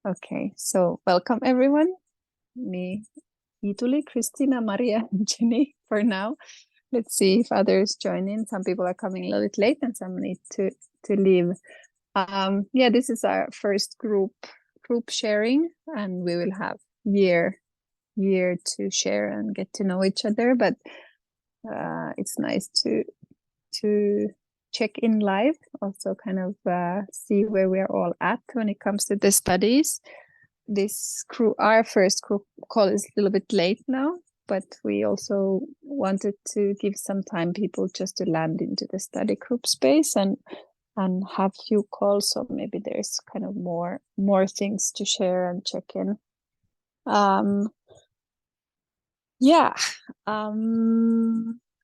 Okay, so welcome everyone. Me, Ituli, Christina, Maria, and Jenny for now. Let's see if others join in. Some people are coming a little bit late and some need to leave. Yeah, this is our first group sharing, and we will have year to share and get to know each other. But it's nice to check in live, also kind of see where we're all at when it comes to the studies. This our first group call is a little bit late now, but we also wanted to give some time people just to land into the study group space and have few calls, so maybe there's kind of more things to share and check in. Yeah,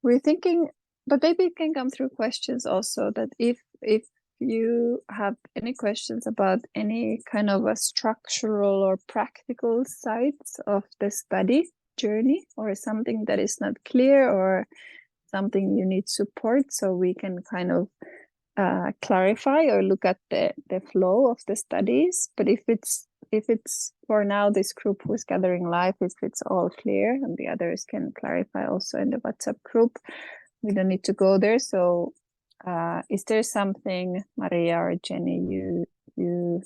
we're thinking, but maybe it can come through questions also, that if you have any questions about any kind of a structural or practical sides of the study journey, or something that is not clear, or something you need support, so we can kind of clarify or look at the flow of the studies. But if it's for now, this group who is gathering live, if it's all clear, and the others can clarify also in the WhatsApp group, we don't need to go there. So is there something, Maria or Jenny, you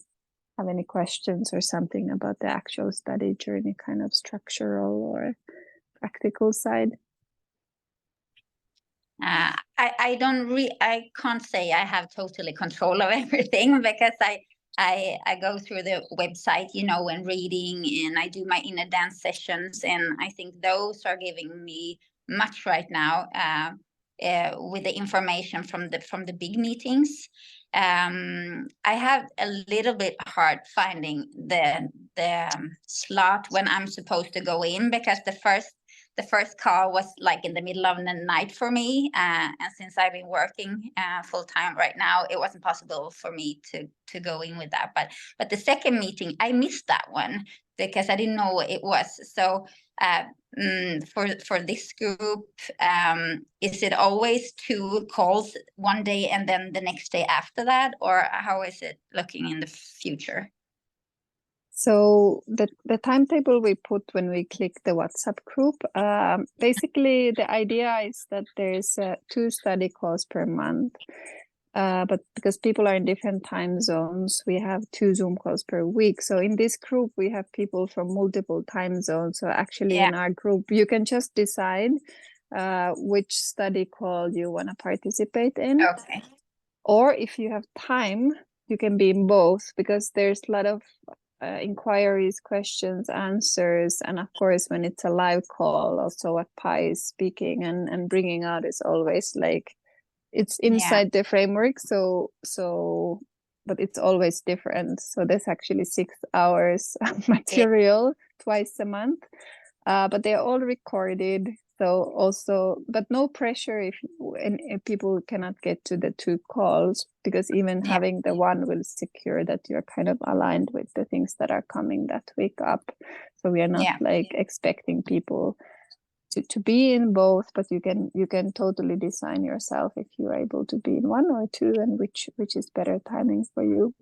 have any questions or something about the actual study journey, kind of structural or practical side? I can't say I have totally control of everything, because I go through the website, and reading, and I do my inner dance sessions, and I think those are giving me much right now with the information from the big meetings. I have a little bit hard finding the slot when I'm supposed to go in, because the first call was like in the middle of the night for me, and since I've been working full time right now, it wasn't possible for me to go in with that. But the second meeting, I missed that one because I didn't know what it was. So for this group, is it always 2 calls one day and then the next day after that, or how is it looking in the future? So the timetable we put when we click the WhatsApp group, basically the idea is that there's 2 study calls per month. But because people are in different time zones, we have 2 Zoom calls per week. So in this group, we have people from multiple time zones. So actually in our group, you can just decide which study call you want to participate in. Okay. Or if you have time, you can be in both, because there's a lot of inquiries, questions, answers, and of course when it's a live call, also what Pai is speaking and bringing out is always like it's inside the framework, so but it's always different. So there's actually 6 hours of material twice a month, but they're all recorded. So also, but no pressure if people cannot get to the 2 calls, because even having the one will secure that you're kind of aligned with the things that are coming that week up. So we are not like expecting people to be in both, but you can totally design yourself if you're able to be in 1 or 2, and which is better timing for you.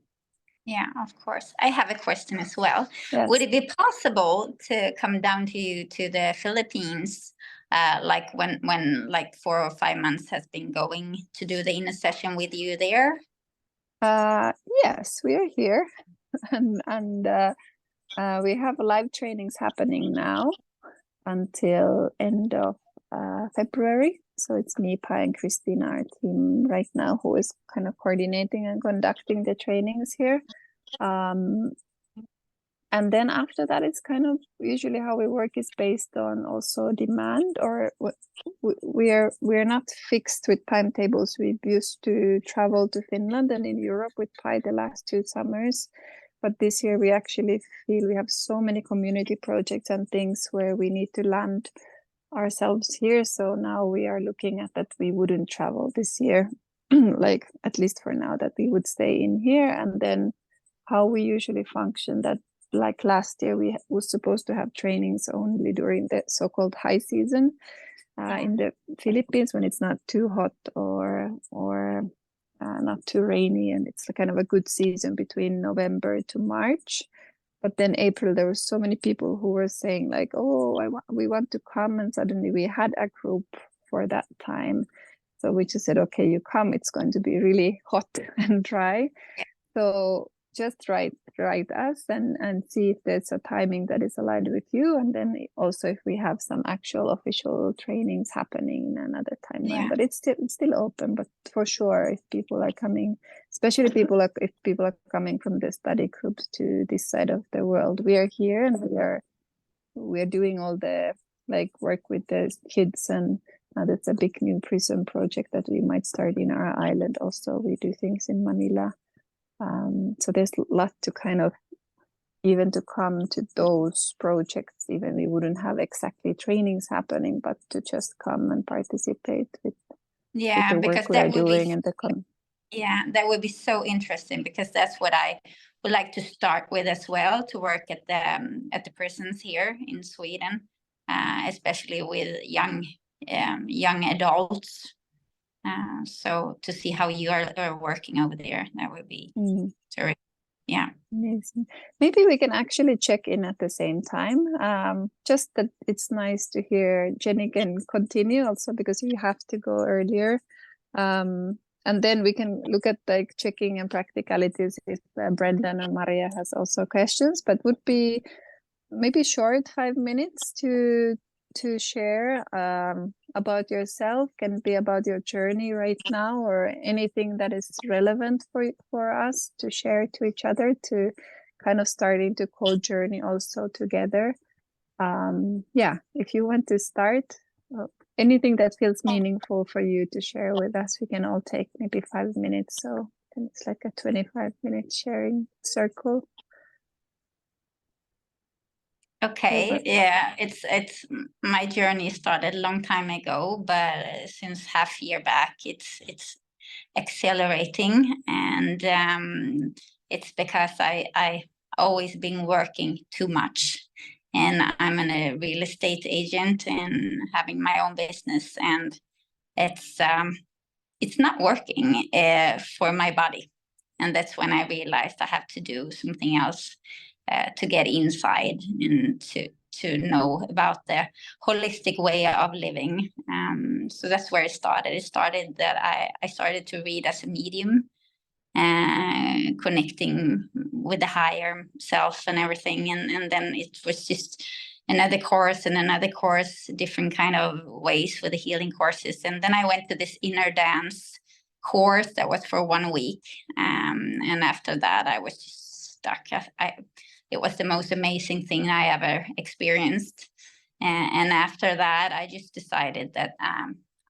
Yeah, of course. I have a question as well. Yes. Would it be possible to come down to the Philippines, like when like 4 or 5 months has been going, to do the inner session with you there? Yes, we are here, and we have live trainings happening now until end of February. So it's me, Pai, and Christina, our team right now, who is kind of coordinating and conducting the trainings here. And then after that, it's kind of usually how we work is based on also demand, or we're not fixed with timetables. We used to travel to Finland and in Europe with Pai the last 2 summers. But this year we actually feel we have so many community projects and things where we need to land ourselves here. So now we are looking at that we wouldn't travel this year, like at least for now, that we would stay in here. And then how we usually function, that like last year we was supposed to have trainings only during the so-called high season in the Philippines, when it's not too hot or not too rainy, and it's kind of a good season between November to March. But then April, there were so many people who were saying like, oh, we want to come. And suddenly we had a group for that time. So we just said, okay, you come, it's going to be really hot and dry. So just write us and see if there's a timing that is aligned with you. And then also if we have some actual official trainings happening in another timeline. But it's still open. But for sure, if people are coming, especially if people are coming from the study groups to this side of the world, we are here and we are doing all the like work with the kids, and that's a big new prison project that we might start in our island. Also, we do things in Manila. So there's a lot to kind of, even to come to those projects, even we wouldn't have exactly trainings happening, but to just come and participate with the work we are doing and the that would be so interesting, because that's what I would like to start with as well, to work at the prisons here in Sweden, especially with young adults. So to see how you are working over there, that would be terrific. Yeah. Amazing. Maybe we can actually check in at the same time. Just that it's nice to hear Jenny can continue also, because you have to go earlier. And then we can look at like checking and practicalities if Brendan or Maria has also questions, but would be maybe short 5 minutes to share about yourself, can be about your journey right now, or anything that is relevant for us to share to each other, to kind of starting to co-journey also together. If you want to start, anything that feels meaningful for you to share with us, we can all take maybe 5 minutes. So it's like a 25-minute sharing circle. Okay, yeah, it's my journey started a long time ago, but since half year back, it's accelerating, and it's because I always been working too much, and I'm a real estate agent and having my own business, and it's not working for my body, and that's when I realized I have to do something else. To get inside and to know about the holistic way of living. So that's where it started. It started that I started to read as a medium, connecting with the higher self and everything. And then it was just another course and another course, different kind of ways for the healing courses. And then I went to this inner dance course that was for 1 week. And after that, I was just stuck. It was the most amazing thing I ever experienced. And after that, I just decided that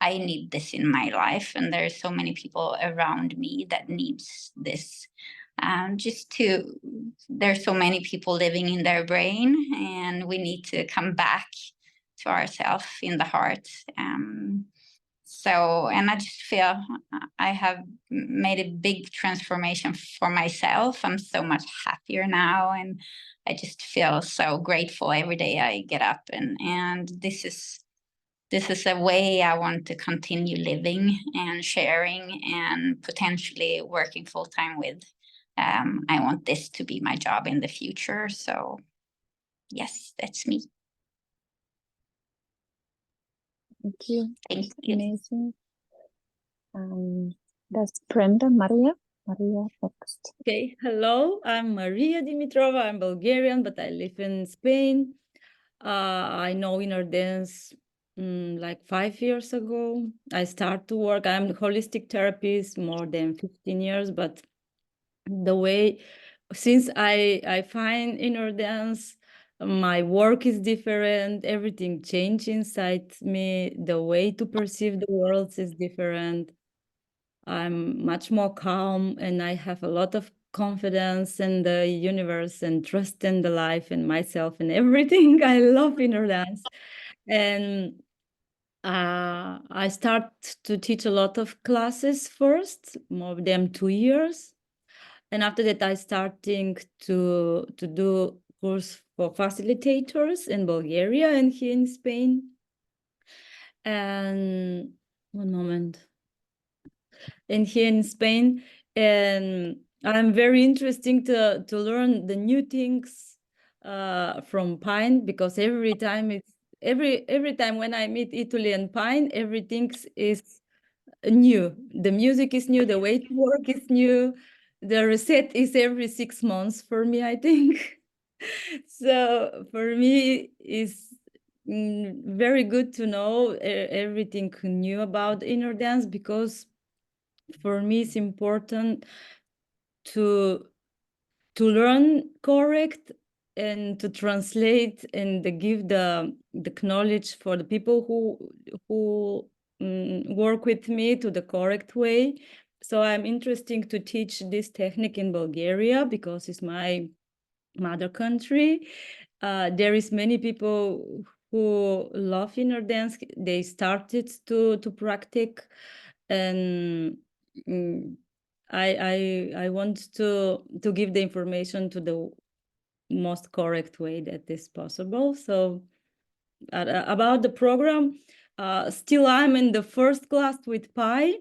I need this in my life. And there's so many people around me that needs this. There's so many people living in their brain, and we need to come back to ourselves in the heart. And I just feel I have made a big transformation for myself. I'm so much happier now, and I just feel so grateful every day I get up. And this is a way I want to continue living and sharing and potentially working full time with. I want this to be my job in the future. So yes, that's me. Thank you. Thank you. Amazing. That's Brenda. Maria next. Okay, hello, I'm Maria Dimitrova. I'm Bulgarian, but I live in Spain. I know inner dance like 5 years ago. I started to work. I'm a holistic therapist more than 15 years, but since I find inner dance, my work is different. Everything changed inside me. The way to perceive the world is different. I'm much more calm, and I have a lot of confidence in the universe and trust in the life and myself and everything. I love inner dance. And I start to teach a lot of classes first, more than 2 years. And after that, I starting to do course for facilitators in Bulgaria and here in Spain. And one moment. And here in Spain, and I'm very interesting to learn the new things from Pine, because every time when I meet Italy and Pine, everything is new. The music is new, the way to work is new. The reset is every 6 months for me, I think. So for me, it's very good to know everything new about inner dance, because for me it's important to learn correct and to translate and to give the knowledge for the people who work with me to the correct way. So I'm interested to teach this technique in Bulgaria because it's my mother country. There is many people who love inner dance. They started to practice, and I want to give the information to the most correct way that is possible. So about the program, still I'm in the first class with Pi.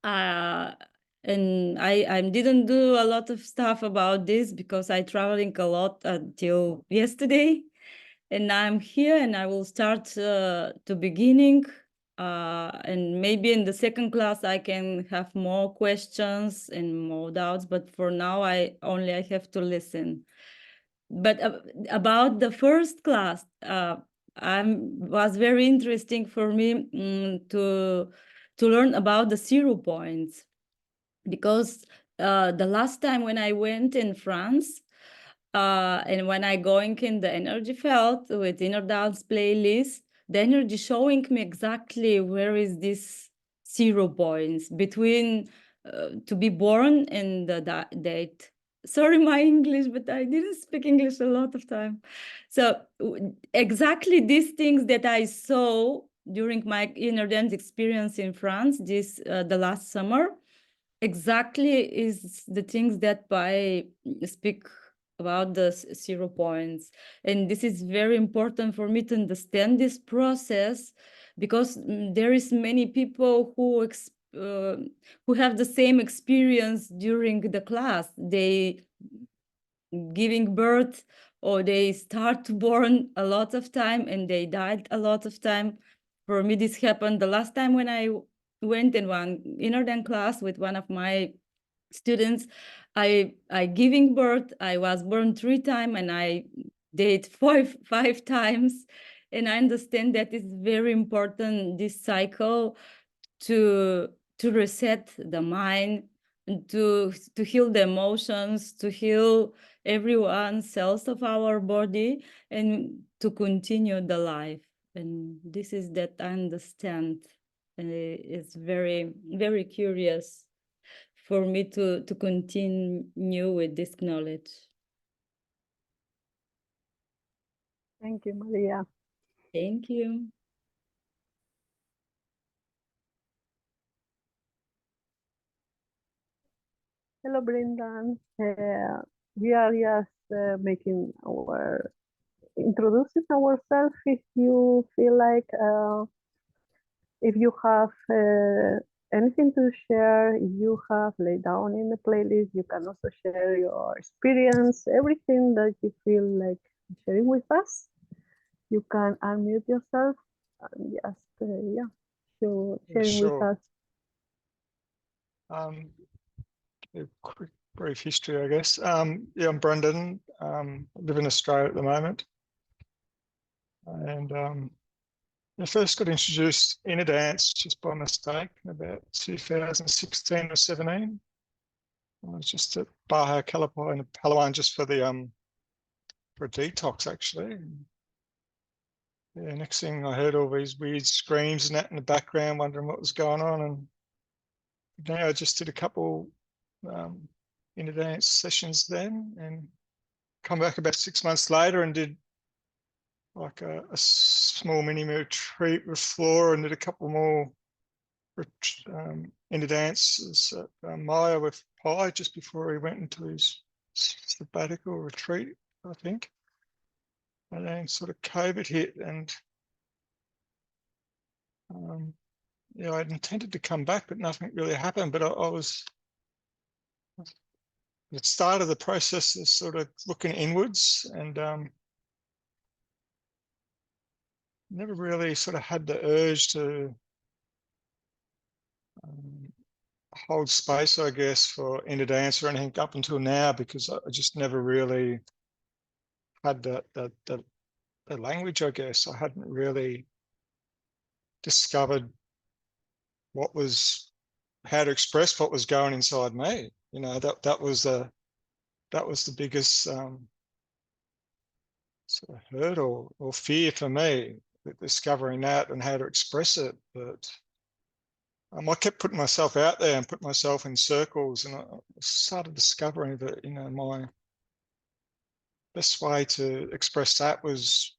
And I didn't do a lot of stuff about this because I traveling a lot until yesterday, and I'm here and I will start to beginning, and maybe in the second class I can have more questions and more doubts, but for now I have to listen. But about the first class, was very interesting for me to learn about the 0 points, because the last time when I went in France, and when I going in the energy field with inner dance playlist, the energy showing me exactly where is this 0 points between to be born and the date. Sorry, my English, but I didn't speak English a lot of time. So exactly these things that I saw during my inner dance experience in France, the last summer, exactly is the things that I speak about the 0 points. And this is very important for me to understand this process, because there is many people who have the same experience during the class. They giving birth, or they start to born a lot of time and they died a lot of time. For me, this happened the last time when I went in one inner dance class with one of my students. I giving birth, I was born 3 times and I did five times. And I understand that it's very important, this cycle, to reset the mind, to heal the emotions, to heal everyone cells of our body, and to continue the life. And this is that I understand, and it's very, very curious for me to continue with this knowledge. Thank you, Maria. Thank you. Hello, Brendan. We are just making introducing ourselves. If you feel like, if you have anything to share, if you have laid down in the playlist, you can also share your experience, everything that you feel like sharing with us. You can unmute yourself and just, sharing with us. A quick brief history, I guess. Yeah, I'm Brendan. I live in Australia at the moment, and I first got introduced in a dance just by mistake in about 2016 or 17. I was just at Baja Calipo in Palawan just for the for a detox, actually. Yeah, next thing I heard all these weird screams and that in the background, wondering what was going on. And now I just did a couple inner dance sessions then, and come back about 6 months later and did like a small mini retreat with Flora, and did a couple more inner dances at Maia with Pi just before he went into his sabbatical retreat, I think. And then sort of COVID hit, and I'd intended to come back, but nothing really happened. But I was it started the process of sort of looking inwards, and never really sort of had the urge to hold space, I guess, for inner dance or anything up until now, because I just never really had that language, I guess. I hadn't really discovered how to express what was going inside me. You know, that was the biggest sort of hurdle or fear for me, discovering that and how to express it. But I kept putting myself out there and put myself in circles, and I started discovering that, you know, my best way to express that was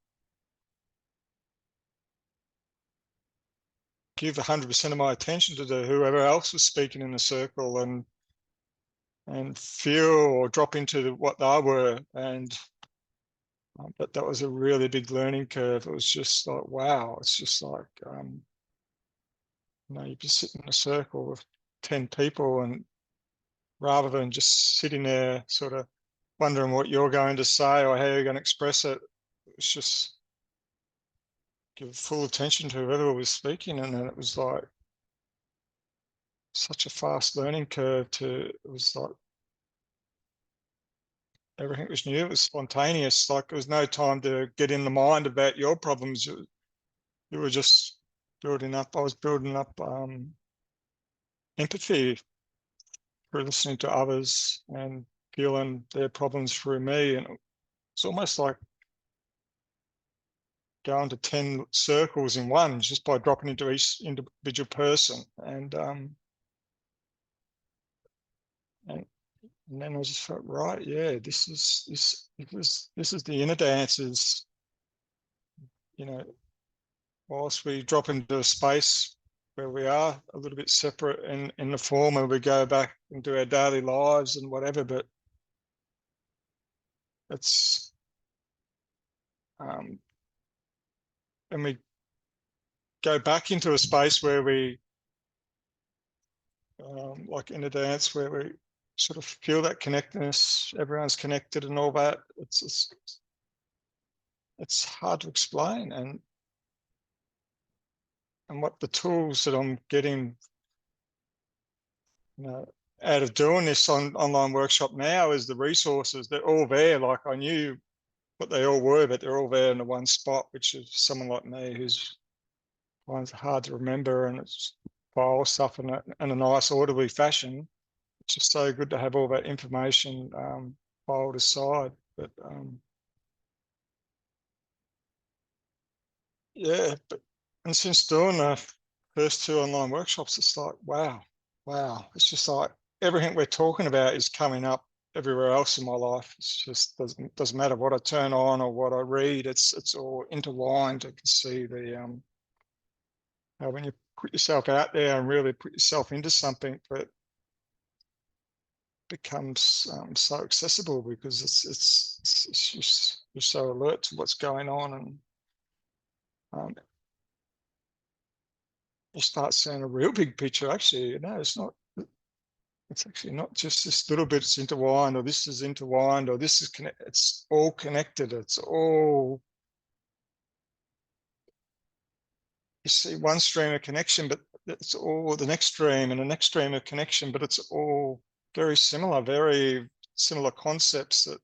give 100% of my attention to whoever else was speaking in the circle, and feel or drop into what they were. And but that was a really big learning curve. It was just like, wow, it's just like, you know, you just sit in a circle with 10 people, and rather than just sitting there sort of wondering what you're going to say or how you're going to express it, it's just give full attention to whoever was speaking. And then it was like such a fast learning curve it was like everything was new, it was spontaneous. Like there was no time to get in the mind about your problems. You were just building up. I was building up empathy through listening to others and feeling their problems through me. And it's almost like going to 10 circles in one just by dropping into each individual person. And then I just felt, right, yeah, this is the inner dances. You know, whilst we drop into a space where we are a little bit separate in the form, and we go back into our daily lives and whatever, but it's and we go back into a space where we like in a dance where we sort of feel that connectedness, everyone's connected and all that. It's hard to explain. And what the tools that I'm getting, you know, out of doing this online workshop now is the resources. They're all there. Like I knew what they all were, but they're all there in the one spot, which is someone like me who's finds it hard to remember, and it's file stuff in a nice orderly fashion. It's just so good to have all that information filed aside. But yeah, and since doing the first 2 online workshops, it's like, wow. It's just like everything we're talking about is coming up everywhere else in my life. It's just doesn't matter what I turn on or what I read. It's all intertwined. I can see the how when you put yourself out there and really put yourself into something, that becomes so accessible, because it's just, you're so alert to what's going on, and you start seeing a real big picture. Actually, you know, it's actually not just this little bit it's intertwined, or this is intertwined, or this is connected. It's all connected. It's all, you see one stream of connection, but it's all the next stream and the next stream of connection, but it's all very similar concepts, that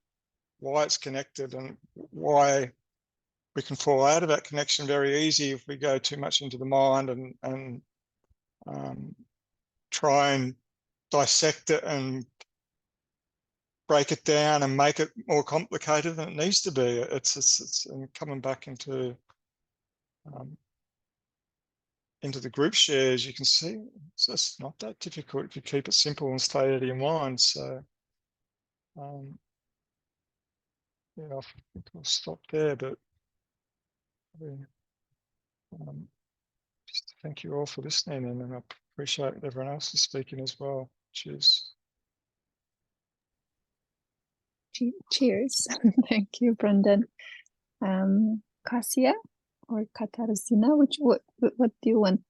why it's connected and why we can fall out of that connection very easy if we go too much into the mind and try and dissect it and break it down and make it more complicated than it needs to be. It's coming back into the group shares. You can see it's not that difficult if you keep it simple and stay out of your mind. So yeah, I think I'll stop there, but just thank you all for listening, and I appreciate everyone else is speaking as well. Cheers. Cheers. Thank you, Brendan. Kasia or Katarzyna, what do you want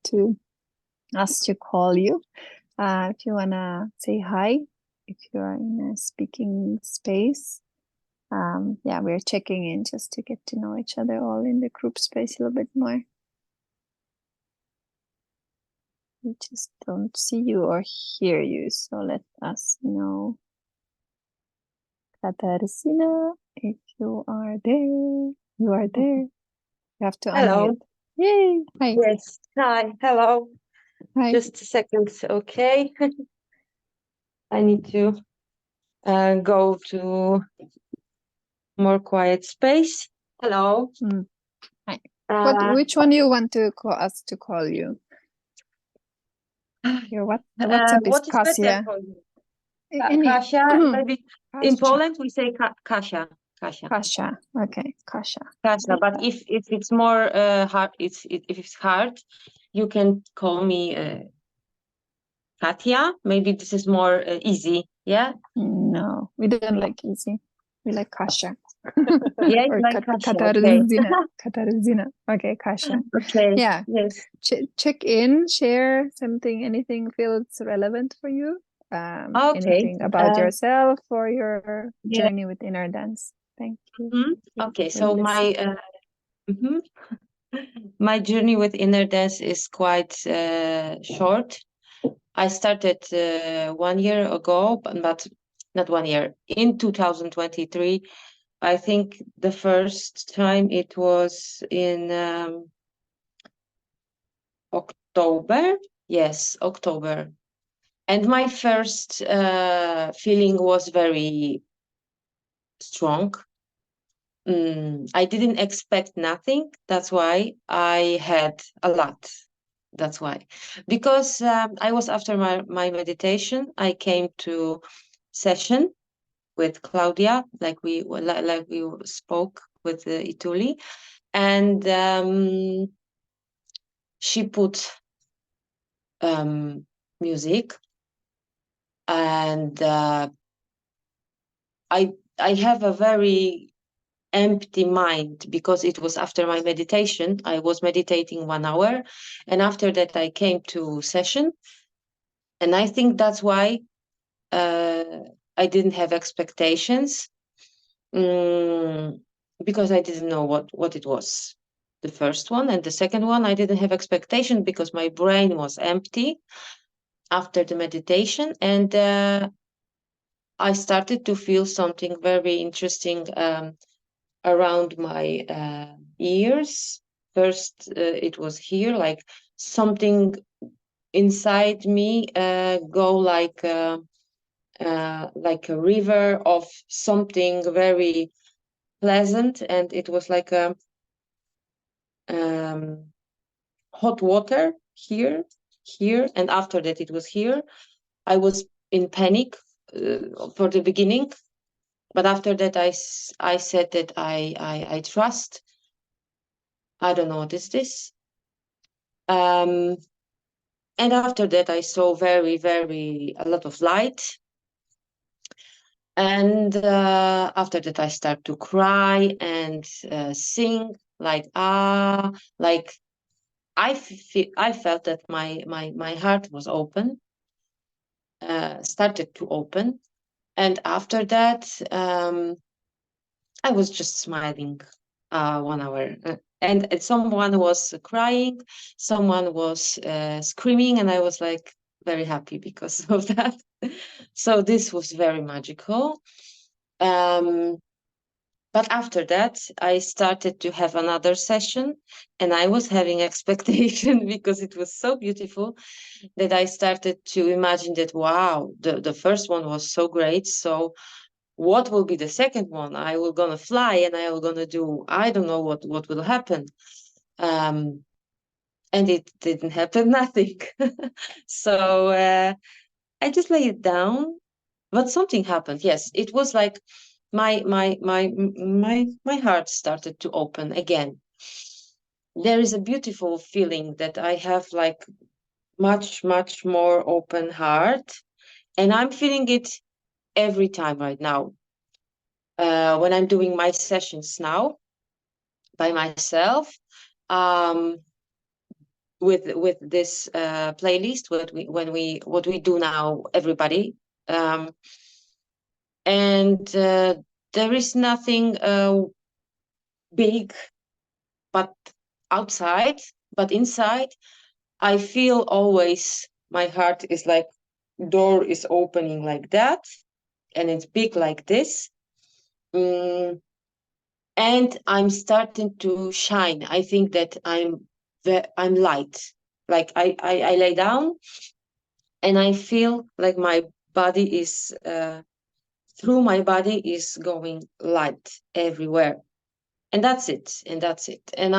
us to call you? If you wanna say hi if you are in a speaking space. Yeah, we're checking in just to get to know each other all in the group space a little bit more. We just don't see you or hear you, so let us know. Katarzyna, if you are there, you are there. You have to Hello. unmute. Yay! Hi. Yes. Hi. Hello. Hi. Just a second. Okay. I need to go to more quiet space. Hello. Hi. Uh, Which one you want to call us to call you? Your WhatsApp is what is better Kasia. for you? Any- Kasia, maybe in Kasia. Poland we say Kasia. Kasia. Kasia. Okay, Kasia. Kasia. But if it's more hard, if it's hard, you can call me Katia. Maybe this is more easy. Yeah. No, we don't like easy. We like Kasia. Yeah, Or like Kasia. Okay. Katarzyna. Katarzyna. Okay, Kasia. Okay. Yeah. Yes. Check in, share something, anything feels relevant for you. Okay. Anything about yourself or your Yeah. journey with inner dance. Thank you. Okay, We'll so my journey with inner dance is quite short. I started 1 year ago, but not 1 year. In 2023, I think the first time it was in October. Yes, October. And my first feeling was very strong. I didn't expect nothing. That's why I had a lot. That's why. Because I was after my meditation, I came to session with Claudia, like we spoke with Ituli, and she put music, and I have a very empty mind because it was after my meditation. I was meditating 1 hour, and after that I came to session, and I think that's why I didn't have expectations, because I didn't know what it was. The first one and the second one, I didn't have expectation because my brain was empty after the meditation, and I started to feel something very interesting around my ears. First, it was here, like something inside me go like a river of something very pleasant, and it was like a hot water here, and after that it was here. I was in panic for the beginning, but after that I said that I trust. I don't know what is this. And after that I saw very, very a lot of light. And after that I start to cry and sing like like I felt that my heart was open, started to open, and after that I was just smiling 1 hour, and someone was crying, someone was screaming, and I was like very happy because of that. So this was very magical. But after that, I started to have another session, and I was having expectation because it was so beautiful that I started to imagine that, wow, the first one was so great. So what will be the second one? I will gonna fly and I will gonna do, I don't know what will happen. And it didn't happen, nothing. So I just lay it down, but something happened. Yes, it was like my heart started to open again. There is a beautiful feeling that I have like much more open heart, and I'm feeling it every time right now. When I'm doing my sessions now by myself, with this playlist, what we do now, everybody And there is nothing big, but outside, but inside, I feel always my heart is like door is opening like that, and it's big like this. And I'm starting to shine. I think that I'm light. Like I lay down and I feel like my body is through my body is going light everywhere. And that's it. And that's it. And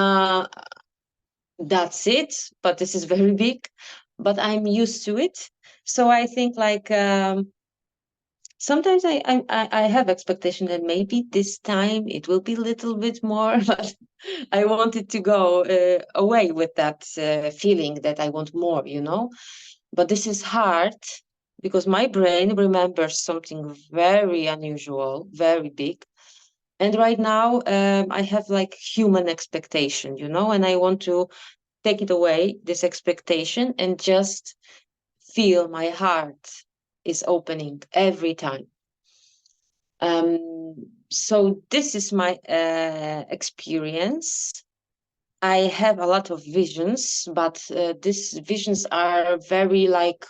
that's it. But this is very big. But I'm used to it. So I think like sometimes I have expectation that maybe this time it will be a little bit more, but I wanted to go away with that feeling that I want more, you know. But this is hard because my brain remembers something very unusual, very big. And right now I have like human expectation, you know, and I want to take it away, this expectation, and just feel my heart is opening every time. So this is my experience. I have a lot of visions, but these visions are very like,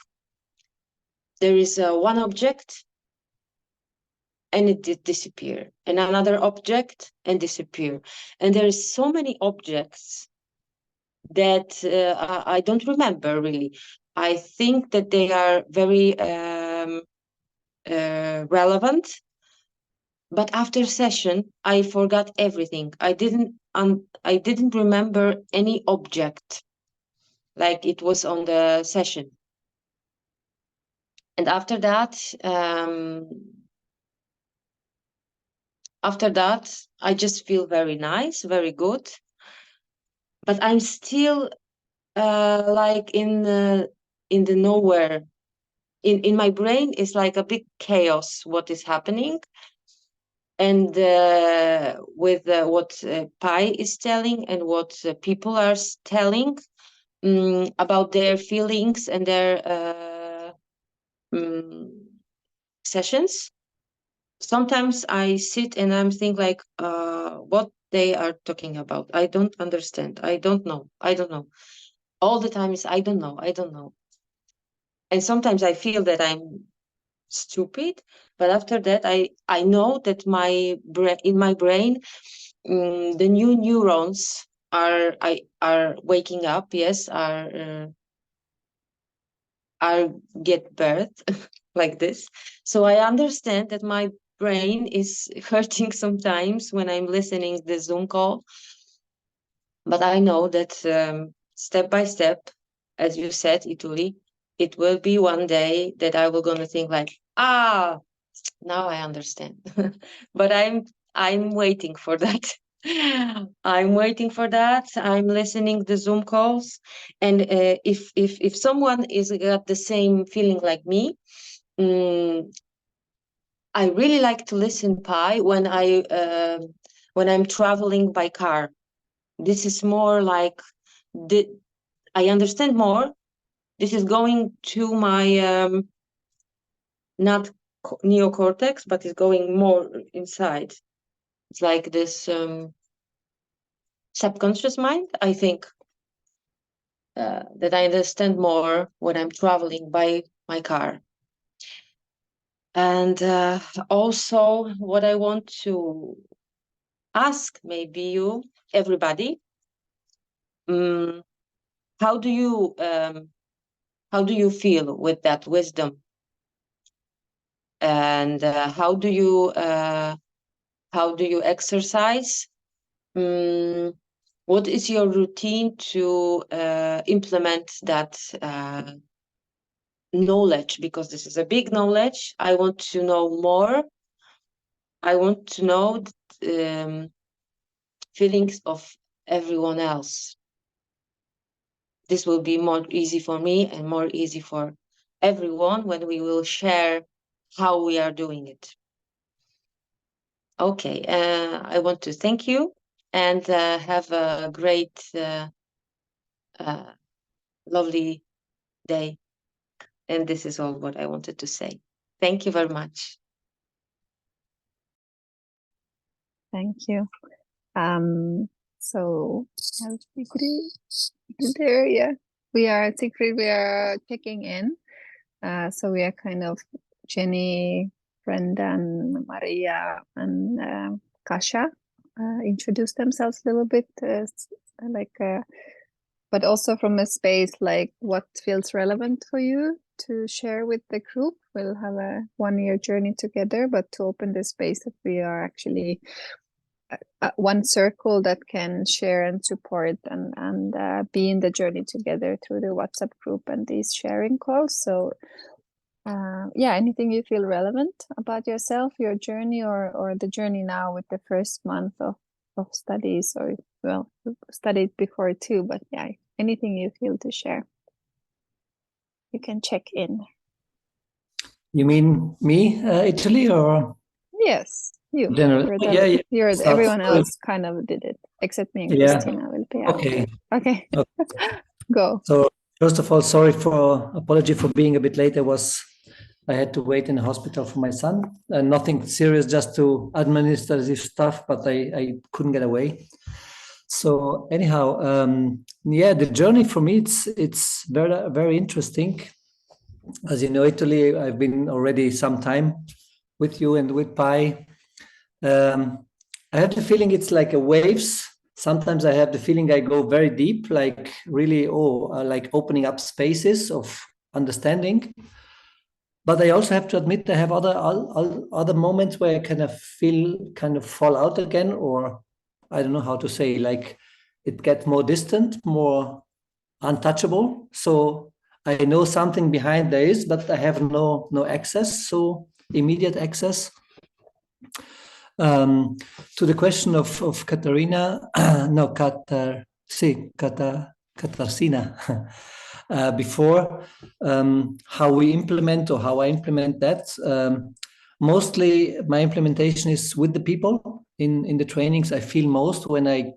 there is one object and it did disappear, and another object and disappear. And there is so many objects that I don't remember really. I think that they are very relevant. But after session, I forgot everything. I didn't remember any object like it was on the session. And after that, I just feel very nice, very good. But I'm still like in the nowhere. In my brain is like a big chaos. What is happening? And with what Pi is telling and what people are telling about their feelings and their sessions, sometimes I sit and I'm thinking like what they are talking about. I don't understand. I don't know. All the time is I don't know. And sometimes I feel that I'm stupid, but after that I know that in my brain the new neurons are waking up. Yes, are get birth like this. So I understand that my brain is hurting sometimes when I'm listening the Zoom call, but I know that step by step, as you said, Ituli, it will be one day that I will gonna think like, now I understand. But I'm waiting for that. I'm waiting for that. I'm listening the Zoom calls, and if someone is got the same feeling like me, I really like to listen Pi when I'm traveling by car. This is more like I understand more. This is going to my not neocortex, but it's going more inside. It's like this subconscious mind, I think, that I understand more when I'm traveling by my car. And also what I want to ask maybe you, everybody, how do you feel with that wisdom? And how do you exercise? What is your routine to implement that knowledge? Because this is a big knowledge. I want to know more. I want to know feelings of everyone else. This will be more easy for me and more easy for everyone when we will share how we are doing it. Okay, I want to thank you and have a great, lovely day. And this is all what I wanted to say. Thank Thank you very much. Thank you. So there, yeah, we are Sigrid, we are checking in. So we are kind of Jenny, Brendan, Maria, and Kasia introduce themselves a little bit, but also from a space like what feels relevant for you to share with the group. We'll have a 1-year journey together, but to open the space that we are actually one circle that can share and support and be in the journey together through the WhatsApp group and these sharing calls. So yeah, anything you feel relevant about yourself, your journey, or the journey now with the first month of studies, or well, studied before too, but yeah, anything you feel to share, you can check in. You mean me, Italy, or? Yes, you. General. You're So, everyone else kind of did it, except me and Christina will be out. Okay. Okay. Go. So first of all, apology for being a bit late. I had to wait in the hospital for my son. Nothing serious, just to administrative stuff, but I couldn't get away. So anyhow, yeah, the journey for me, it's very, very interesting. As you know, Italy, I've been already some time with you and with Pi. I have the feeling it's like a waves. Sometimes I have the feeling I go very deep, like really, like opening up spaces of understanding. But I also have to admit I have other moments where I kind of fall out again, or I don't know how to say, like it gets more distant, more untouchable. So I know something behind there is, but I have no access, so immediate access. To the question of Katarina, no, Katarzyna, before, how we implement or how I implement that. Mostly my implementation is with the people in the trainings. I feel most when I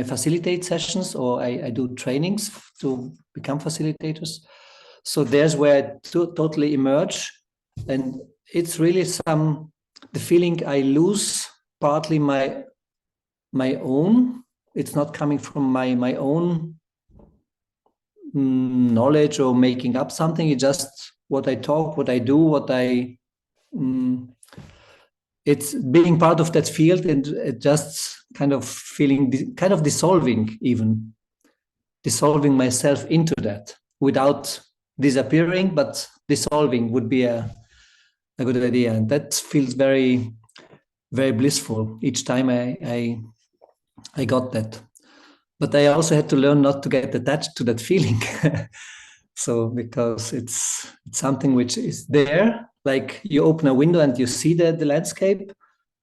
facilitate sessions or I do trainings to become facilitators. So there's where I totally emerge, and it's really the feeling I lose partly my own. It's not coming from my own knowledge or making up something. It's just what I talk, what I do, it's being part of that field, and it just kind of feeling kind of dissolving myself into that without disappearing, but dissolving would be a good idea. And that feels very, very blissful each time I got that. But I also had to learn not to get attached to that feeling. So because it's something which is there, like you open a window and you see the landscape,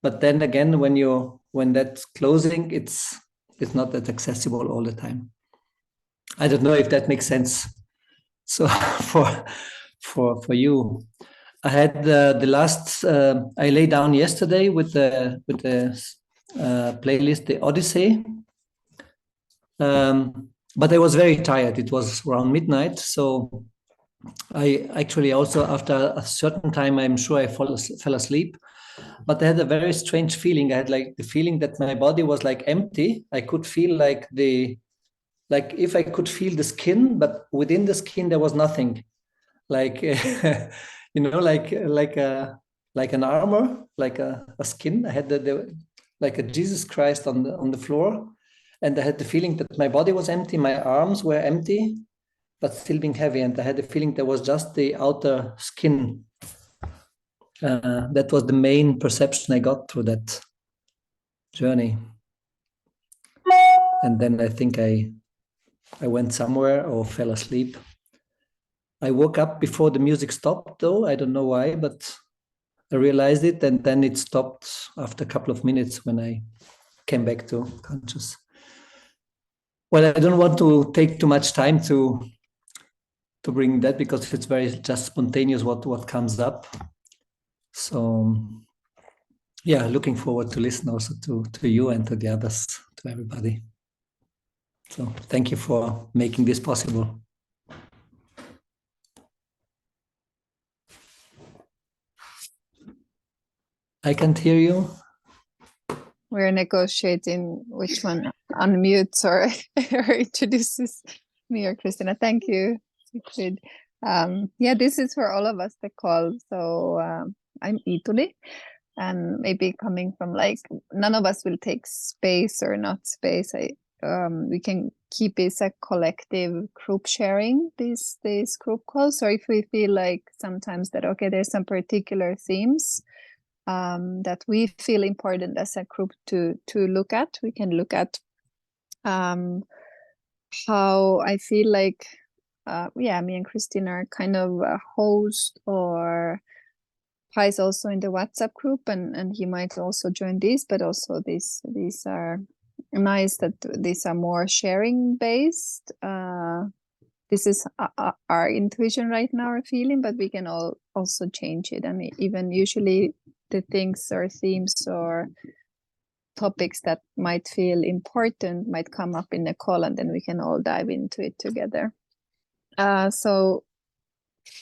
but then again when that's closing, it's not that accessible all the time. I don't know if that makes sense. So for you, I had the last. I lay down yesterday with the playlist, the Odyssey. But I was very tired. It was around midnight, so I actually also after a certain time, I'm sure I fell asleep. But I had a very strange feeling. I had like the feeling that my body was like empty. I could feel like if I could feel the skin, but within the skin there was nothing. Like like an armor, like a skin. I had like a Jesus Christ on the floor, and I had the feeling that my body was empty, my arms were empty, but still being heavy, and I had the feeling there was just the outer skin. That was the main perception I got through that journey. And then I think I went somewhere or fell asleep. I woke up before the music stopped, though. I don't know why, but I realized it, and then it stopped after a couple of minutes when I came back to conscious. Well, I don't want to take too much time to bring that, because it's very just spontaneous what comes up. So yeah, looking forward to listen also to you and to the others, to everybody. So thank you for making this possible. I can't hear you. We're negotiating which one unmutes or, or introduces me or Christina. Thank you, Sigrid. Yeah, this is for all of us, the call. So I'm Ituli, and maybe coming from like, none of us will take space or not space. We can keep it as a collective group sharing these group calls. So if we feel like sometimes that, okay, there's some particular themes that we feel important as a group to look at. We can look at how I feel like, yeah, me and Christine are kind of a host, or Pai's also in the WhatsApp group, and he might also join this, but also these are nice that these are more sharing based. This is our intuition right now, our feeling, but we can also change it. I mean, even usually the things or themes or topics that might feel important might come up in the call, and then we can all dive into it together. So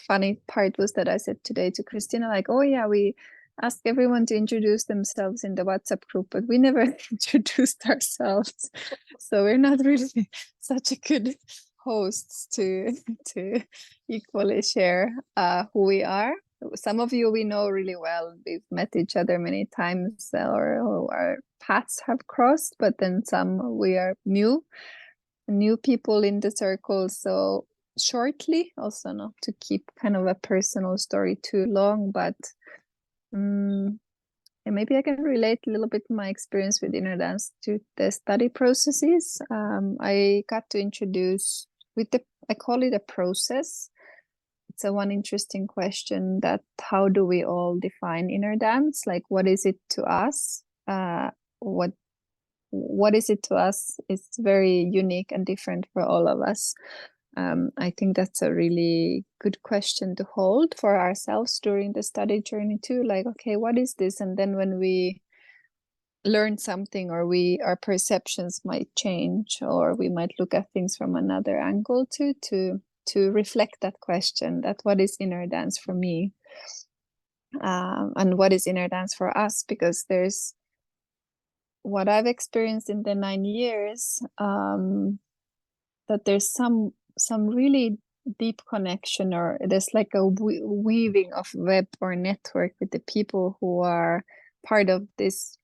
funny part was that I said today to Christina, like, oh yeah, we asked everyone to introduce themselves in the WhatsApp group, but we never introduced ourselves. So we're not really such a good hosts to equally share who we are. Some of you we know really well. We've met each other many times, or our paths have crossed, but then some we are new people in the circle. So shortly, also not to keep kind of a personal story too long, but and maybe I can relate a little bit my experience with inner dance to the study processes. I got to introduce with I call it a process. It's a one interesting question that how do we all define inner dance? Like, what is it to us? What is it to us? It's very unique and different for all of us. I think that's a really good question to hold for ourselves during the study journey too. Like, okay, what is this? And then when we learn something, or our perceptions might change, or we might look at things from another angle too, to reflect that question, that what is inner dance for me? And what is inner dance for us? Because there's what I've experienced in the 9 years, that there's some really deep connection, or there's like a weaving of web or network with the people who are part of this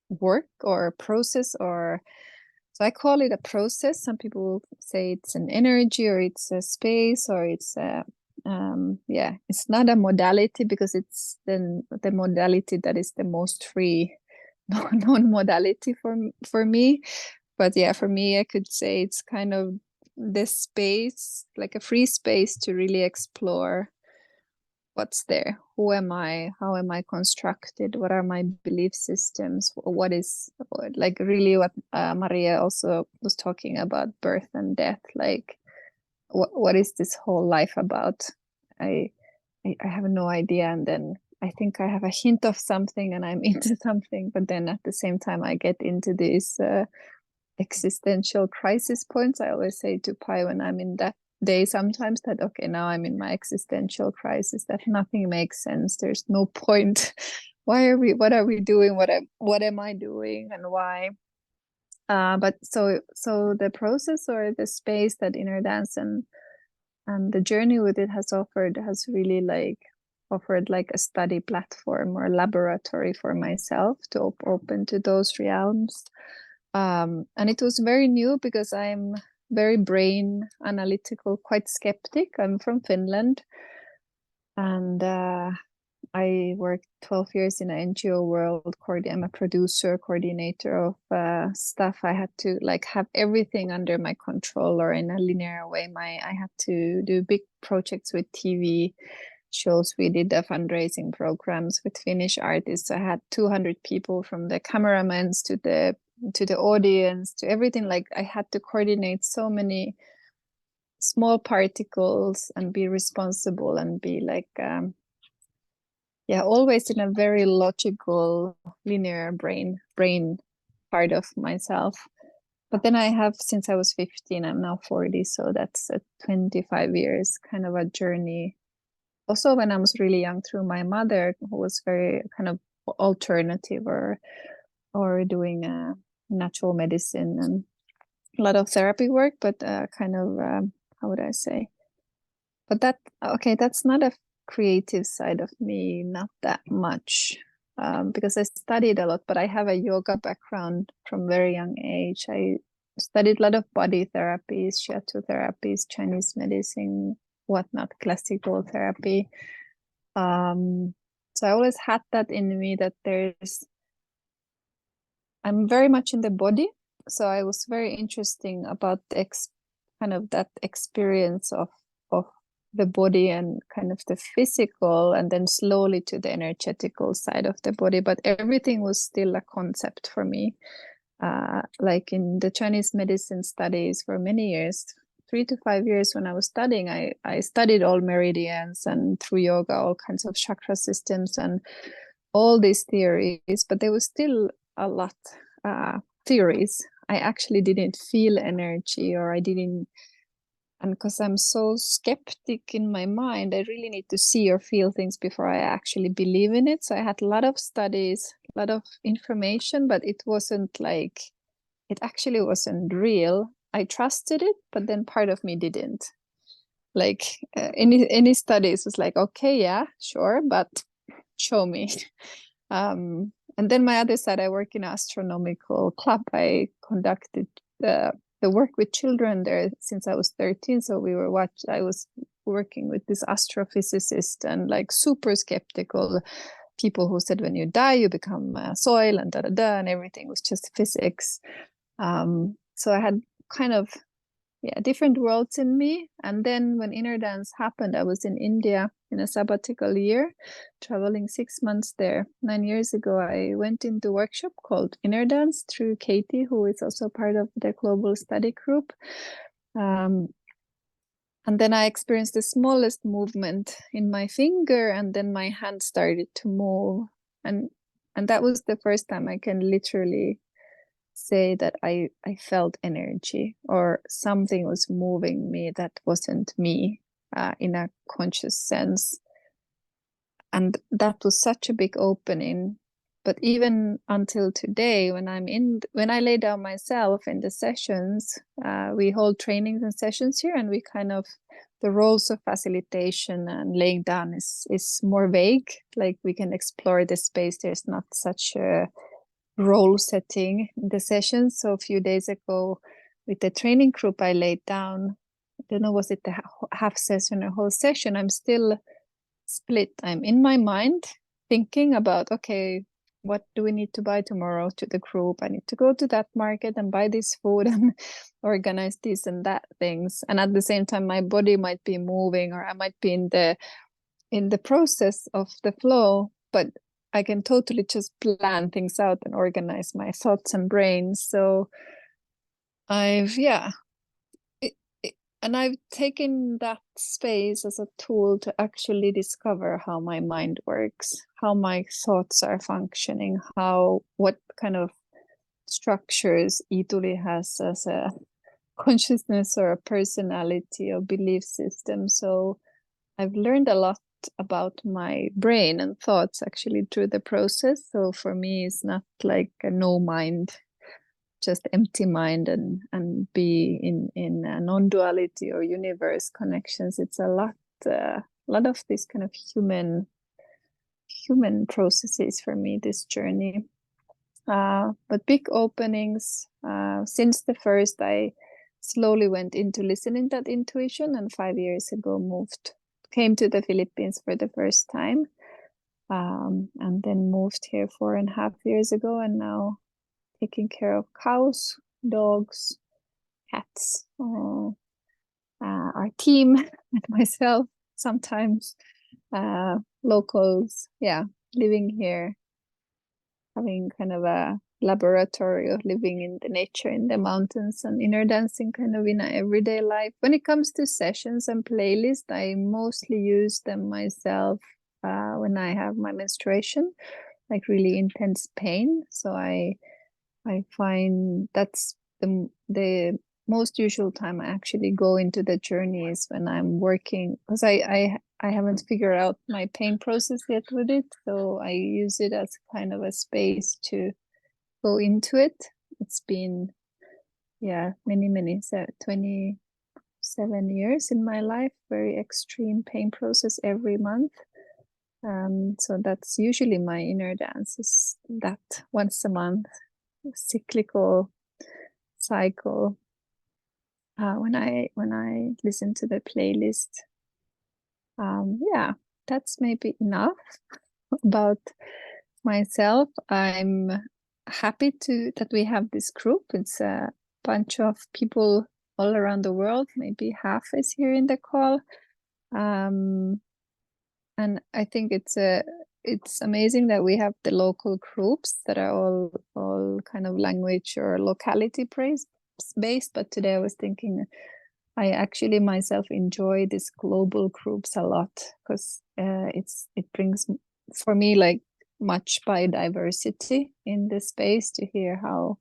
work or process. Or so I call it a process. Some people say it's an energy, or it's a space, or it's a yeah, it's not a modality, because it's the modality that is the most free non-modality for me. But yeah, for me, I could say it's kind of this space, like a free space to really explore what's there. Who am I? How am I constructed? What are my belief systems? What is, like, really what Maria also was talking about, birth and death. Like, what is this whole life about? I have no idea. And then I think I have a hint of something, and I'm into something, but then at the same time I get into these existential crisis points. I always say to Pai when I'm in that day sometimes that, okay, now I'm in my existential crisis, that nothing makes sense. There's no point. What are we doing? What am I doing, and why? But so the process, or the space that inner dance and the journey with it has really offered like a study platform or laboratory for myself to open to those realms. And it was very new, because I'm very brain analytical, quite skeptic. I'm from Finland, and I worked 12 years in an NGO world. I'm a producer, coordinator of stuff. I had to have everything under my control, or in a linear way. I had to do big projects with TV shows. We did the fundraising programs with Finnish artists. I had 200 people, from the cameramans to the audience to everything. Like, I had to coordinate so many small particles and be responsible and be always in a very logical, linear brain part of myself. But then I have, since I was 15, I'm now 40, so that's 25 years kind of a journey. Also, when I was really young, through my mother, who was very kind of alternative or doing natural medicine and a lot of therapy work, but kind of how would I say? But that's not a creative side of me, not that much, because I studied a lot, but I have a yoga background from very young age. I studied a lot of body therapies, shiatsu therapies, Chinese medicine, whatnot, classical therapy. So I always had that in me that I'm very much in the body. So I was very interesting about kind of that experience of the body and kind of the physical, and then slowly to the energetical side of the body. But everything was still a concept for me. Like in the Chinese medicine studies for many years, 3 to 5 years when I was studying, I studied all meridians and through yoga, all kinds of chakra systems and all these theories, but there was still a lot theories. I actually didn't feel energy, or I didn't, and because I'm so skeptic in my mind, I really need to see or feel things before I actually believe in it. So I had a lot of studies, a lot of information, but it actually wasn't real. I trusted it, but then part of me didn't. Like any studies was like, okay, yeah, sure, but show me. And then my other side, I work in an astronomical club. I conducted the work with children there since I was 13. So I was working with this astrophysicist and like super skeptical people who said when you die you become soil and and everything was just physics. So I had kind of different worlds in me. And then when Inner Dance happened, I was in India in a sabbatical year, traveling 6 months there. 9 years ago, I went into a workshop called Inner Dance through Katie, who is also part of the global study group. And then I experienced the smallest movement in my finger, and then my hand started to move. And that was the first time I can literally say that I felt energy, or something was moving me that wasn't me in a conscious sense. And that was such a big opening. But even until today, when I lay down myself in the sessions, we hold trainings and sessions here, and we kind of, the roles of facilitation and laying down is more vague. Like we can explore the space. There's not such a role setting in the session. So a few days ago with the training group, I laid down, I don't know, was it the half session or whole session? I'm still split. I'm in my mind thinking about, okay, what do we need to buy tomorrow to the group? I need to go to that market and buy this food and organize this and that things. And at the same time, my body might be moving, or I might be in the process of the flow, but I can totally just plan things out and organize my thoughts and brains. So I've taken that space as a tool to actually discover how my mind works, how my thoughts are functioning, what kind of structures Ituri has as a consciousness or a personality or belief system. So I've learned a lot about my brain and thoughts actually through the process. So for me, it's not like a no mind, just empty mind and be in a non-duality or universe connections. It's a lot of this kind of human processes for me, this journey. But big openings. Since the first, I slowly went into listening that intuition, and 5 years ago came to the Philippines for the first time, and then moved here 4.5 years ago, and now taking care of cows, dogs, cats, our team, and myself sometimes, locals, living here, having kind of a laboratory of living in the nature, in the mountains, and inner dancing kind of in an everyday life. When it comes to sessions and playlists, I mostly use them myself when I have my menstruation, like really intense pain. So I find that's the most usual time I actually go into the journey is when I'm working, because I haven't figured out my pain process yet with it, so I use it as kind of a space to go into it. It's been many 27 years in my life, very extreme pain process every month. So that's usually my inner dance, is that once a month cyclical cycle. When I listen to the playlist, that's maybe enough about myself. I'm happy that we have this group. It's a bunch of people all around the world. Maybe half is here in the call, and I think it's amazing that we have the local groups that are all kind of language or locality based. But today I was thinking, I actually myself enjoy these global groups a lot, because it brings for me like much biodiversity in the space to hear how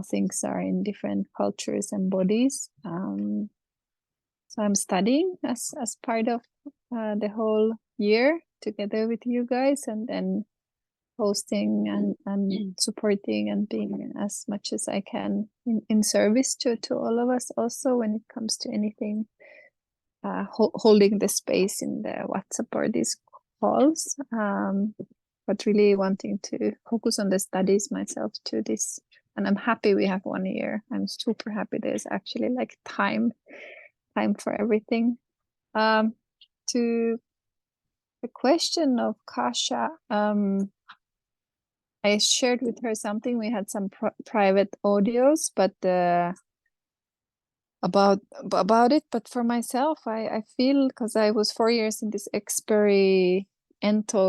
things are in different cultures and bodies. So I'm studying as part of the whole year together with you guys, and then hosting and supporting and being as much as I can in service to all of us, also when it comes to anything, holding the space in the WhatsApp or these calls, but really wanting to focus on the studies myself to this. And I'm happy we have 1 year. I'm super happy there's actually like time for everything. To the question of Kasha, I shared with her something. We had some private audios, but about it. But for myself, I feel, because I was 4 years in this experiential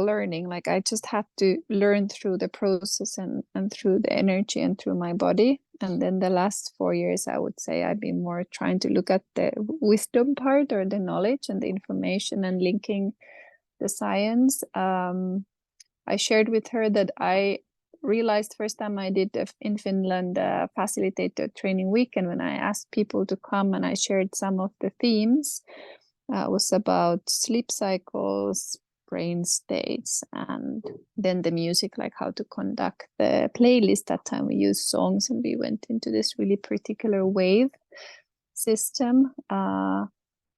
learning, like I just had to learn through the process and through the energy and through my body. And then the last 4 years, I would say I've been more trying to look at the wisdom part, or the knowledge and the information, and linking the science. I shared with her that I realized first time I did in Finland facilitator training week, and when I asked people to come and I shared some of the themes, was about sleep cycles, brain states, and then the music, like how to conduct the playlist. That time we used songs, and we went into this really particular wave system.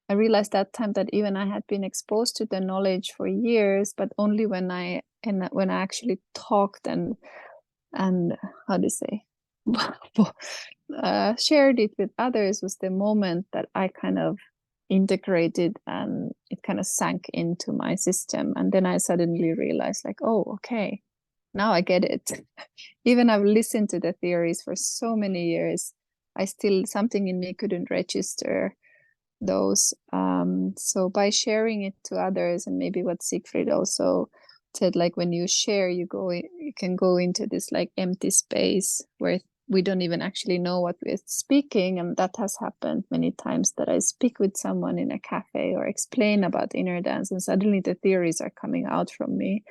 I realized that time that even I had been exposed to the knowledge for years, but only when I actually talked and how to say shared it with others, was the moment that I kind of integrated and it kind of sank into my system. And then I suddenly realized, like, oh, okay, now I get it. Even I've listened to the theories for so many years, something in me couldn't register those. So by sharing it to others, and maybe what Siegfried also said, like when you share, you can go into this like empty space where we don't even actually know what we're speaking. And that has happened many times, that I speak with someone in a cafe or explain about inner dance, and suddenly the theories are coming out from me.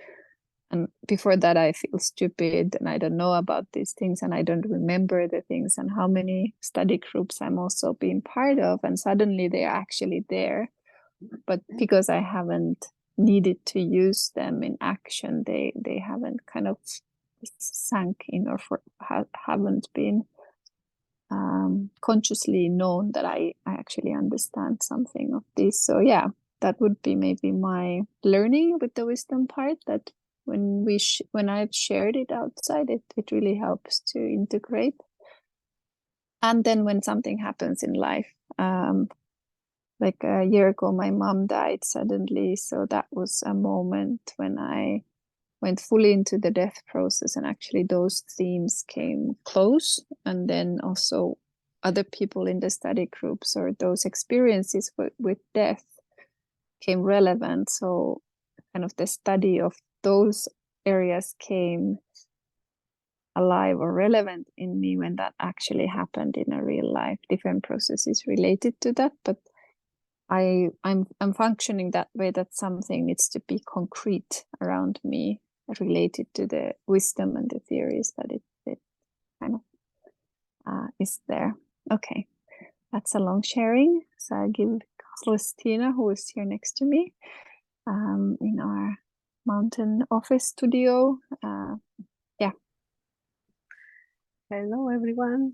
And before that, I feel stupid and I don't know about these things, and I don't remember the things, and how many study groups I'm also being part of. And suddenly they're actually there. But because I haven't needed to use them in action, they haven't kind of sank in, or haven't been consciously known that I actually understand something of this. So yeah, that would be maybe my learning with the wisdom part, that when I've shared it outside, it really helps to integrate. And then when something happens in life, like a year ago, my mom died suddenly. So that was a moment when I went fully into the death process, and actually those themes came close. And then also other people in the study groups, or those experiences with death, came relevant. So kind of the study of those areas came alive or relevant in me when that actually happened in a real life. Different processes related to that, but I'm functioning that way, that something needs to be concrete around me related to the wisdom and the theories, that it kind of is there. Okay, that's a long sharing. So I give Christina, who is here next to me, in our mountain office studio. Hello, everyone.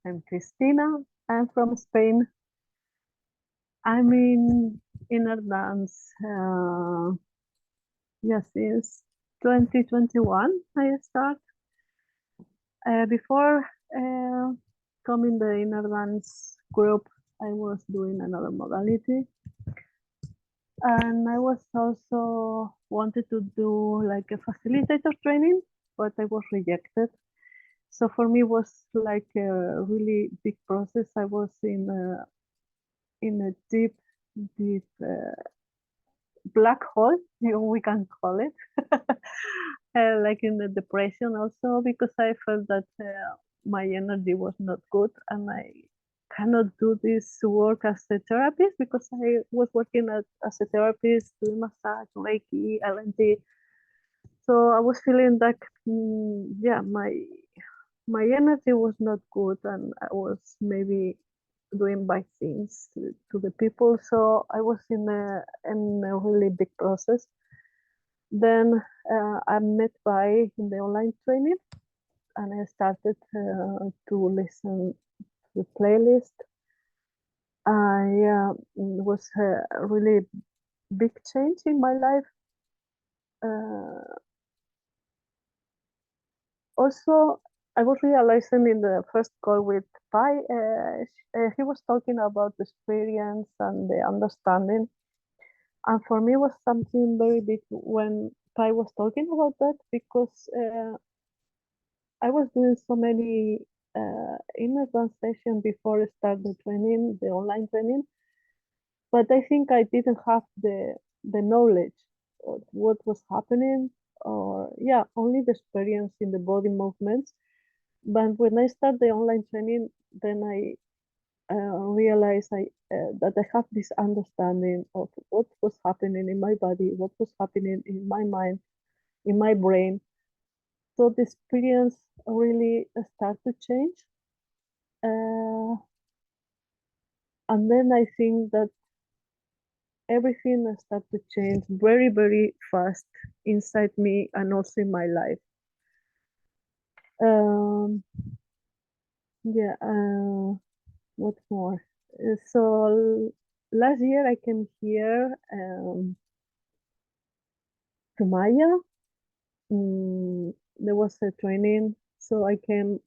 I'm Cristina. I'm from Spain. I'm in inner dance. Since 2021, I start. Before coming the inner dance group, I was doing another modality, and I was also wanted to do like a facilitator training, but I was rejected. So for me, it was like a really big process. I was in a deep black hole, we can call it, like in the depression also, because I felt that my energy was not good, and I cannot do this work as a therapist, because I was working as a therapist, doing massage, Reiki, LNT. So I was feeling like, my energy was not good, and I was maybe doing bad things to the people. So I was in a really big process. Then I met Pai in the online training, and I started to listen to the playlist. It was a really big change in my life. Also, I was realizing in the first call with Pai, he was talking about the experience and the understanding. And for me, it was something very big when Pai was talking about that, because I was doing so many inner dance sessions before I started the training, the online training. But I think I didn't have the knowledge of what was happening, or only the experience in the body movements. But when I started the online training, then I realized that I have this understanding of what was happening in my body, what was happening in my mind, in my brain. So the experience really started to change. And then I think that everything started to change very, very fast inside me and also in my life. What more? So last year I came here to Maia. There was a training, so I came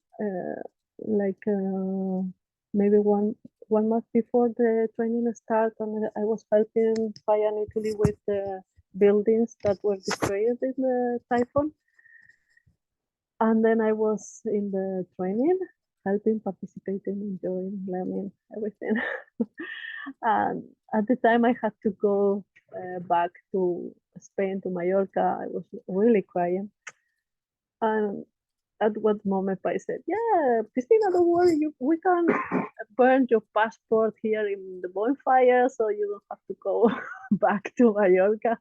maybe one month before the training start, and I was helping Maia in Italy with the buildings that were destroyed in the typhoon. And then I was in the training, helping, participating, enjoying, learning, everything. And at the time I had to go back to Spain, to Mallorca. I was really crying. And at what moment I said, "Yeah, Cristina, don't worry, we can burn your passport here in the bonfire, so you don't have to go back to Mallorca."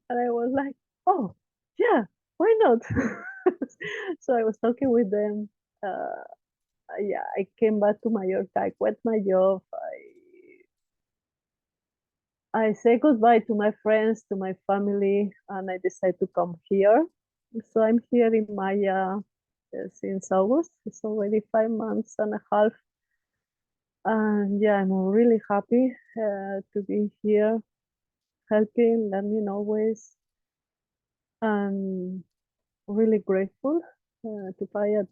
And I was like, "Oh, yeah, why not?" So I was talking with them. I came back to Mallorca. I quit my job. I say goodbye to my friends, to my family, and I decided to come here. So I'm here in Maia since August. It's already 5 months and a half. And I'm really happy to be here, helping, learning always, and really grateful to Paya,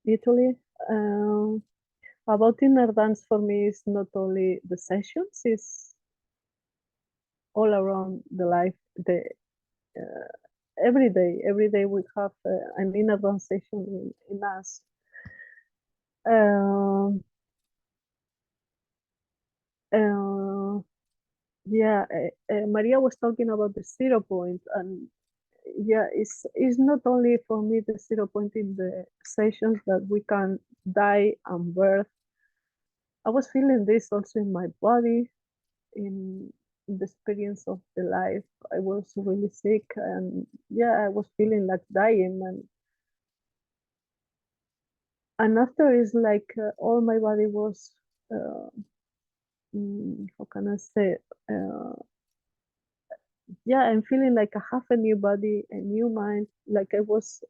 Italy. About inner dance for me is not only the sessions, it's all around the life, every day we have an inner dance session in us. Maria was talking about the 0 point, and it's not only for me the 0 point in the sessions that we can die and birth. I was feeling this also in my body, in the experience of the life. I was really sick, and I was feeling like dying, and after it's like all my body was how can I say? Yeah, I'm feeling like I have a new body, a new mind. Like I was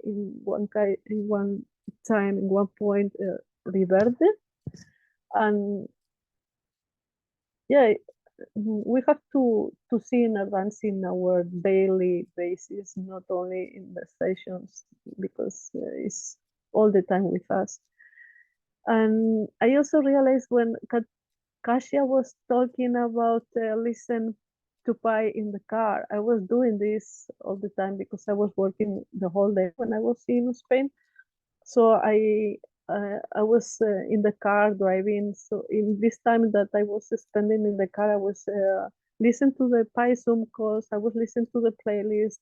in one time, in one point, reverde, and yeah, we have to see in advance in our daily basis, not only in the sessions, because it's all the time with us. And I also realized when Kasia was talking about listen to Pi in the car, I was doing this all the time because I was working the whole day when I was in Spain. So I was in the car driving. So in this time that I was spending in the car, I was listening to the Pi Zoom calls. I was listening to the playlist,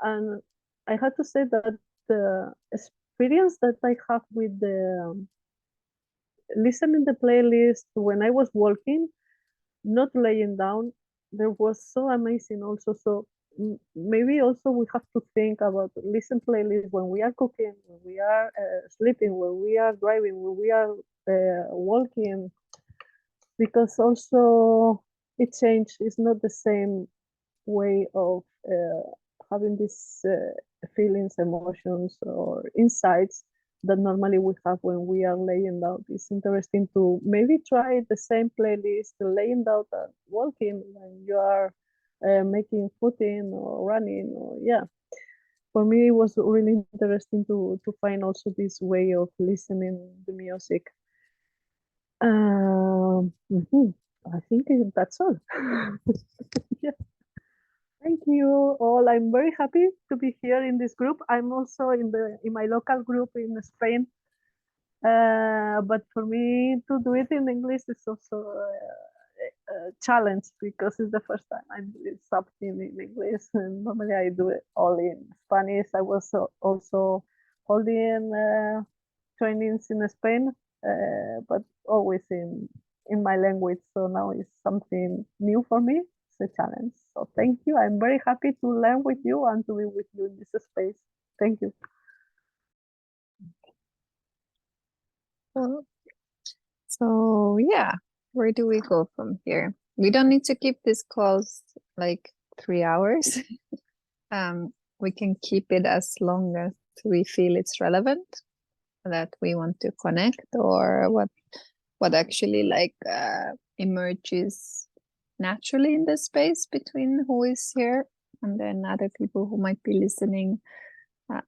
and I had to say that the experience that I have with the listening the playlist when I was walking, not laying down, there was so amazing also. So maybe also we have to think about listen playlist when we are cooking, when we are sleeping, when we are driving, when we are walking, because also it changed. It's not the same way of having these feelings, emotions, or insights that normally we have when we are laying down. It's interesting to maybe try the same playlist, laying down and walking when you are making footing or running, or yeah. For me, it was really interesting to find also this way of listening the music. I think that's all. Yeah. Thank you all. I'm very happy to be here in this group. I'm also in my local group in Spain. But for me to do it in English is also a challenge because it's the first time I'm doing something in English. And normally I do it all in Spanish. I was also holding trainings in Spain, but always in my language. So now it's something new for me. It's a challenge. So thank you. I'm very happy to learn with you and to be with you in this space. Thank you. Well, so yeah, where do we go from here? We don't need to keep these calls like 3 hours. We can keep it as long as we feel it's relevant, that we want to connect, or what actually like emerges naturally in the space between who is here and then other people who might be listening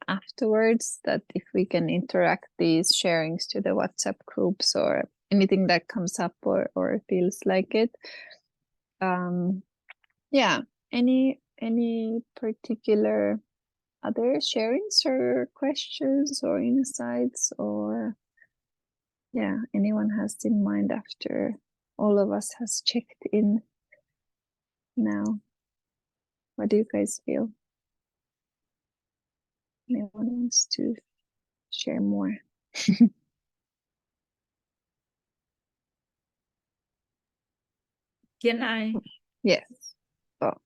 afterwards, that if we can interact these sharings to the WhatsApp groups or anything that comes up or feels like it. Yeah, any particular other sharings or questions or insights, or yeah, anyone has in mind after all of us has checked in now? What do you guys feel? Anyone wants to share more? Can I? Yes. Oh,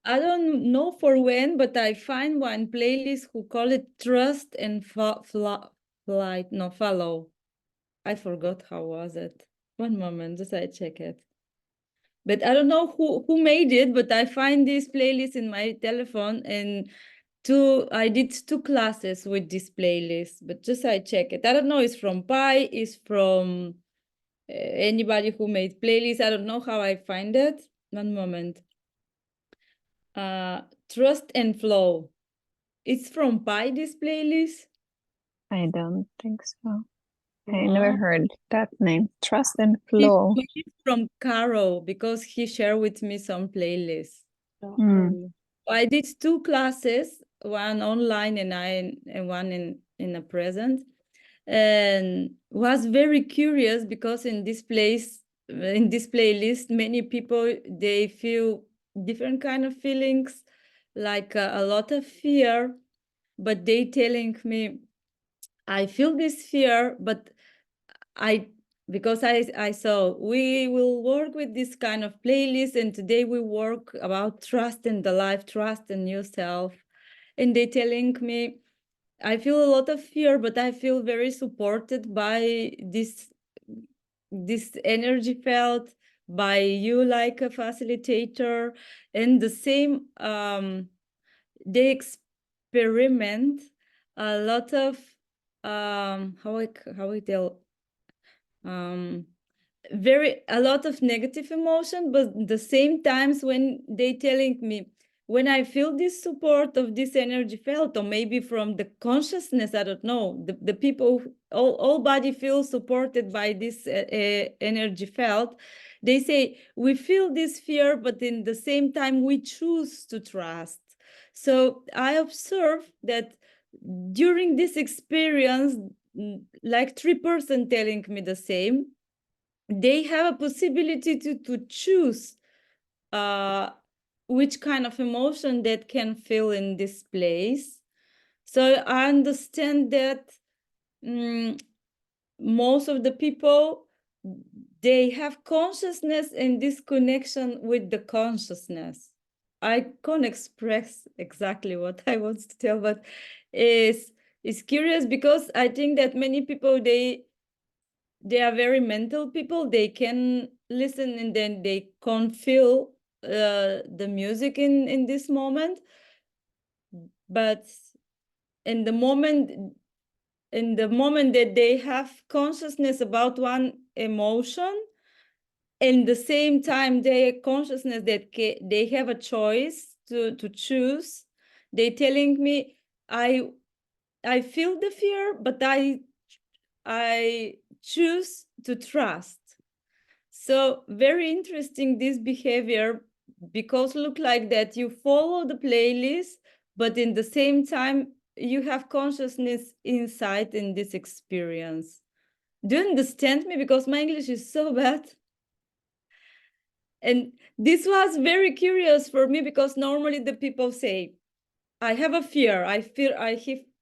I don't know for when, but I find one playlist who call it Trust and Follow. I forgot how was it. One moment, just I check it. But I don't know who made it, but I find this playlist in my telephone, and I did 2 classes with this playlist, but just I check it. I don't know, it's from Pi, it's from anybody who made playlists. I don't know how I find it. One moment. Trust and Flow. It's from Pi, this playlist? I don't think so. I never heard that name. Trust and It's Flow. from Caro, because he shared with me some playlists. I did 2 classes, one online and one in a present, and was very curious because in this playlist, many people, they feel different kind of feelings, like a lot of fear, but they telling me, I feel this fear, but because I saw we will work with this kind of playlist, and today we work about trust in the life, trust in yourself. And they telling me, I feel a lot of fear, but I feel very supported by this this energy felt by you like a facilitator, and the same they experiment a lot of how I tell a lot of negative emotion, but the same times when they telling me, when I feel this support of this energy felt, or maybe from the consciousness, I don't know, the people, all body feels supported by this energy felt, they say, we feel this fear, but in the same time, we choose to trust. So I observe that during this experience, like 3% telling me the same, they have a possibility to choose which kind of emotion that can feel in this place. So I understand that most of the people, they have consciousness and this connection with the consciousness. I can't express exactly what I want to tell, but it's curious because I think that many people, they are very mental people. They can listen and then they can't feel the music in this moment. But in the moment that they have consciousness about one emotion, in the same time they consciousness that they have a choice to choose, they telling me, I feel the fear, but I choose to trust. So very interesting, this behavior, because look like that you follow the playlist, but in the same time, you have consciousness inside in this experience. Do you understand me? Because my English is so bad. And this was very curious for me, because normally the people say, I have a fear. I feel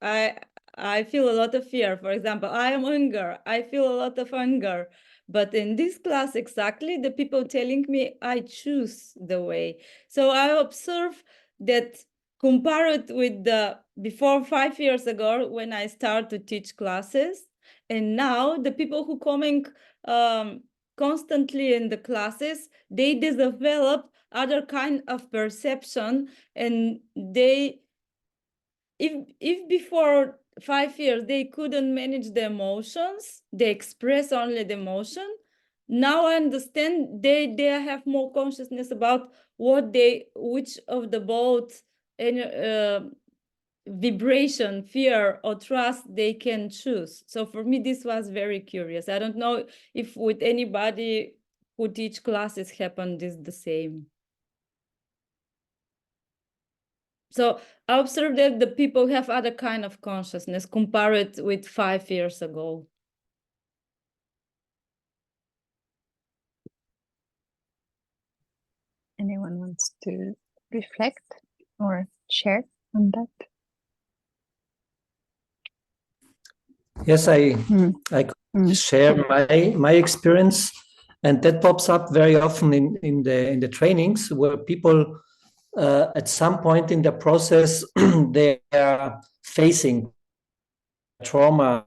a lot of fear. For example, I am anger. I feel a lot of anger. But in this class, exactly, the people telling me I choose the way. So I observe that compared with the before 5 years ago when I started to teach classes, and now the people who coming constantly in the classes, they develop other kind of perception, and they, if before 5 years they couldn't manage the emotions, they express only the emotion. Now I understand they have more consciousness about which of the both vibration, fear or trust they can choose. So for me, this was very curious. I don't know if with anybody who teach classes happen this the same. So I observed that the people have other kind of consciousness compared with 5 years ago. Anyone wants to reflect or share on that? Yes, I could share my experience, and that pops up very often in the trainings where people at some point in the process they are facing trauma.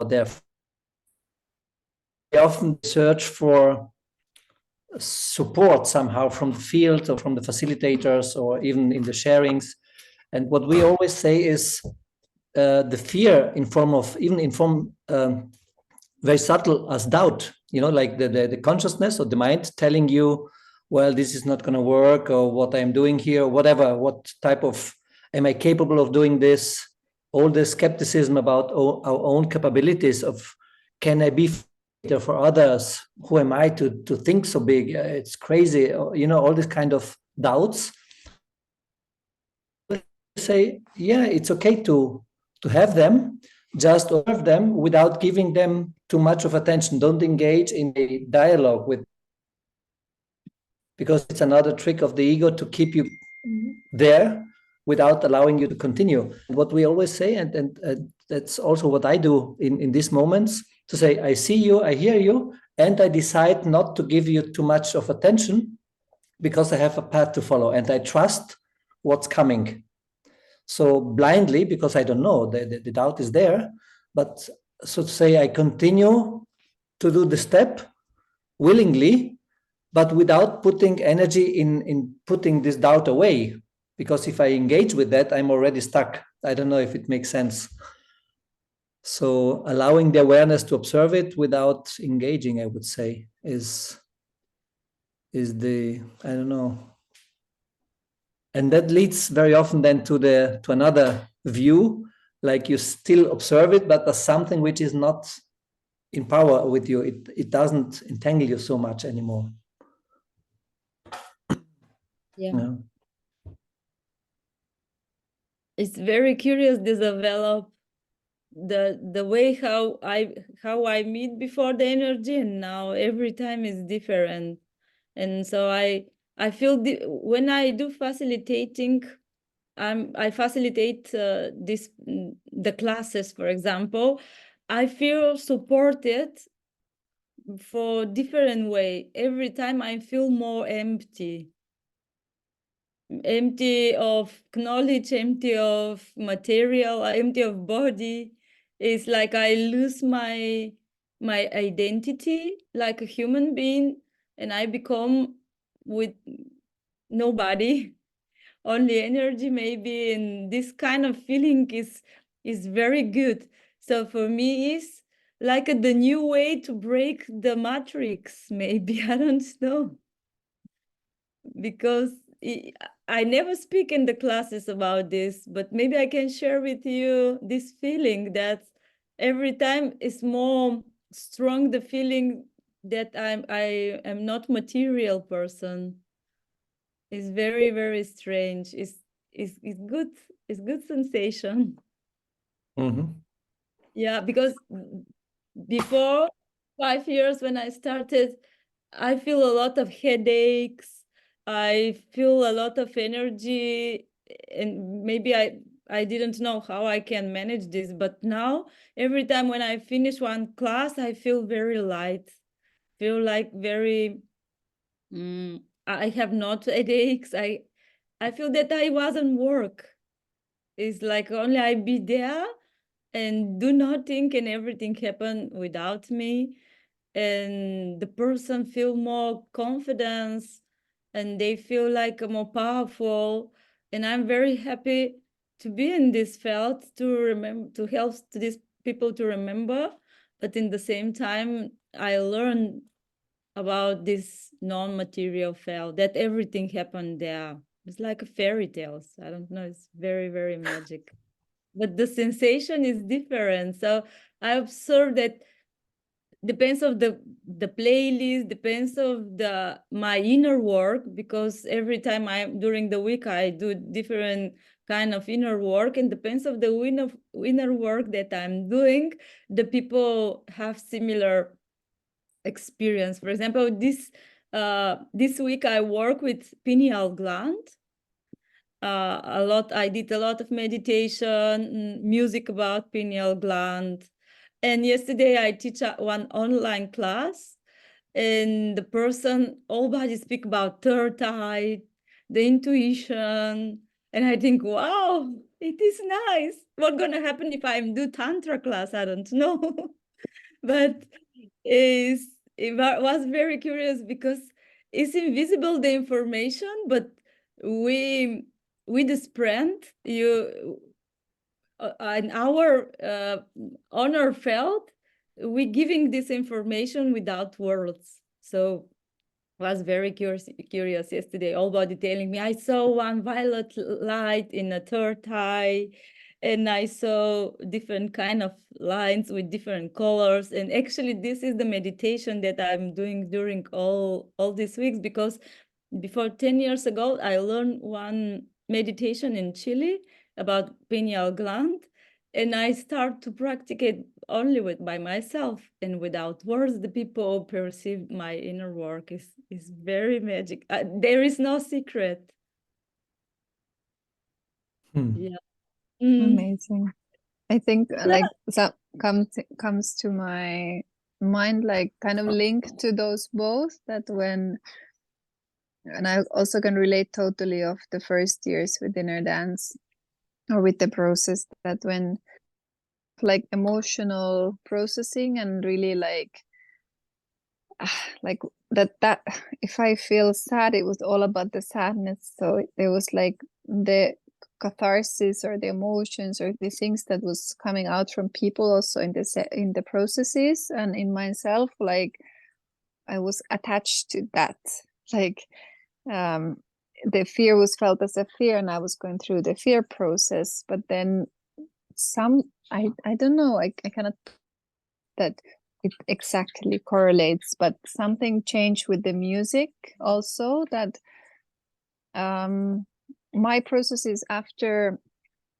They often search for support somehow from the field or from the facilitators or even in the sharings. And what we always say is the fear in form very subtle as doubt, like the consciousness or the mind telling you, well, this is not going to work, or what I'm doing here, whatever, what type of, am I capable of doing this? All the skepticism about our own capabilities of, can I be for others? Who am I to think so big? It's crazy, all these kind of doubts. Say, yeah, it's okay to have them, just observe them without giving them too much of attention. Don't engage in a dialogue with, because it's another trick of the ego to keep you there without allowing you to continue. What we always say, and that's also what I do in these moments, to say, I see you, I hear you, and I decide not to give you too much of attention because I have a path to follow and I trust what's coming. So blindly, because I don't know, the doubt is there, but so to say, I continue to do the step willingly, but without putting energy in putting this doubt away. Because if I engage with that, I'm already stuck. I don't know if it makes sense. So allowing the awareness to observe it without engaging, I would say, is the, I don't know. And that leads very often then to another view, like you still observe it, but as something which is not in power with you. It doesn't entangle you so much anymore. Yeah. It's very curious to develop the way how I meet before the energy, and now every time is different. And so I feel when I do facilitating, I facilitate the classes, for example, I feel supported for different way. Every time I feel more empty of knowledge, empty of material, empty of body. It's like I lose my identity like a human being, and I become with nobody, only energy maybe. And this kind of feeling is very good. So for me, it's like the new way to break the matrix, maybe. I don't know, because I never speak in the classes about this, but maybe I can share with you this feeling that every time is more strong, the feeling that I am not material person. It's very, very strange. It's good. It's good sensation. Mm-hmm. Yeah, because before 5 years when I started, I feel a lot of headaches. I feel a lot of energy, and maybe I didn't know how I can manage this. But now, every time when I finish one class, I feel very light. Feel like very. I have not headaches. I feel that I wasn't work. It's like only I be there and do nothing, and everything happen without me. And the person feel more confidence, and they feel like more powerful. And I'm very happy to be in this field, to remember, to help to these people to remember. But in the same time, I learned about this non-material field, that everything happened there. It's like a fairy tales. I don't know. It's very, very magic. But the sensation is different. So I observe that depends of the playlist, depends of my inner work, because every time during the week I do different kind of inner work, and depends of the inner work that I'm doing, the people have similar experience. For example, this week I work with pineal gland. I did a lot of meditation, music about pineal gland. And yesterday I teach one online class, and the person, everybody speak about third eye, the intuition. And I think, wow, it is nice. What's gonna happen if I do Tantra class? I don't know. But it was very curious, because it's invisible, the information, but we the sprint, you in our honor felt, we giving this information without words. So was very curious yesterday. Everybody telling me, I saw one violet light in a third eye, and I saw different kind of lines with different colors. And actually, this is the meditation that I'm doing during all these weeks, because before 10 years ago, I learned one meditation in Chile about pineal gland, and I start to practice it only by myself and without words. The people perceive my inner work is very magic. There is no secret. Yeah. Amazing. I think like that comes to my mind, like kind of linked to those both, that when, and I also can relate totally of the first years with inner dance or with the process, that when like emotional processing and really like like that if I feel sad, it was all about the sadness. So there was like the catharsis or the emotions or the things that was coming out from people also in the processes and in myself, like I was attached to that. Like the fear was felt as a fear and I was going through the fear process, but then I don't know, I cannot that it exactly correlates, but something changed with the music also, that my processes after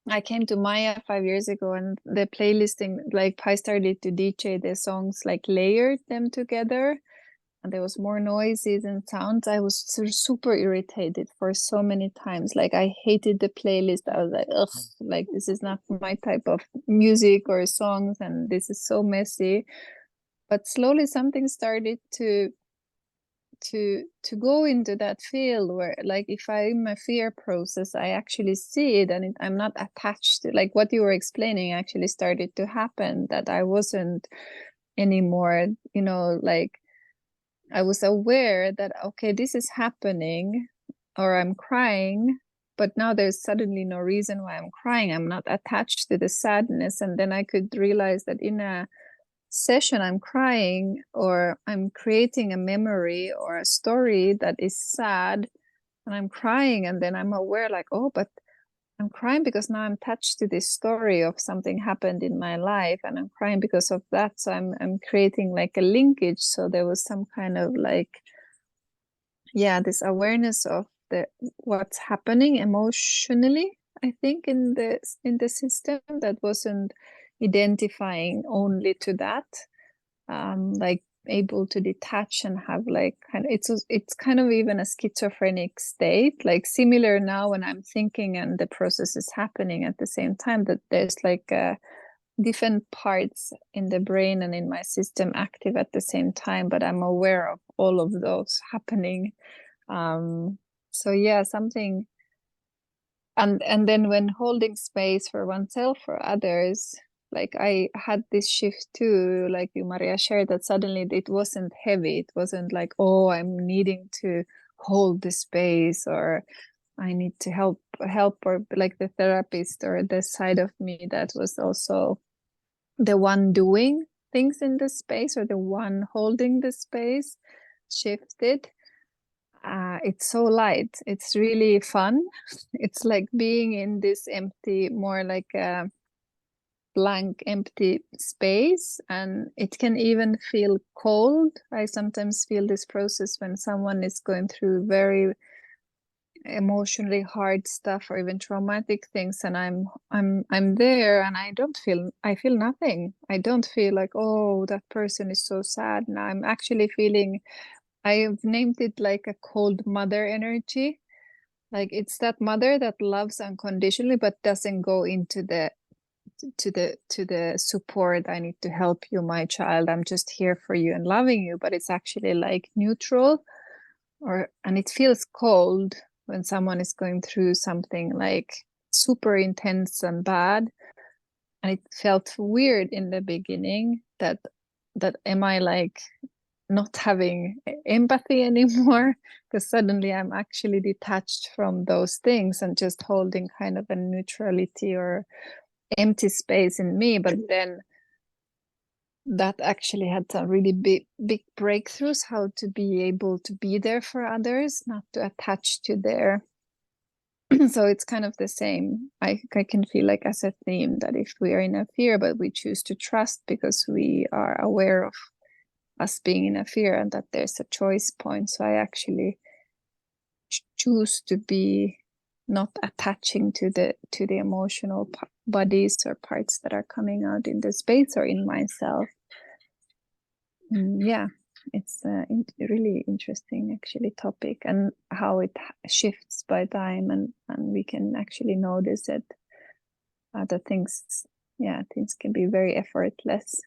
I came to Maia 5 years ago, and the playlisting, like I started to DJ the songs, like layered them together, and there was more noises and sounds. I was super irritated for so many times. Like I hated the playlist. I was like, ugh, like this is not my type of music or songs, and this is so messy. But slowly something started to go into that field where, like, if I'm a fear process, I actually see it and I'm not attached to, like what you were explaining actually started to happen, that I wasn't anymore, you know, like I was aware that, okay, this is happening, or I'm crying, but now there's suddenly no reason why I'm crying. I'm not attached to the sadness. And then I could realize that in a session I'm crying, or I'm creating a memory or a story that is sad and I'm crying, and then I'm aware like, oh, but I'm crying because now I'm attached to this story of something happened in my life, and I'm crying because of that. So I'm creating like a linkage. So there was some kind of like, yeah, this awareness of the what's happening emotionally, I think, in the system, that wasn't identifying only to that, like able to detach and have like kind of, it's kind of even a schizophrenic state, like similar now when I'm thinking and the process is happening at the same time, that there's like different parts in the brain and in my system active at the same time, but I'm aware of all of those happening. So yeah, something, and then when holding space for oneself or others, like I had this shift too, like you, Maria, shared, that suddenly it wasn't heavy. It wasn't like, oh, I'm needing to hold the space, or I need to help, or like the therapist or the side of me that was also the one doing things in the space, or the one holding the space, shifted. It's so light. It's really fun. It's like being in this empty, more like a blank, empty space, and it can even feel cold. I sometimes feel this process when someone is going through very emotionally hard stuff or even traumatic things, and I'm there, and I feel nothing. I don't feel like, oh, that person is so sad. Now I'm actually feeling, I've named it like a cold mother energy. Like it's that mother that loves unconditionally but doesn't go into the to the support. I need to help you, my child. I'm just here for you and loving you, but it's actually like neutral, and it feels cold when someone is going through something like super intense and bad. And it felt weird in the beginning that am I like not having empathy anymore, because suddenly I'm actually detached from those things and just holding kind of a neutrality or empty space in me. But then that actually had some really big breakthroughs, how to be able to be there for others, not to attach to their so it's kind of the same. I can feel like as a theme that if we are in a fear but we choose to trust because we are aware of us being in a fear, and that there's a choice point. So I actually choose to be not attaching to the emotional bodies or parts that are coming out in the space or in myself. Yeah, it's a really interesting actually topic, and how it shifts by time, and we can actually notice that other things, things can be very effortless.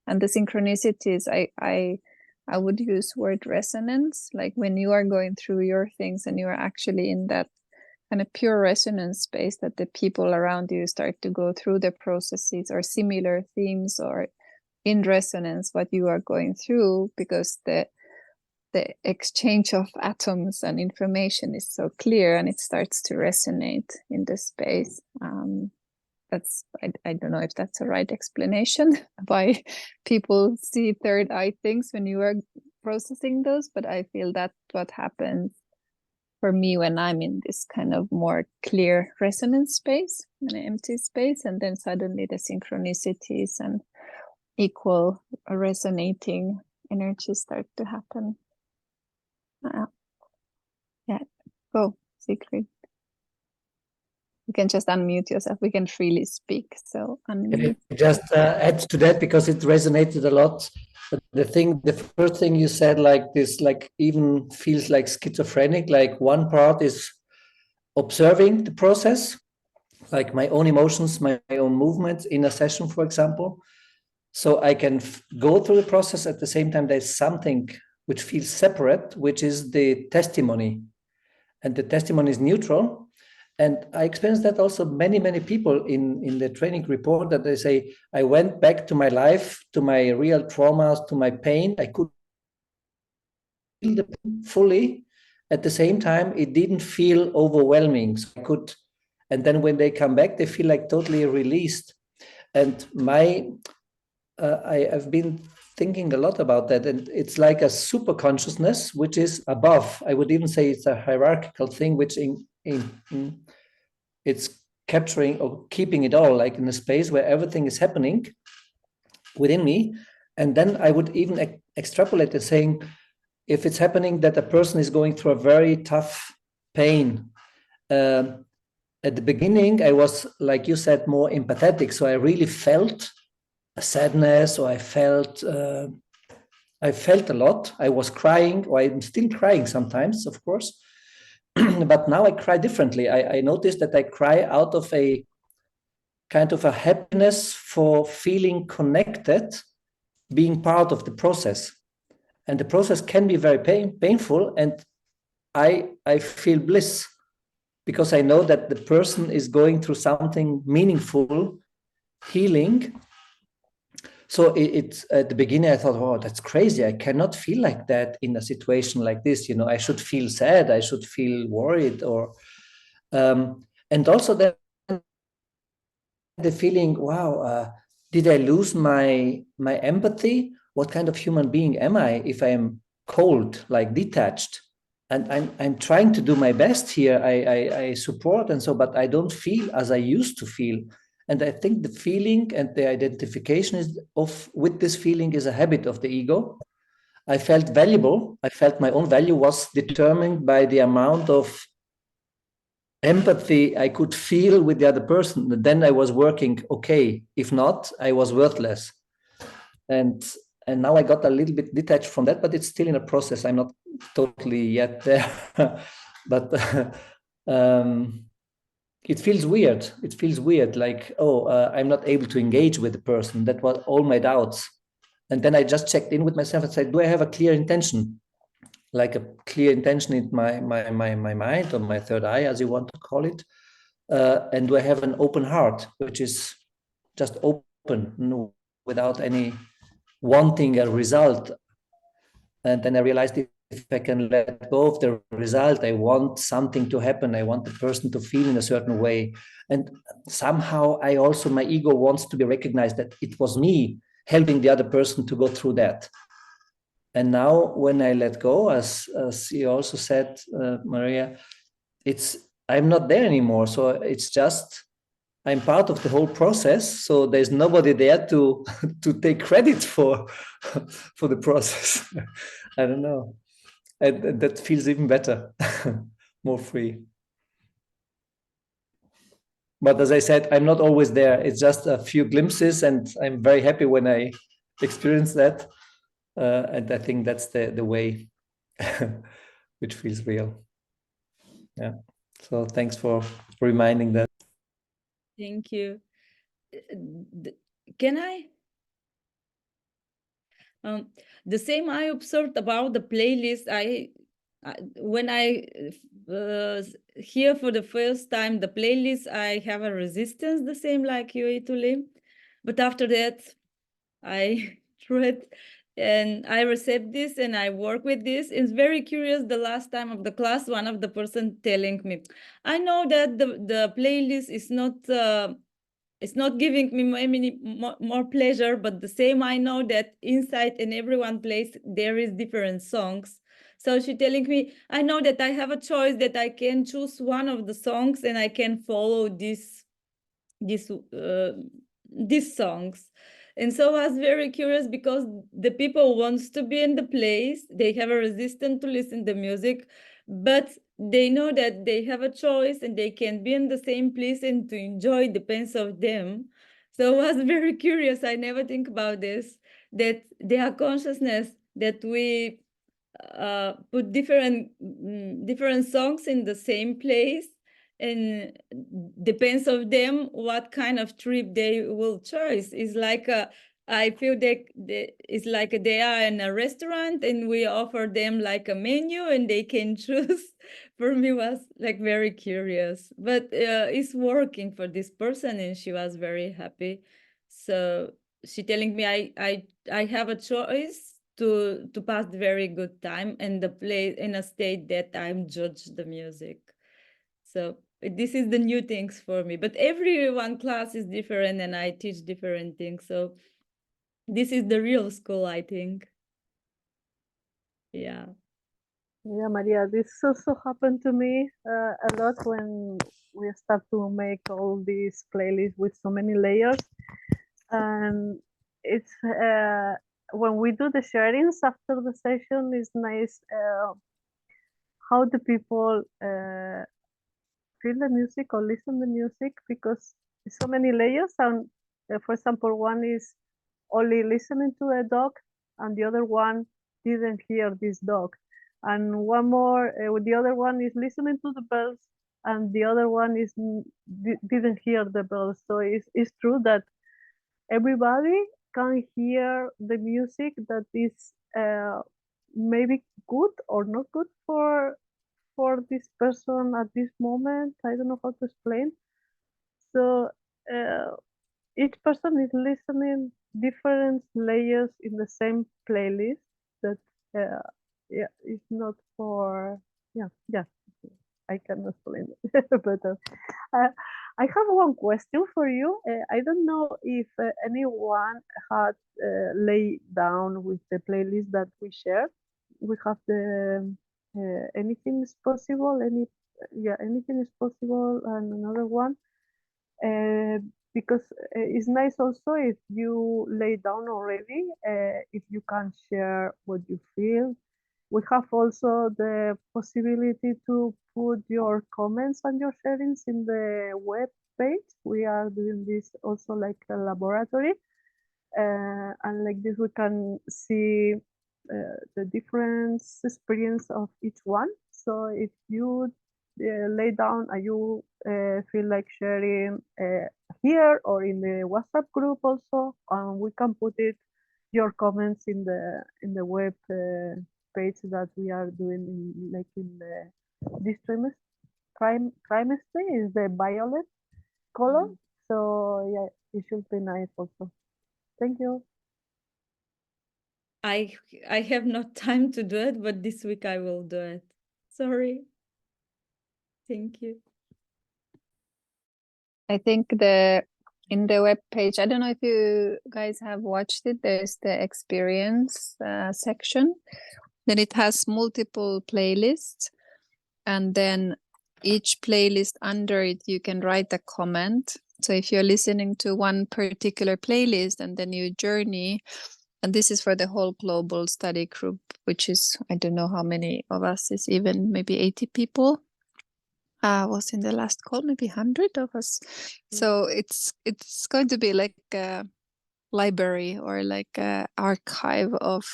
And the synchronicities, I would use word resonance, like when you are going through your things and you are actually in that kind of pure resonance space, that the people around you start to go through the processes or similar themes, or in resonance what you are going through, because the exchange of atoms and information is so clear, and it starts to resonate in the space. I don't know if that's a right explanation why people see third eye things when you are processing those, but I feel that's what happens for me when I'm in this kind of more clear resonance space, an empty space, and then suddenly the synchronicities and equal resonating energies start to happen. Yeah, go, Sigrid. You can just unmute yourself. We can freely speak. So unmute. Just add to that because it resonated a lot. The first thing you said, like this, like even feels like schizophrenic. Like one part is observing the process, like my own emotions, my own movements in a session, for example. So I can go through the process at the same time. There's something which feels separate, which is the testimony, and the testimony is neutral. And I experienced that also many people in the training report, that they say, I went back to my life, to my real traumas, to my pain. I could feel the pain fully. At the same time, it didn't feel overwhelming. So I could, and then when they come back, they feel like totally released. And I've been thinking a lot about that. And it's like a super consciousness, which is above. I would even say it's a hierarchical thing, which it's capturing or keeping it all, like in a space where everything is happening within me. And then I would even extrapolate it, saying, if it's happening that a person is going through a very tough pain, at the beginning, I was, like you said, more empathetic. So I really felt a sadness, or I felt a lot. I was crying, or I'm still crying sometimes, of course. But now I cry differently. I noticed that I cry out of a kind of a happiness for feeling connected, being part of the process. And the process can be very painful, and I feel bliss because I know that the person is going through something meaningful, healing. So it's at the beginning, I thought, oh, that's crazy. I cannot feel like that in a situation like this. You know, I should feel sad. I should feel worried, or and also the feeling, wow, did I lose my empathy? What kind of human being am I if I am cold, like detached? And I'm trying to do my best here. I support and so, but I don't feel as I used to feel. And I think the feeling and the identification with this feeling is a habit of the ego. I felt valuable. I felt my own value was determined by the amount of empathy I could feel with the other person. And then I was working okay. If not, I was worthless. And now I got a little bit detached from that, but it's still in a process. I'm not totally yet there. But it feels weird. It feels weird, like, I'm not able to engage with the person. That was all my doubts. And then I just checked in with myself and said, do I have a clear intention? Like a clear intention in my mind, or my third eye, as you want to call it. And do I have an open heart, which is just open, without any wanting a result? And then I realized, if I can let go of the result, I want something to happen. I want the person to feel in a certain way. And somehow my ego wants to be recognized that it was me helping the other person to go through that. And now when I let go, as you also said, Maria, I'm not there anymore. So it's just, I'm part of the whole process. So there's nobody there to take credit for the process. I don't know. And that feels even better, more free. But as I said, I'm not always there. It's just a few glimpses, and I'm very happy when I experience that. And I think that's the way which feels real. Yeah. So thanks for reminding that. Thank you. Can I? The same I observed about the playlist. When I hear for the first time the playlist, I have a resistance, the same like you, Itulim. But after that, I threw it and I accept this and I work with this. It's very curious. The last time of the class, one of the person telling me, I know that the playlist is not it's not giving me more pleasure, but the same I know that inside in every one place there is different songs. So she telling me, I know that I have a choice, that I can choose one of the songs and I can follow these songs. And so I was very curious because the people wants to be in the place, they have a resistance to listen to music, but they know that they have a choice and they can be in the same place and to enjoy depends of them. So I was very curious. I never think about this, that their consciousness, that we put different songs in the same place, and depends of them what kind of trip they will choose. It's like I feel that it's like they are in a restaurant and we offer them like a menu and they can choose. For me was like very curious, but it's working for this person and she was very happy. So she telling me I have a choice to pass very good time and the play in a state that I'm judge the music. So this is the new things for me, but every one class is different and I teach different things. So this is the real school, I think. Yeah. Yeah, Maria, this also happened to me a lot when we start to make all these playlists with so many layers. And it's when we do the sharings after the session, it's nice how the people feel the music or listen the music, because so many layers. And for example, one is only listening to a dog and the other one didn't hear this dog, and one more the other one is listening to the bells and the other one is didn't hear the bells. So it's true that everybody can hear the music that is maybe good or not good for this person at this moment. I don't know how to explain. So each person is listening different layers in the same playlist that yeah, it's not for yeah, I can explain it better. I have one question for you. I don't know if anyone had laid down with the playlist that we shared. We have the anything is possible. Anything is possible, and another one. Because it's nice also if you lay down already, if you can share what you feel. We have also the possibility to put your comments and your sharings in the web page. We are doing this also like a laboratory. And like this, we can see the different experience of each one. So if you lay down and you feel like sharing here or in the WhatsApp group also, we can put it your comments in the web page that we are doing in this trimester is the violet color. So yeah, it should be nice also. Thank you. I have not time to do it, but this week I will do it. Sorry. Thank you. I think in the web page, I don't know if you guys have watched it, there's the experience section. Then it has multiple playlists, and then each playlist under it, you can write a comment. So if you're listening to one particular playlist and then you journey, and this is for the whole global study group, which is, I don't know how many of us, is even maybe 80 people. Was in the last call, maybe 100 of us. So it's going to be like a library or like a archive of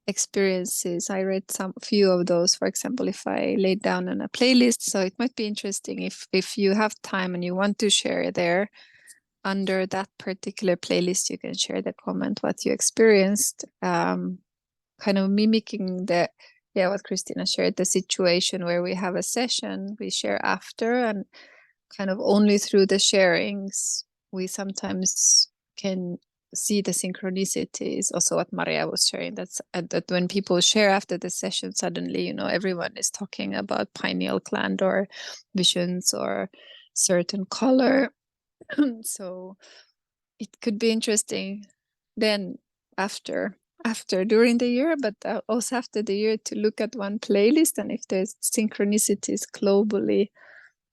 experiences. I read few of those, for example, if I laid down on a playlist. So it might be interesting if you have time and you want to share there under that particular playlist, you can share the comment what you experienced, kind of mimicking what Christina shared, the situation where we have a session, we share after, and kind of only through the sharings we sometimes can see the synchronicities. Also, what Maria was sharing, that when people share after the session, suddenly, everyone is talking about pineal gland or visions or certain color. So it could be interesting then after during the year, but also after the year, to look at one playlist and if there's synchronicities globally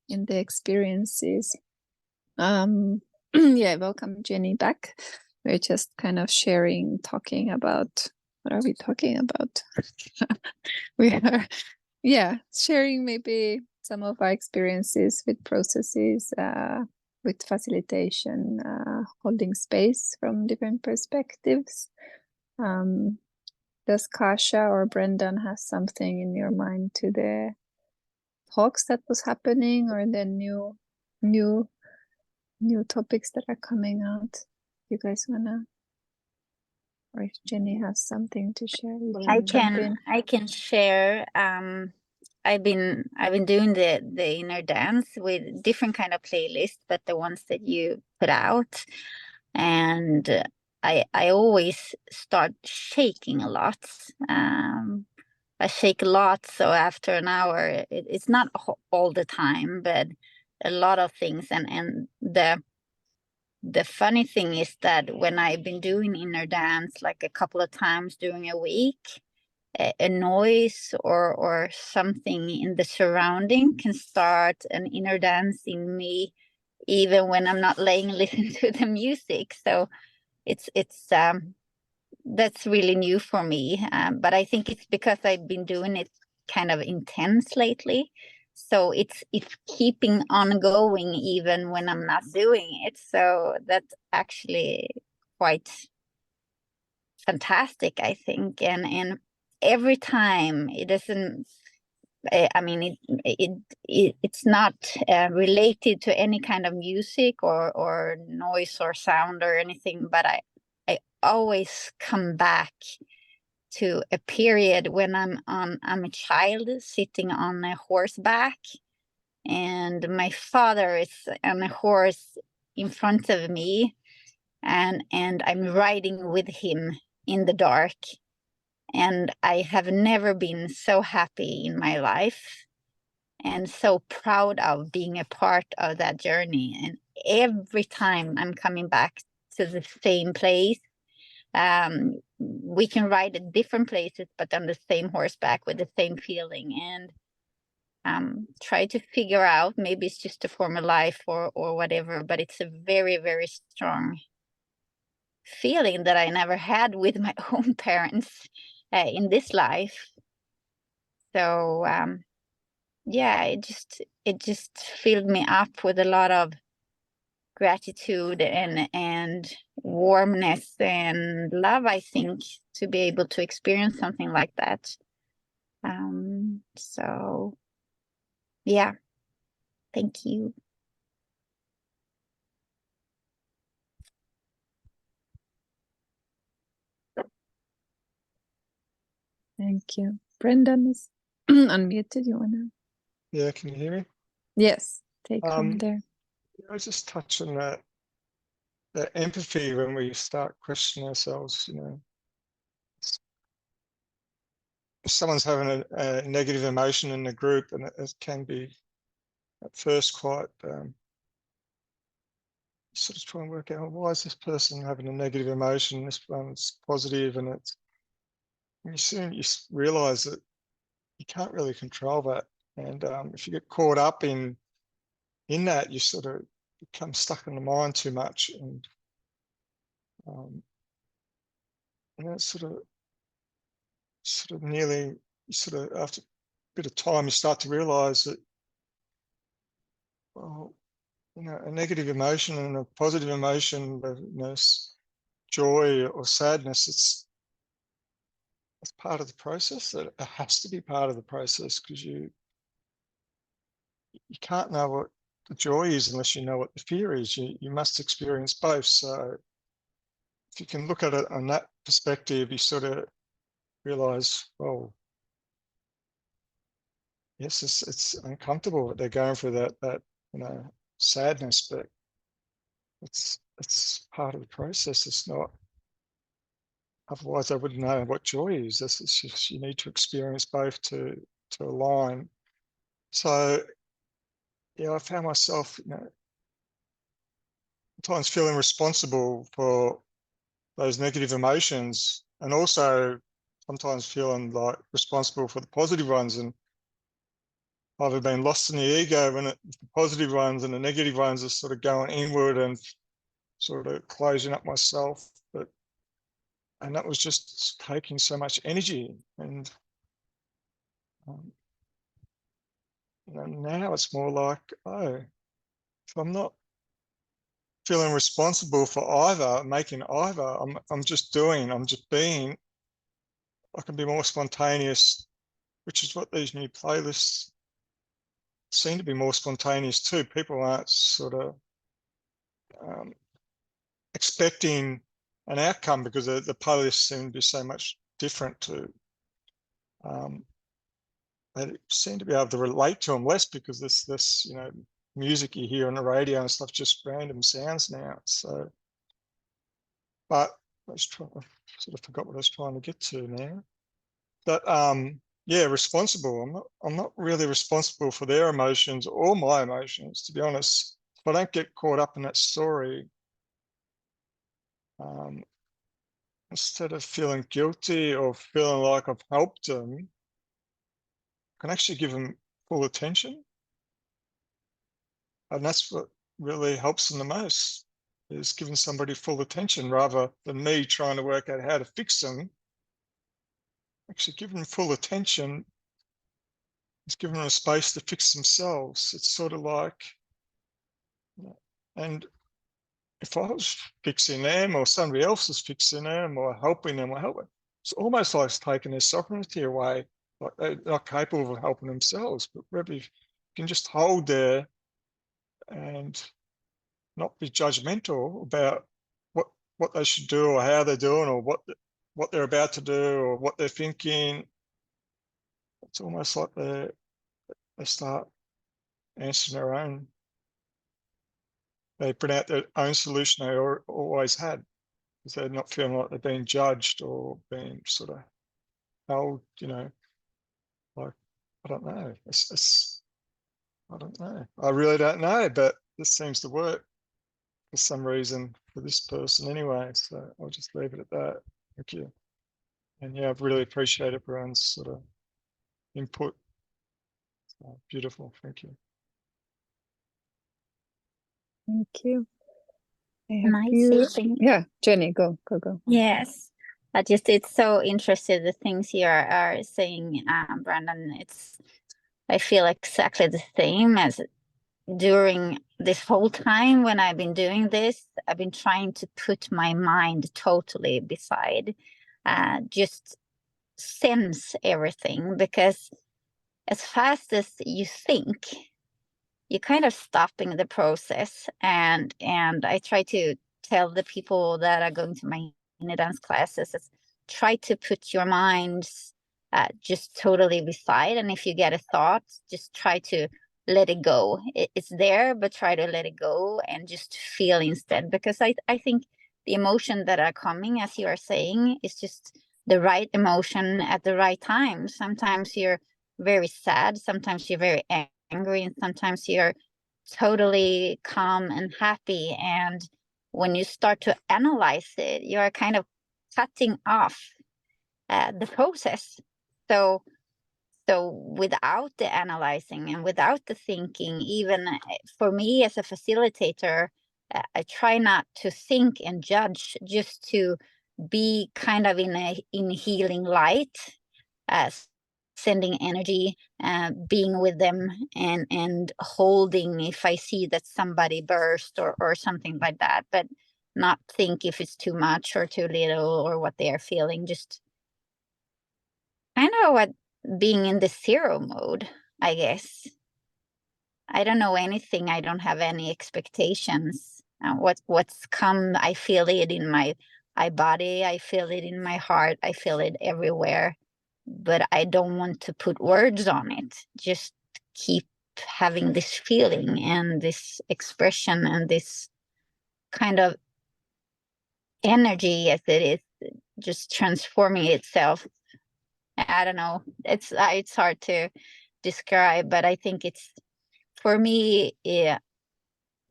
in the experiences. Yeah, welcome Jenny back. We're just kind of talking about, what are we talking about? We are, sharing maybe some of our experiences with processes, with facilitation, holding space from different perspectives. Does Kasha or Brendan have something in your mind to the talks that was happening, or the new topics that are coming out? You guys wanna, or if Jenny has something to share, I can share. I've been doing the inner dance with different kind of playlists, but the ones that you put out, and I always start shaking a lot. I shake a lot, so after an hour, it's not all the time, but a lot of things. And the funny thing is that when I've been doing inner dance like a couple of times during a week, a noise or something in the surrounding can start an inner dance in me, even when I'm not listening to the music. So it's that's really new for me. But I think it's because I've been doing it kind of intense lately. So it's keeping on going even when I'm not doing it. So that's actually quite fantastic, I think. And every time it doesn't, I mean, it's not related to any kind of music or noise or sound or anything, but I always come back to a period when I'm a child sitting on a horseback, and my father is on a horse in front of me, and I'm riding with him in the dark. And I have never been so happy in my life and so proud of being a part of that journey. And every time I'm coming back to the same place, we can ride at different places, but on the same horseback with the same feeling, and try to figure out, maybe it's just a form of life or whatever, but it's a very, very strong feeling that I never had with my own parents in this life. So yeah, it just filled me up with a lot of gratitude and warmness and love, I think, to be able to experience something like that. So yeah, thank you. Thank you. Brendan is unmuted. You wanna? Yeah, can you hear me? Yes, take from there. I just touch on that empathy when we start questioning ourselves. If someone's having a negative emotion in the group, and it can be at first quite sort of try and work out, why is this person having a negative emotion? This one's positive, and you soon realize that you can't really control that. And if you get caught up in that, you sort of become stuck in the mind too much, and it's sort of nearly, after a bit of time, you start to realize that, well, a negative emotion and a positive emotion, joy or sadness, it's part of the process. It has to be part of the process, because you can't know what the joy is unless you know what the fear is. You must experience both. So if you can look at it on that perspective, you sort of realize, well, yes, it's uncomfortable that they're going through that sadness, but it's it's part of the process. It's not, otherwise I wouldn't know what joy is. It's just, you need to experience both to align. So yeah, I found myself, sometimes feeling responsible for those negative emotions, and also sometimes feeling like responsible for the positive ones, and either been lost in the ego when the positive ones and the negative ones are sort of going inward and sort of closing up myself. And that was just taking so much energy. And now it's more like, oh, if I'm not feeling responsible for either, making either, I'm just doing, I'm just being, I can be more spontaneous, which is what these new playlists seem to be more spontaneous too. People aren't sort of expecting an outcome, because the playlists seem to be so much different to, they seem to be able to relate to them less, because this music you hear on the radio and stuff, just random sounds now. So, but I sort of forgot what I was trying to get to now. But yeah, responsible. I'm not really responsible for their emotions or my emotions, to be honest. If I don't get caught up in that story, instead of feeling guilty or feeling like I've helped them, I can actually give them full attention. And that's what really helps them the most, is giving somebody full attention rather than me trying to work out how to fix them. Actually giving them full attention is giving them a space to fix themselves. It's sort of like, and if I was fixing them or somebody else is fixing them or helping them, it's almost like it's taking their sovereignty away, like they're not capable of helping themselves. But whether you can just hold there and not be judgmental about what they should do or how they're doing or what they're about to do or what they're thinking, it's almost like they start answering their own. They bring out their own solution they always had, because they're not feeling like they're being judged or being sort of held, like, I don't know. I don't know. I really don't know, but this seems to work for some reason for this person anyway. So I'll just leave it at that. Thank you. And yeah, I really appreciate everyone's sort of input. Beautiful. Thank you. Thank you. Nice. Yeah, Jenny, go. Yes. It's so interesting, the things you are saying, Brandon. I feel exactly the same as during this whole time when I've been doing this. I've been trying to put my mind totally beside, just sense everything, because as fast as you think, you're kind of stopping the process. And I try to tell the people that are going to my inner dance classes, is try to put your minds just totally beside. And if you get a thought, just try to let it go. It's there, but try to let it go and just feel instead. Because I think the emotion that are coming, as you are saying, is just the right emotion at the right time. Sometimes you're very sad, sometimes you're very angry, and sometimes you're totally calm and happy. And when you start to analyze it, you are kind of cutting off the process. So without the analyzing and without the thinking, even for me as a facilitator, I try not to think and judge, just to be kind of in healing light, sending energy, being with them, and holding if I see that somebody burst or something like that, but not think if it's too much or too little or what they are feeling. Just kind of what being in the zero mode, I guess. I don't know anything. I don't have any expectations. What's come, I feel it in my body. I feel it in my heart. I feel it everywhere. But I don't want to put words on it. Just keep having this feeling and this expression and this kind of energy as it is just transforming itself. I don't know, it's hard to describe, but I think it's, for me,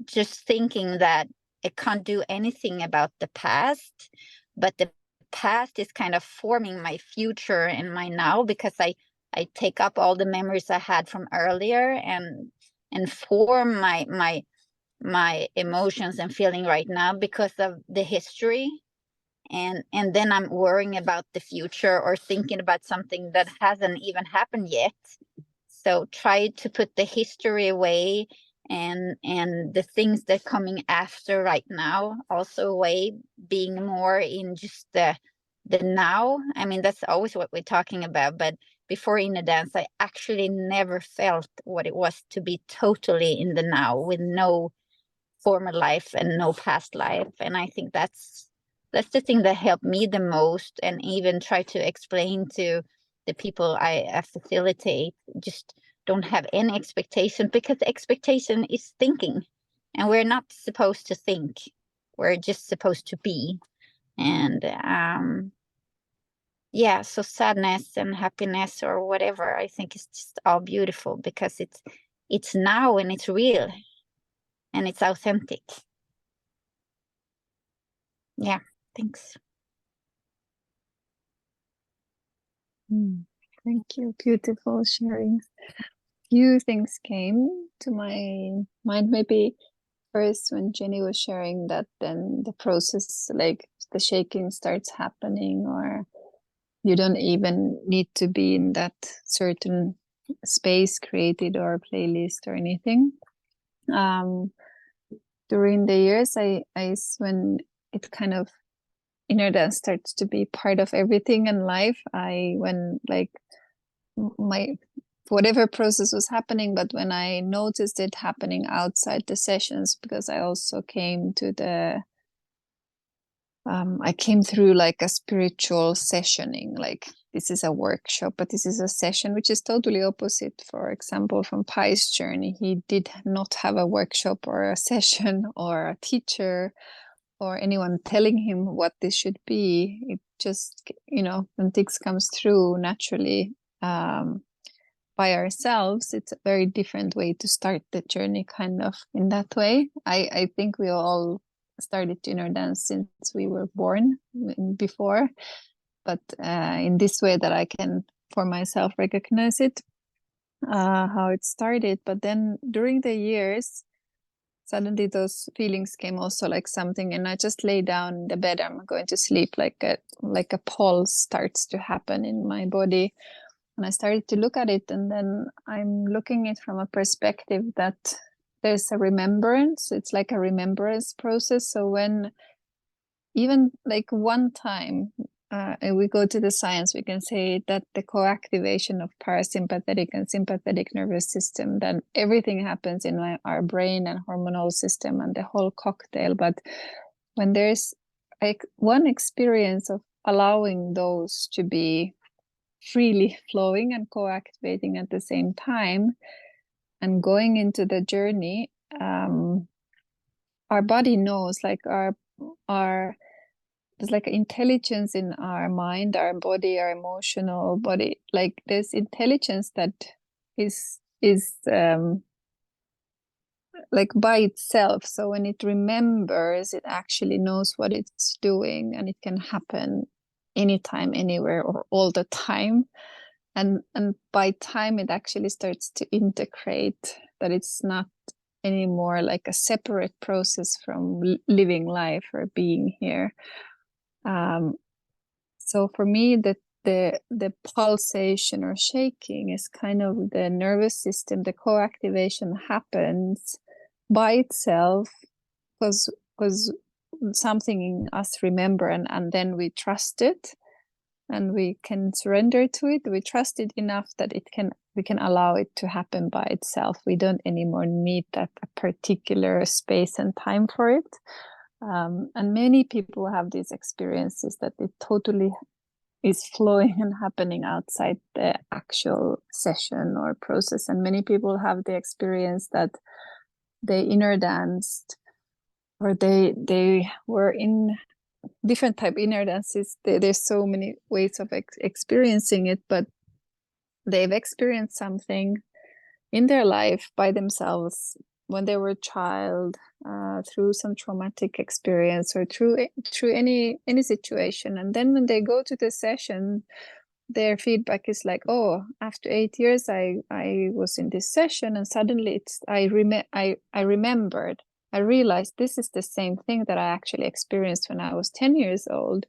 just thinking that I can't do anything about the past, but the past is kind of forming my future and my now, because I take up all the memories I had from earlier and form my emotions and feeling right now because of the history. And then I'm worrying about the future or thinking about something that hasn't even happened yet. So try to put the history away and the things that are coming after right now also away, being more in just the now. I mean, that's always what we're talking about, but before Inner Dance, I actually never felt what it was to be totally in the now with no former life and no past life. And I think that's the thing that helped me the most, and even try to explain to the people I facilitate, just don't have any expectation, because expectation is thinking, and we're not supposed to think, we're just supposed to be. And yeah, so sadness and happiness or whatever, I think it's just all beautiful because it's now and it's real and it's authentic. Yeah, thanks. Thank you. Beautiful sharing. Few things came to my mind. Maybe first, when Jenny was sharing that, then the process, like the shaking starts happening, or you don't even need to be in that certain space created or playlist or anything. During the years, when it kind of Inner Dance starts to be part of everything in life, when like my whatever process was happening, but when I noticed it happening outside the sessions, because I also came to I came through like a spiritual sessioning, like this is a workshop, but this is a session, which is totally opposite. For example, from Pai's journey, he did not have a workshop or a session or a teacher or anyone telling him what this should be. It just, when things comes through naturally by ourselves, it's a very different way to start the journey, kind of in that way. I think we all started Inner Dance since we were born, before, but in this way that I can for myself recognize it, how it started. But then during the years, suddenly those feelings came also like something, and I just lay down in the bed, I'm going to sleep, like a pulse starts to happen in my body. And I started to look at it, and then I'm looking at it from a perspective that there's a remembrance. It's like a remembrance process. So when even like one time, and we go to the science, we can say that the co-activation of parasympathetic and sympathetic nervous system, then everything happens in our brain and hormonal system and the whole cocktail. But when there's like one experience of allowing those to be freely flowing and co-activating at the same time and going into the journey, our body knows, like there's like intelligence in our mind, our body, our emotional body, like there's intelligence that is like by itself. So when it remembers, it actually knows what it's doing, and it can happen anytime, anywhere, or all the time. And by time it actually starts to integrate, that it's not anymore like a separate process from living life or being here. So for me, the pulsation or shaking is kind of the nervous system. The co-activation happens by itself because something in us remember, and then we trust it. And we can surrender to it. We trust it enough that we can allow it to happen by itself. We don't anymore need a particular space and time for it. And many people have these experiences that it totally is flowing and happening outside the actual session or process. And many people have the experience that they inner danced, or they were in different type inner dances. There's so many ways of experiencing it, but they've experienced something in their life by themselves when they were a child, through some traumatic experience or through any situation, and then when they go to the session, their feedback is like, oh, after 8 years I was in this session and suddenly I remembered, I realized this is the same thing that I actually experienced when I was 10 years old,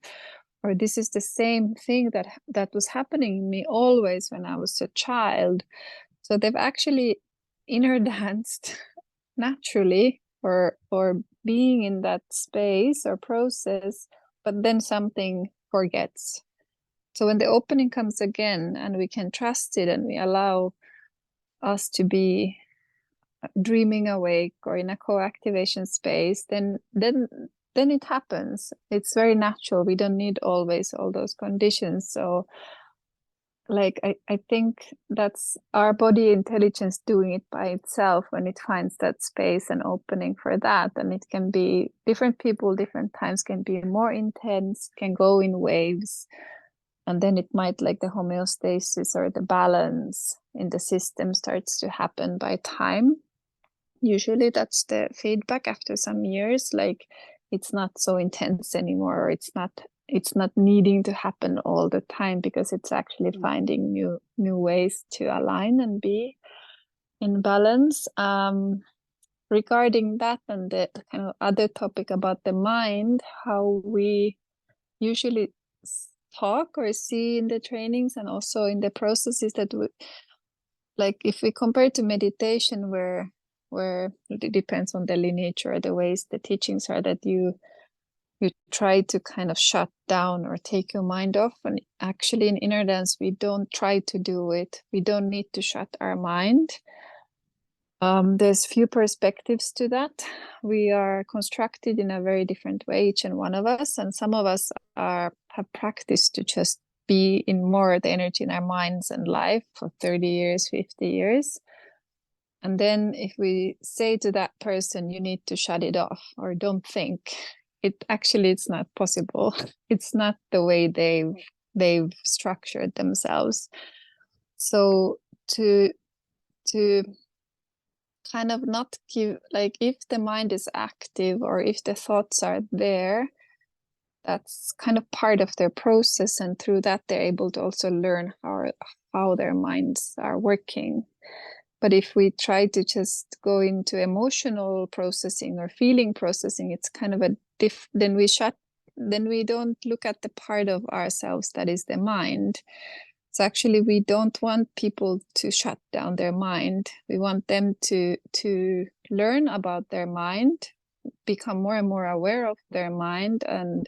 or this is the same thing that was happening in me always when I was a child. So they've actually inner danced naturally, or being in that space or process, but then something forgets. So when the opening comes again and we can trust it and we allow us to be dreaming awake or in a co-activation space, then it happens. It's very natural. We don't need always all those conditions. So like I think that's our body intelligence doing it by itself when it finds that space and opening for that. And it can be different people, different times, can be more intense, can go in waves. And then it might, like the homeostasis or the balance in the system starts to happen by time. Usually that's the feedback after some years, like it's not so intense anymore, or it's not needing to happen all the time, because it's actually finding new ways to align and be in balance. Regarding that and the kind of other topic about the mind, how we usually talk or see in the trainings and also in the processes that we, like if we compare to meditation, where it depends on the lineage or the ways the teachings are, that you try to kind of shut down or take your mind off. And actually in inner dance, we don't try to do it. We don't need to shut our mind. There's few perspectives to that. We are constructed in a very different way, each and one of us. And some of us have practiced to just be in more the energy in our minds and life for 30 years, 50 years. And then if we say to that person, you need to shut it off or don't think, it's not possible. It's not the way they've structured themselves. So to kind of not give, like if the mind is active or if the thoughts are there, that's kind of part of their process, and through that they're able to also learn how their minds are working. But if we try to just go into emotional processing or feeling processing, it's kind of then we don't look at the part of ourselves that is the mind. So actually we don't want people to shut down their mind. We want them to learn about their mind, become more and more aware of their mind and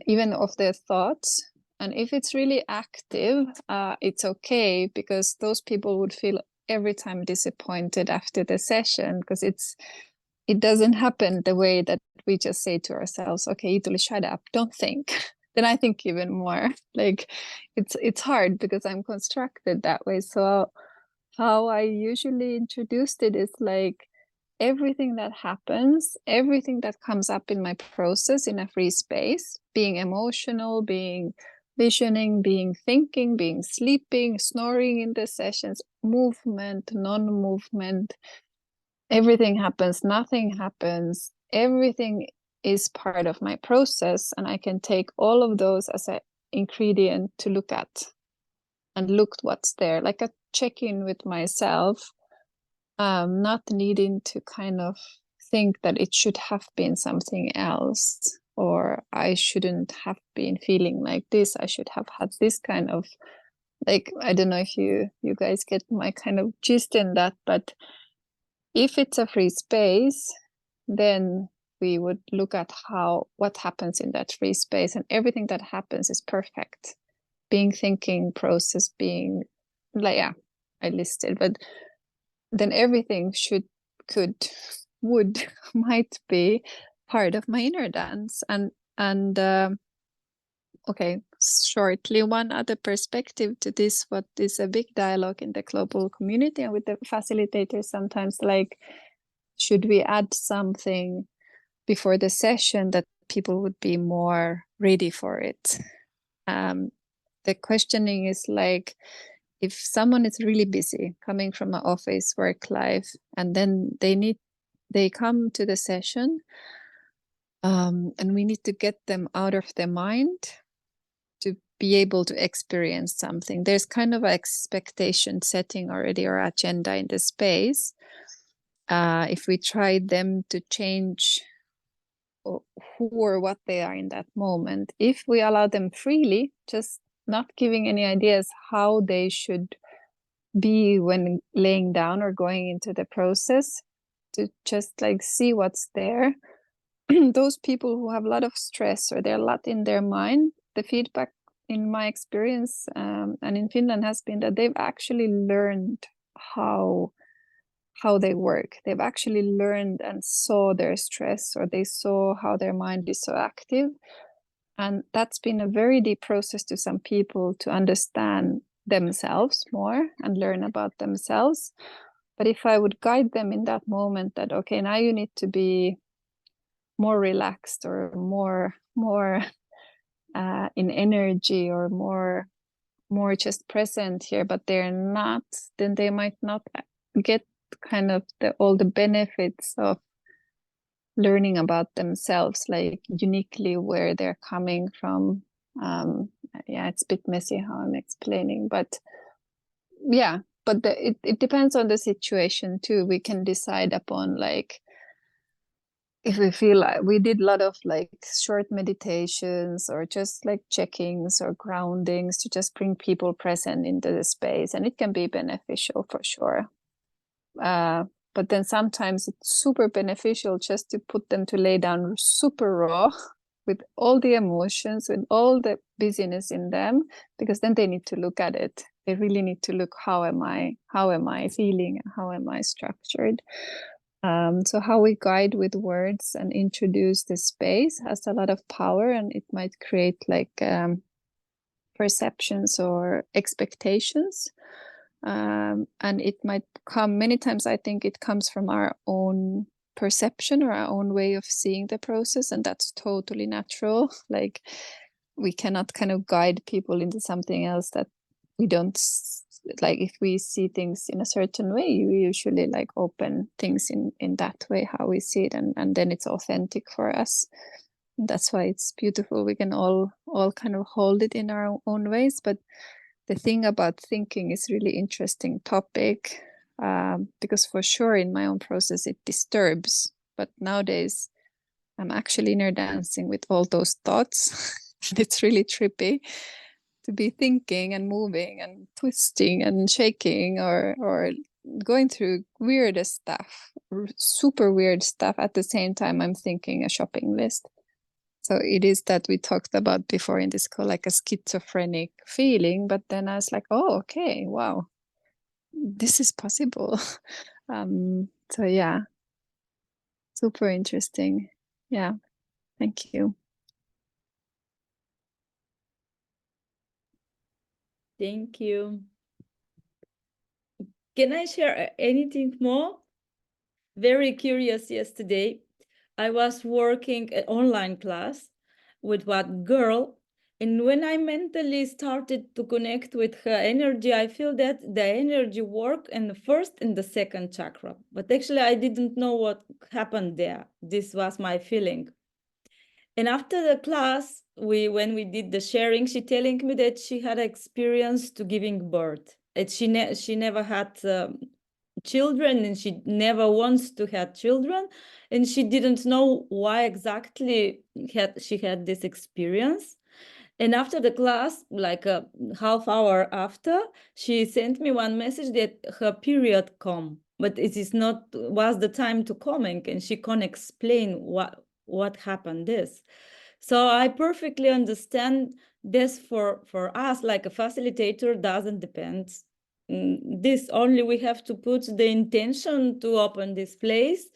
even of their thoughts. And if it's really active, it's okay, because those people would feel every time disappointed after the session, because it doesn't happen the way that we just say to ourselves, okay, Ituli, shut up, don't think. Then I think even more. Like it's hard because I'm constructed that way. So how I usually introduced it is like everything that happens, everything that comes up in my process in a free space, being emotional, being visioning, being thinking, being sleeping, snoring in the sessions, movement, non-movement, everything happens, nothing happens, everything is part of my process, and I can take all of those as an ingredient to look at and look what's there, like a check-in with myself, not needing to kind of think that it should have been something else, or I shouldn't have been feeling like this, I should have had this kind of, like, I don't know if you guys get my kind of gist in that, but if it's a free space, then we would look at what happens in that free space, and everything that happens is perfect. Being thinking process, being like, yeah, I listed, but then everything might be part of my inner dance. And okay, shortly, one other perspective to this, what is a big dialogue in the global community and with the facilitators sometimes, like, should we add something before the session that people would be more ready for it. The questioning is like, if someone is really busy coming from an office work life, and then they come to the session, and we need to get them out of their mind to be able to experience something. There's kind of an expectation setting already, or agenda in the space. If we try them to change who or what they are in that moment, if we allow them freely, just not giving any ideas how they should be when laying down or going into the process, to just like see what's there. Those people who have a lot of stress, or they're a lot in their mind, the feedback in my experience and in Finland has been that they've actually learned how they work. They've actually learned and saw their stress, or they saw how their mind is so active. And that's been a very deep process to some people to understand themselves more and learn about themselves. But if I would guide them in that moment that, okay, now you need to be more relaxed, or more in energy, or more just present here, but they're not, then they might not get kind of all the benefits of learning about themselves, like uniquely where they're coming from. Yeah, it's a bit messy how I'm explaining, but yeah, but it depends on the situation too. We can decide upon, like, if we feel like we did a lot of like short meditations, or just like checkings or groundings to just bring people present into the space, and it can be beneficial for sure. But then sometimes it's super beneficial just to put them to lay down super raw with all the emotions, with all the busyness in them, because then they need to look at it. They really need to look, how am I feeling, how am I structured? So how we guide with words and introduce the space has a lot of power, and it might create like perceptions or expectations. And it might come many times, I think it comes from our own perception or our own way of seeing the process, and that's totally natural. Like, we cannot kind of guide people into something else that we don't like. If we see things in a certain way, we usually like open things in that way, how we see it, and then it's authentic for us. And that's why it's beautiful. We can all kind of hold it in our own ways. But the thing about thinking is really interesting topic, because for sure in my own process it disturbs, but nowadays I'm actually inner dancing with all those thoughts. It's really trippy to be thinking and moving and twisting and shaking, or going through weirdest stuff, super weird stuff. At the same time, I'm thinking a shopping list. So it is that we talked about before in this call, like a schizophrenic feeling. But then I was like, oh, okay, wow, this is possible. So yeah, super interesting. Yeah, thank you. Thank you. Can I share anything more? Very curious yesterday. I was working an online class with one girl, and when I mentally started to connect with her energy, I feel that the energy worked in the first and the second chakra. But actually, I didn't know what happened there. This was my feeling. And after the class, when we did the sharing, she telling me that she had experience to giving birth. She never had children, and she never wants to have children, and she didn't know why exactly she had this experience. And after the class, like a half hour after, she sent me one message that her period come, but it is not was the time to coming, and she can't explain what happened this. So I perfectly understand this. For us, like a facilitator doesn't depend this, only we have to put the intention to open this place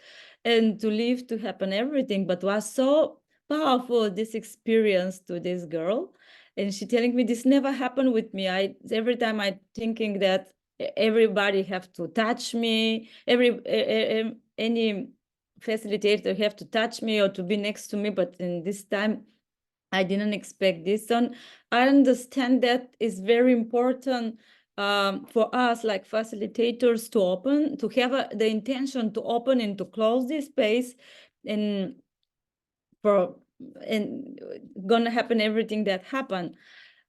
and to leave to happen everything. But was so powerful, this experience to this girl, and she telling me this never happened with me. Every time I thinking that everybody have to touch me, any facilitator have to touch me or to be next to me, but in this time I didn't expect this. And I understand that is very important for us, like facilitators, to open, to have the intention to open and to close this space, and gonna happen everything that happened.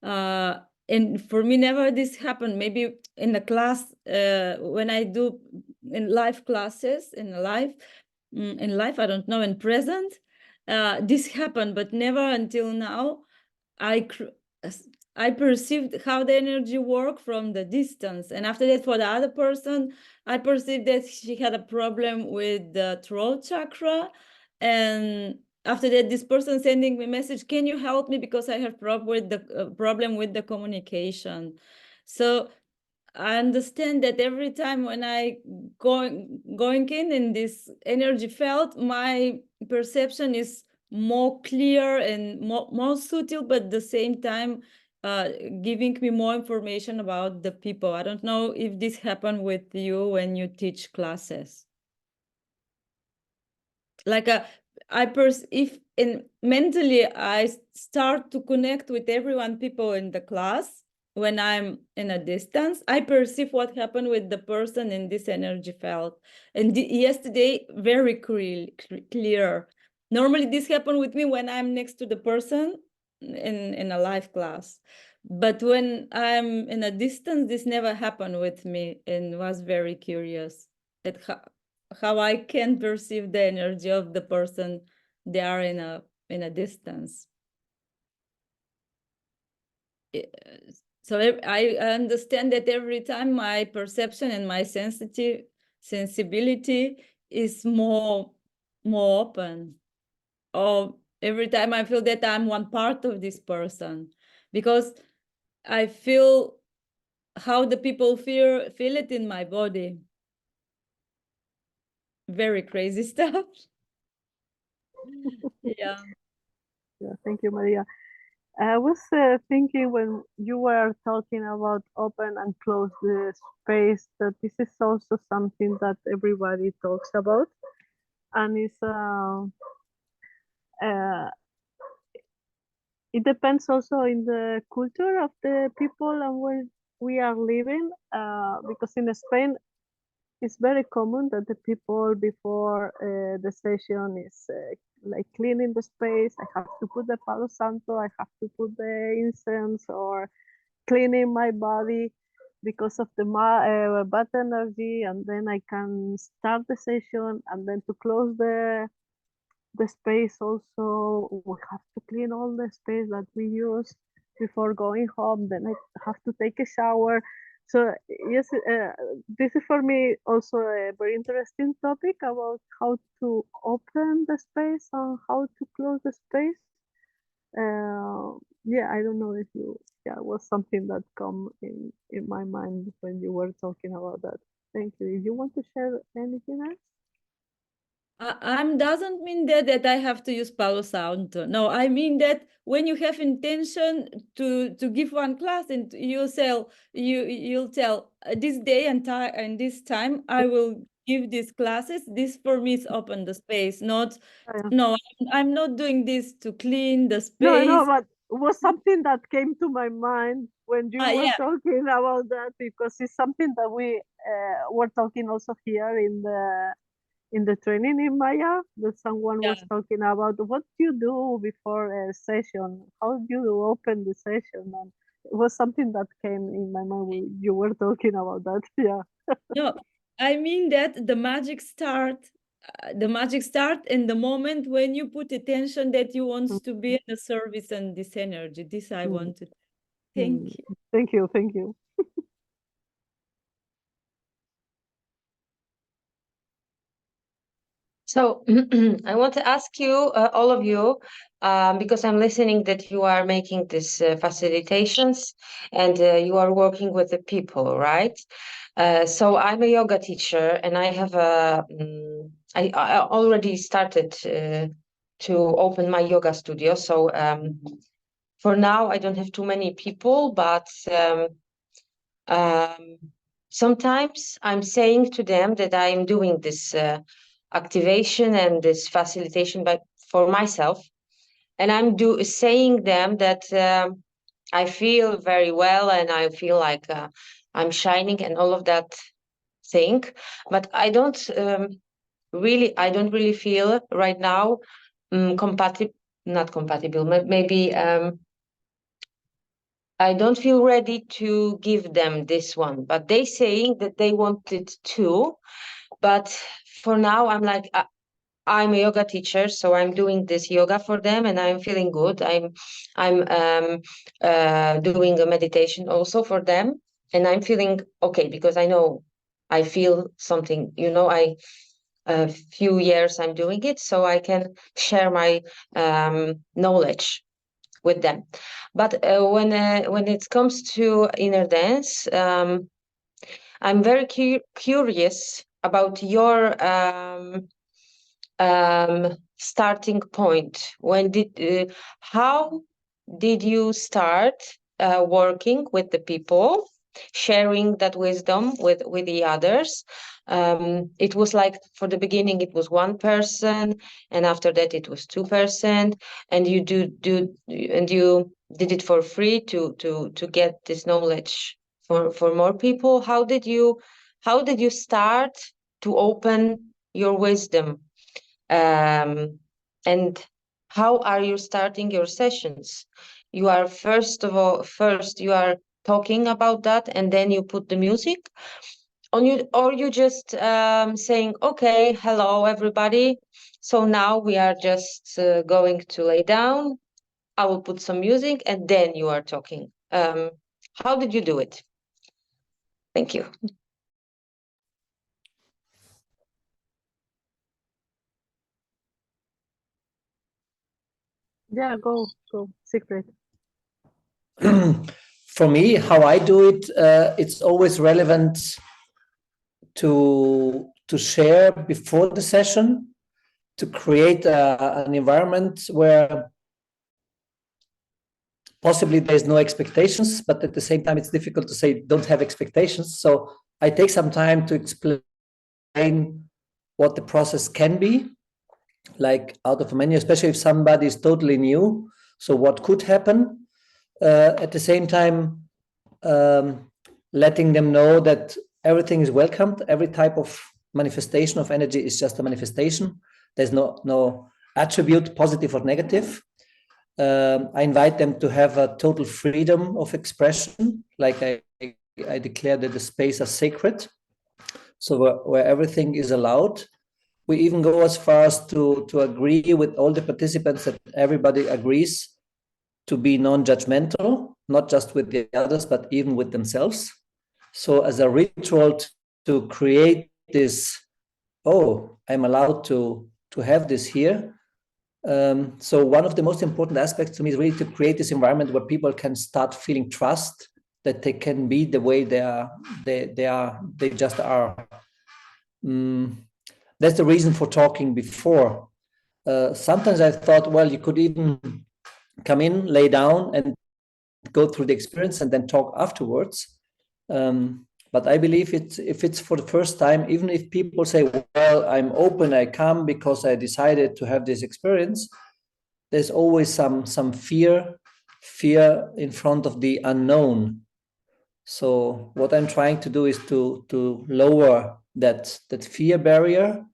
And for me, never this happened. Maybe in the class, when I do in live classes, in life, I don't know, in present, this happened, but never until now. I perceived how the energy worked from the distance. And after that, for the other person, I perceived that she had a problem with the throat chakra. And after that, this person sending me a message, can you help me because I have problem with the communication. So I understand that every time when I going in this energy field, my perception is more clear and more subtle, but at the same time giving me more information about the people. I don't know if this happened with you when you teach classes. Like if mentally I start to connect with people in the class, when I'm in a distance, I perceive what happened with the person in this energy field. And yesterday, very clear. Normally this happened with me when I'm next to the person in a live class. But when I'm in a distance, this never happened with me, and was very curious at how I can perceive the energy of the person they are in a distance. So I understand that every time my perception and my sensibility is more open, or every time I feel that I'm one part of this person, because I feel how the people feel it in my body. Very crazy stuff. Yeah. Yeah, thank you, Maria. I was thinking when you were talking about open and close the space that this is also something that everybody talks about, and it's it depends also in the culture of the people and where we are living. Because in Spain, it's very common that the people before the session is like cleaning the space. I have to put the Palo Santo, I have to put the incense, or cleaning my body because of the bad energy, and then I can start the session, and then to close the space also, we have to clean all the space that we use before going home. Then I have to take a shower. So yes, this is for me also a very interesting topic about how to open the space and how to close the space. Yeah, I don't know if it was something that come in my mind when you were talking about that. Thank you. If you want to share anything else? Doesn't mean that I have to use Palo Santo. No, I mean that when you have intention to give one class, and you'll tell this day and time and this time I will give these classes. This for me is open the space. Not no, I'm not doing this to clean the space. No, but it was something that came to my mind when you were talking about that, because it's something that we were talking also here in the training in Maia, that someone was talking about what you do before a session, how do you open the session, and it was something that came in my mind when you were talking about that. Yeah. No, I mean that the magic start in the moment when you put attention that you want to be in the service and this energy. This I wanted. Thank you. Thank you. Thank you. So I want to ask you, all of you, because I'm listening that you are making these facilitations and you are working with the people, right? So I'm a yoga teacher, and I have I already started to open my yoga studio. So for now, I don't have too many people, but sometimes I'm saying to them that I'm doing this activation and this facilitation for myself. And I'm saying them that I feel very well and I feel like I'm shining and all of that thing. But I don't really feel right now not compatible, maybe I don't feel ready to give them this one, but they saying that they want it too. But for now, I'm like, I'm a yoga teacher, so I'm doing this yoga for them, and I'm feeling good. I'm doing a meditation also for them, and I'm feeling okay because I know I feel something. You know, a few years I'm doing it, so I can share my knowledge with them. But when it comes to inner dance, I'm very curious about your starting point. How did you start working with the people, sharing that wisdom with the others? It was like, for the beginning it was one person, and after that it was 2%, and you did it for free to get this knowledge for more people. How did you start to open your wisdom? And how are you starting your sessions? You are first you are talking about that, and then you put the music on you, or you just saying, okay, hello everybody, so now we are just going to lay down, I will put some music, and then you are talking. How did you do it? Thank you. Yeah, go, Secret. For me, how I do it, it's always relevant to share before the session, to create an environment where possibly there's no expectations, but at the same time it's difficult to say don't have expectations. So I take some time to explain what the process can be, like out of a menu, especially if somebody is totally new. So what could happen? At the same time, letting them know that everything is welcomed. Every type of manifestation of energy is just a manifestation. There's no attribute, positive or negative. I invite them to have a total freedom of expression. Like I declare that the space is sacred. So where everything is allowed. We even go as far as to agree with all the participants that everybody agrees to be non-judgmental, not just with the others, but even with themselves. So as a ritual to create this, oh, I'm allowed to have this here. So one of the most important aspects to me is really to create this environment where people can start feeling trust that they can be the way they just are. That's the reason for talking before. Sometimes I thought, well, you could even come in, lay down, and go through the experience and then talk afterwards. But I believe if it's for the first time, even if people say, well, I'm open, I come because I decided to have this experience, there's always some fear in front of the unknown. So what I'm trying to do is to lower that fear barrier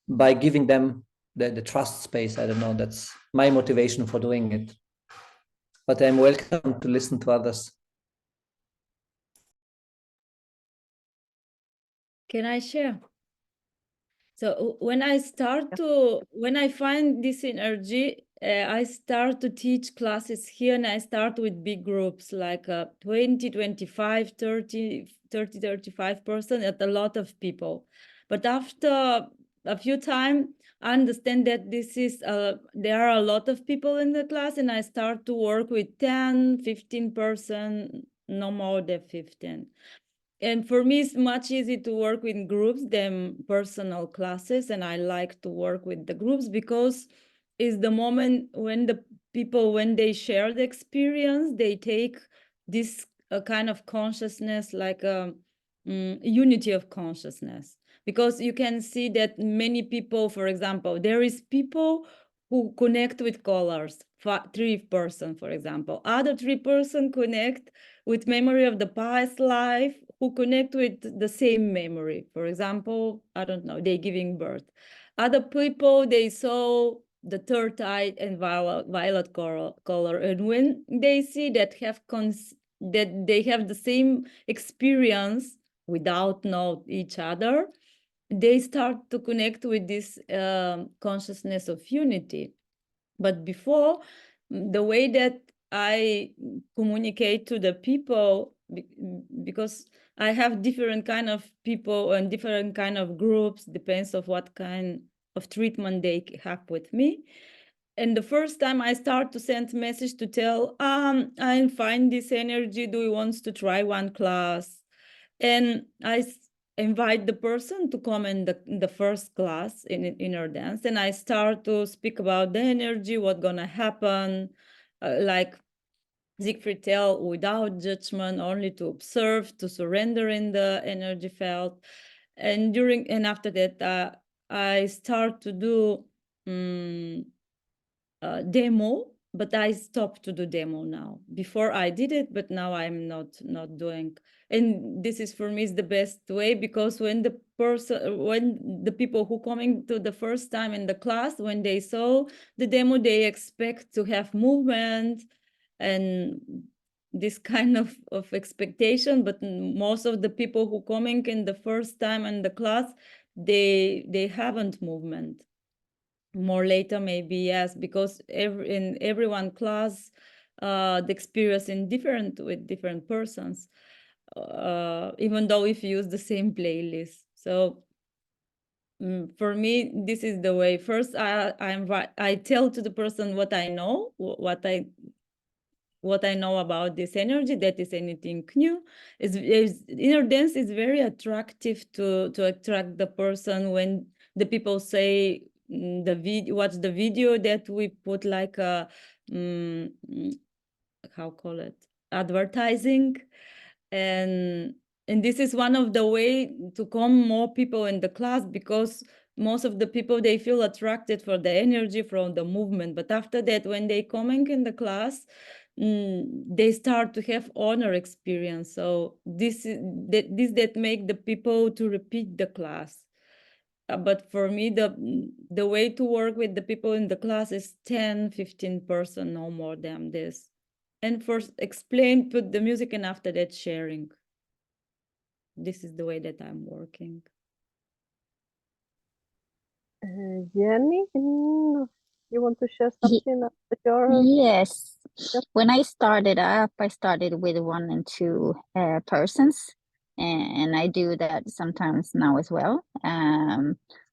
by giving them the trust space. I don't know, that's my motivation for doing it. But I'm welcome to listen to others. Can I share? So when I find this energy, I start to teach classes here, and I start with big groups like 20, 25, 30, 35%, at a lot of people. But after a few times, I understand that there are a lot of people in the class, and I start to work with 10, 15%, no more than 15. And for me, it's much easier to work with groups than personal classes. And I like to work with the groups because it's the moment when the people, when they share the experience, they take this kind of consciousness, like a unity of consciousness. because you can see that many people, for example, there is people who connect with colors, 3 person, for example. Other 3 person connect with memory of the past life, who connect with the same memory. For example, I don't know, they giving birth. Other people, they saw the third eye and violet color. And when they see that that they have the same experience without know each other, they start to connect with this consciousness of unity. But before, the way that I communicate to the people, because I have different kind of people and different kind of groups, depends of what kind of treatment they have with me. And the first time I start to send message to tell, I find this energy, do you want to try one class? And I invite the person to come in the first class in inner dance, and I start to speak about the energy, what's gonna happen, like Siegfried tell, without judgment, only to observe, to surrender in the energy felt. And after that, I start to do demo, but I stopped to do demo now. Before I did it, but now I'm not doing. And this is, for me, is the best way, because when the people who coming to the first time in the class, when they saw the demo, they expect to have movement and this kind of expectation. But most of the people who coming in the first time in the class, they haven't movement. More later, maybe, yes, because in every one class, the experience with different persons, even though if you use the same playlist. So for me, this is the way. First, I tell to the person what I know, what I know about this energy, that is anything new. Inner dance is very attractive to attract the person. When the people say watch the video that we put, like a how call it, advertising, and this is one of the way to come more people in the class, because most of the people, they feel attracted for the energy from the movement. But after that, when they coming in the class, they start to have honor experience. So this that make the people to repeat the class. But for me, the way to work with the people in the class is 10-15 person, no more than this. And first explain, put the music, and after that sharing. This is the way that I'm working. Jenny, you want to share something about your? Yes. When I started up, I started with 1 and 2 persons, and I do that sometimes now as well.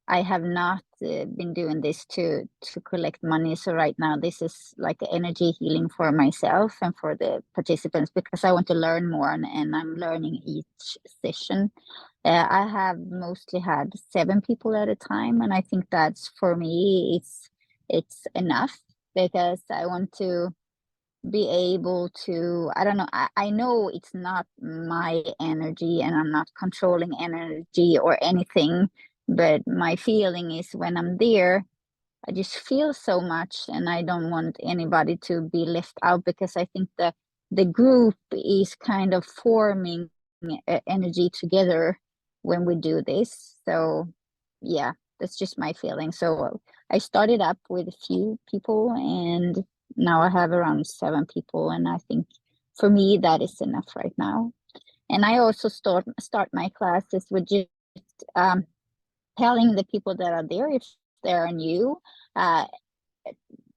I have not been doing this to collect money. So right now, this is like energy healing for myself and for the participants, because I want to learn more, and I'm learning each session. I have mostly had 7 people at a time, and I think that's, for me, it's enough, because I want to be able to, I don't know, I know it's not my energy, and I'm not controlling energy or anything, but my feeling is when I'm there, I just feel so much, and I don't want anybody to be left out, because I think the group is kind of forming energy together when we do this. So yeah, that's just my feeling. So I started up with a few people, and now I have around 7 people, and I think for me that is enough right now. And I also start my classes with just telling the people that are there, if they're new,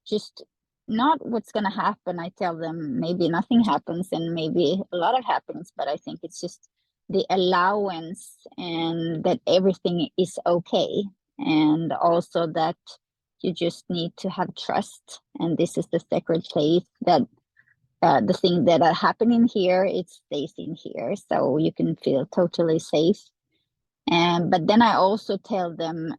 just not what's going to happen. I tell them maybe nothing happens, and maybe a lot of happens, but I think it's just the allowance, and that everything is okay, and also that you just need to have trust, and this is the sacred place, that the thing that are happening here, it stays in here, so you can feel totally safe. But then I also tell them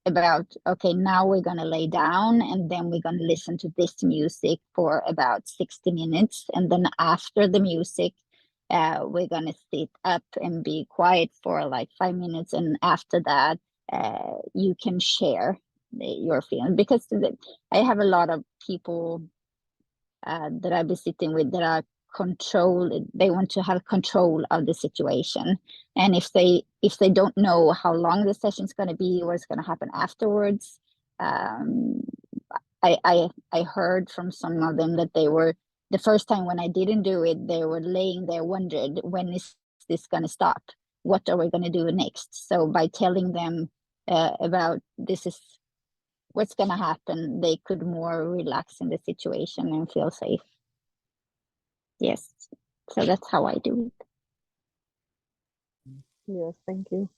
about, okay, now we're going to lay down, and then we're going to listen to this music for about 60 minutes. And then after the music, we're gonna sit up and be quiet for like 5 minutes, and after that you can share your feeling, because I have a lot of people that I've been sitting with that are they want to have control of the situation, and if they don't know how long the session's going to be, what's going to happen afterwards, I heard from some of them that they were, the first time when I didn't do it, they were laying there, wondered, when is this going to stop? What are we going to do next? So by telling them about this is what's going to happen, they could more relax in the situation and feel safe. Yes, so that's how I do it. Yes, thank you.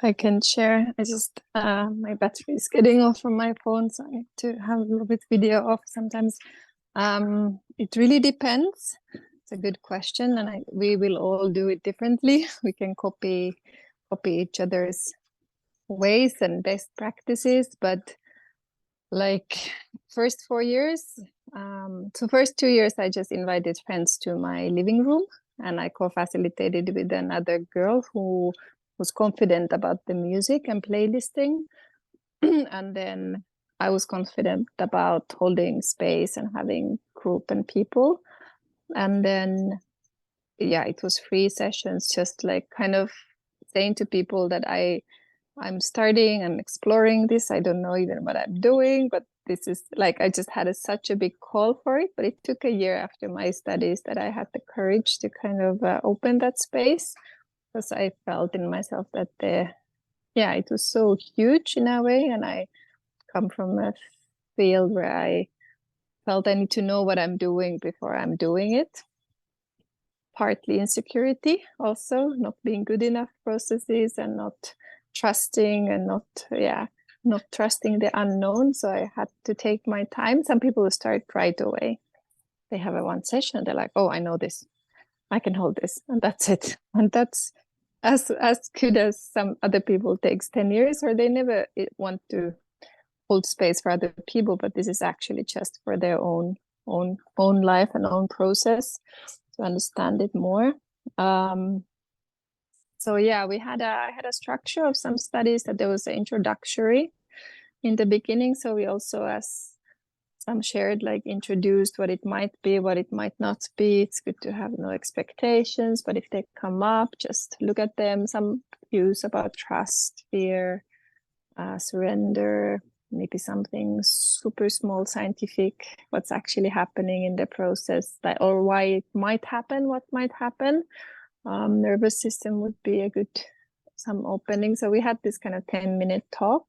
I can share. I just my battery is getting off from my phone, so I need to have a little bit video off sometimes. It really depends. It's a good question, and we will all do it differently. We can copy each other's ways and best practices, but like first 4 years, so first 2 years I just invited friends to my living room, and I co-facilitated with another girl who was confident about the music and playlisting. And then I was confident about holding space and having group and people. And then, yeah, it was 3 sessions, just like kind of saying to people that I'm exploring this. I don't know even what I'm doing, but this is like, I just had such a big call for it. But it took a year after my studies that I had the courage to kind of open that space, because I felt in myself that it was so huge in a way. And I come from a field where I felt I need to know what I'm doing before I'm doing it. Partly insecurity, also not being good enough processes, and not trusting, and not trusting the unknown. So I had to take my time. Some people start right away. They have a one session, they're like, oh, I know this, I can hold this, and that's it. And that's as good as some other people takes 10 years, or they never want to hold space for other people, but this is actually just for their own life and own process, to understand it more. So yeah, I had a structure of some studies that there was an introductory in the beginning. So we also, as some shared, like introduced what it might be, what it might not be. It's good to have no expectations, but if they come up, just look at them. Some views about trust, fear, surrender, maybe something super small scientific, what's actually happening in the process, or why it might happen, what might happen. Nervous system would be some opening. So we had this kind of 10-minute talk.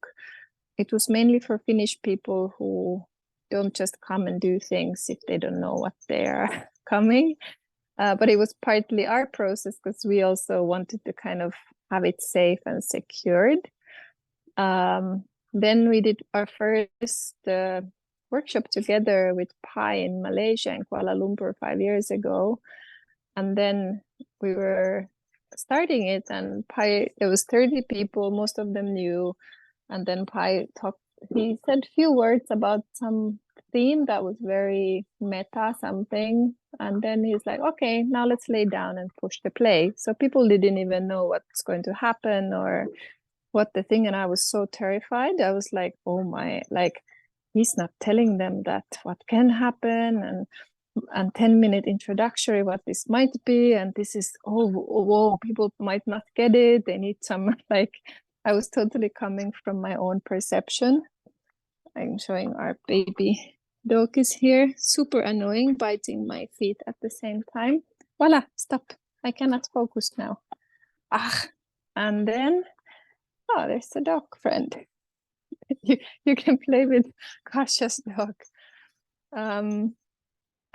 It was mainly for Finnish people who don't just come and do things if they don't know what they're coming. But it was partly our process, because we also wanted to kind of have it safe and secured. Then we did our first workshop together with Pai in Malaysia, in Kuala Lumpur, 5 years ago. And then we were starting it, and Pai, there was 30 people, most of them new. And then Pai he said a few words about some theme that was very meta something. And then he's like, okay, now let's lay down and push the play. So people didn't even know what's going to happen or what the thing. And I was so terrified. I was like, oh my, like, he's not telling them that what can happen, and 10-minute introductory what this might be, and this is whoa, people might not get it, they need some, like, I was totally coming from my own perception. I'm showing our baby dog is here, super annoying, biting my feet at the same time. Voila, stop, I cannot focus now. And then there's a dog friend. you can play with Kasha's dog.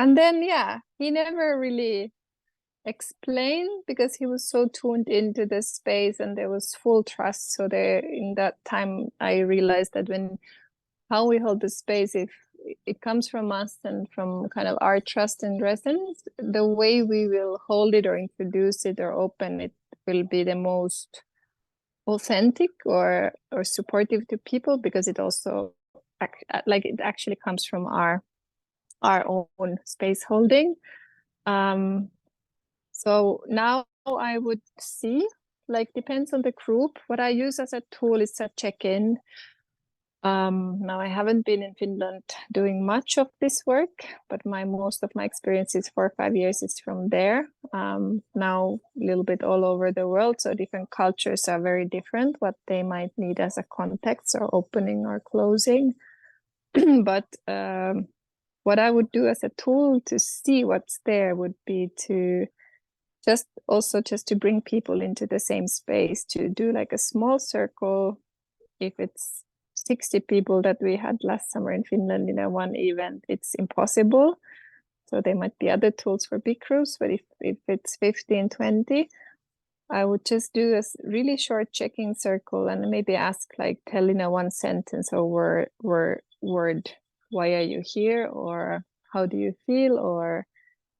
And then, he never really explained, because he was so tuned into the space and there was full trust. So in that time, I realized that how we hold the space, if it comes from us and from kind of our trust and resonance, the way we will hold it or introduce it or open it will be the most authentic or supportive to people, because it also, like, it actually comes from our own space holding. So now I would see, like, depends on the group. What I use as a tool is a check-in. Now I haven't been in Finland doing much of this work, but most of my experience is 4 or 5 years is from there. Now a little bit all over the world, so different cultures are very different, what they might need as a context or opening or closing. But what I would do as a tool to see what's there would be to just to bring people into the same space, to do like a small circle. If it's 60 people that we had last summer in Finland in a one event, it's impossible. So there might be other tools for big groups, but if it's 15, 20, I would just do a really short check-in circle and maybe ask, like, tell in a one sentence or word, why are you here? Or how do you feel? Or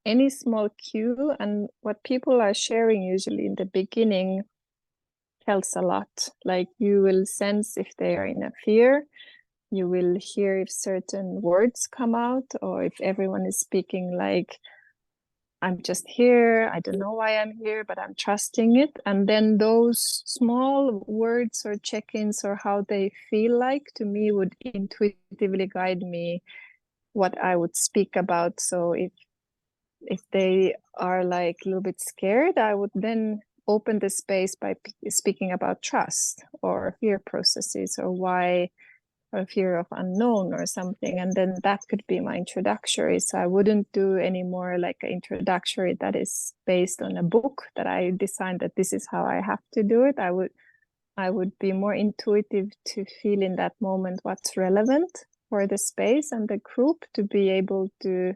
any small cue. And what people are sharing usually in the beginning tells a lot. Like, you will sense if they are in a fear. You will hear if certain words come out, or if everyone is speaking like, I'm just here, I don't know why I'm here, but I'm trusting it. And then those small words or check-ins or how they feel like, to me, would intuitively guide me what I would speak about. So if they are like a little bit scared, I would then open the space by speaking about trust or fear processes, or why, or fear of unknown or something. And then that could be my introductory. So I wouldn't do any more like an introductory that is based on a book that I designed that this is how I have to do it. I would be more intuitive to feel in that moment what's relevant for the space and the group, to be able to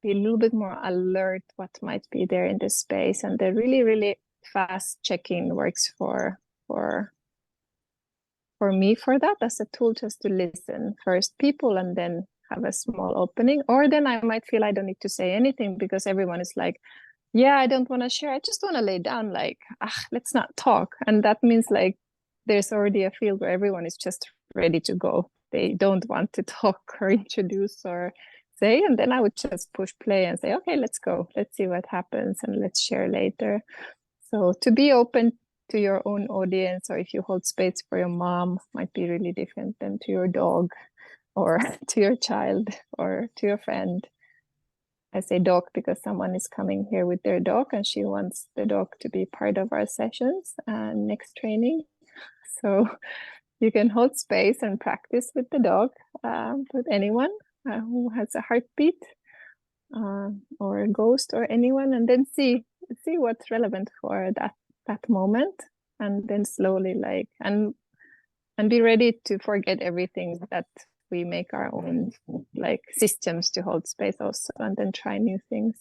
be a little bit more alert what might be there in the space. And the really, really fast check-in works for me for that, as a tool, just to listen first people and then have a small opening. Or then I might feel I don't need to say anything because everyone is like, yeah, I don't want to share, I just want to lay down, like, let's not talk. And that means like there's already a field where everyone is just ready to go. They don't want to talk or introduce or say, and then I would just push play and say, okay, let's go, let's see what happens, and let's share later. So to be open to your own audience, or if you hold space for your mom, might be really different than to your dog or to your child or to your friend. I say dog because someone is coming here with their dog and she wants the dog to be part of our sessions and next training. So you can hold space and practice with the dog, with anyone who has a heartbeat, or a ghost or anyone, and then see what's relevant for that moment, and then slowly and be ready to forget everything that we make our own like systems to hold space also, and then try new things.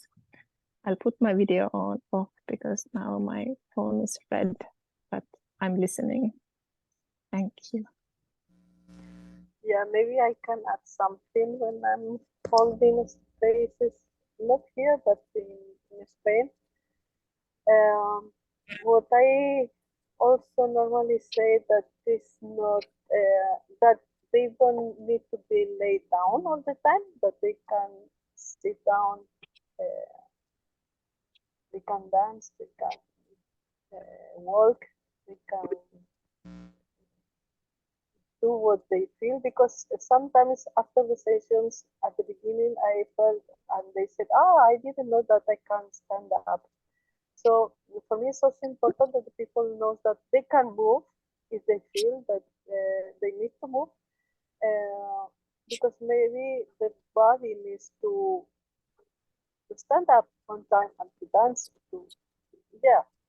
I'll put my video off because now my phone is red, but I'm listening. Thank you. Yeah, maybe I can add something when I'm holding spaces, not here, but in Spain. What I also normally say that is not that they don't need to be laid down all the time, but they can sit down, they can dance, they can walk, they can do what they feel, because sometimes after the sessions at the beginning I felt, and they said, I didn't know that I can stand up. So for me it's also important that the people know that they can move if they feel that they need to move, because maybe the body needs to stand up on time and to dance, to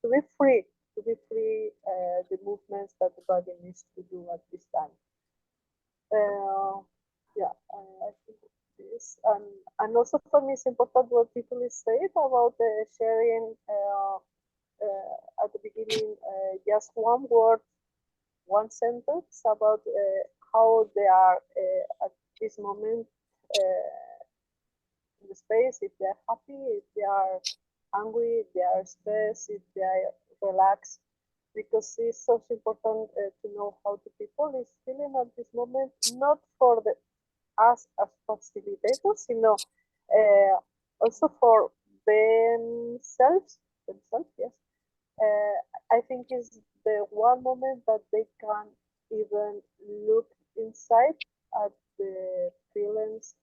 be free, the movements that the body needs to do at this time. I think this, and also for me it's important what people is saying about sharing at the beginning, just one word, one sentence about how they are at this moment in the space, if they're happy, if they are angry, if they are stressed, if they are relaxed, because it's so important to know how the people is feeling at this moment, not for us as facilitators, also for themselves, themselves. Yes, I think is the one moment that they can even look inside at the feelings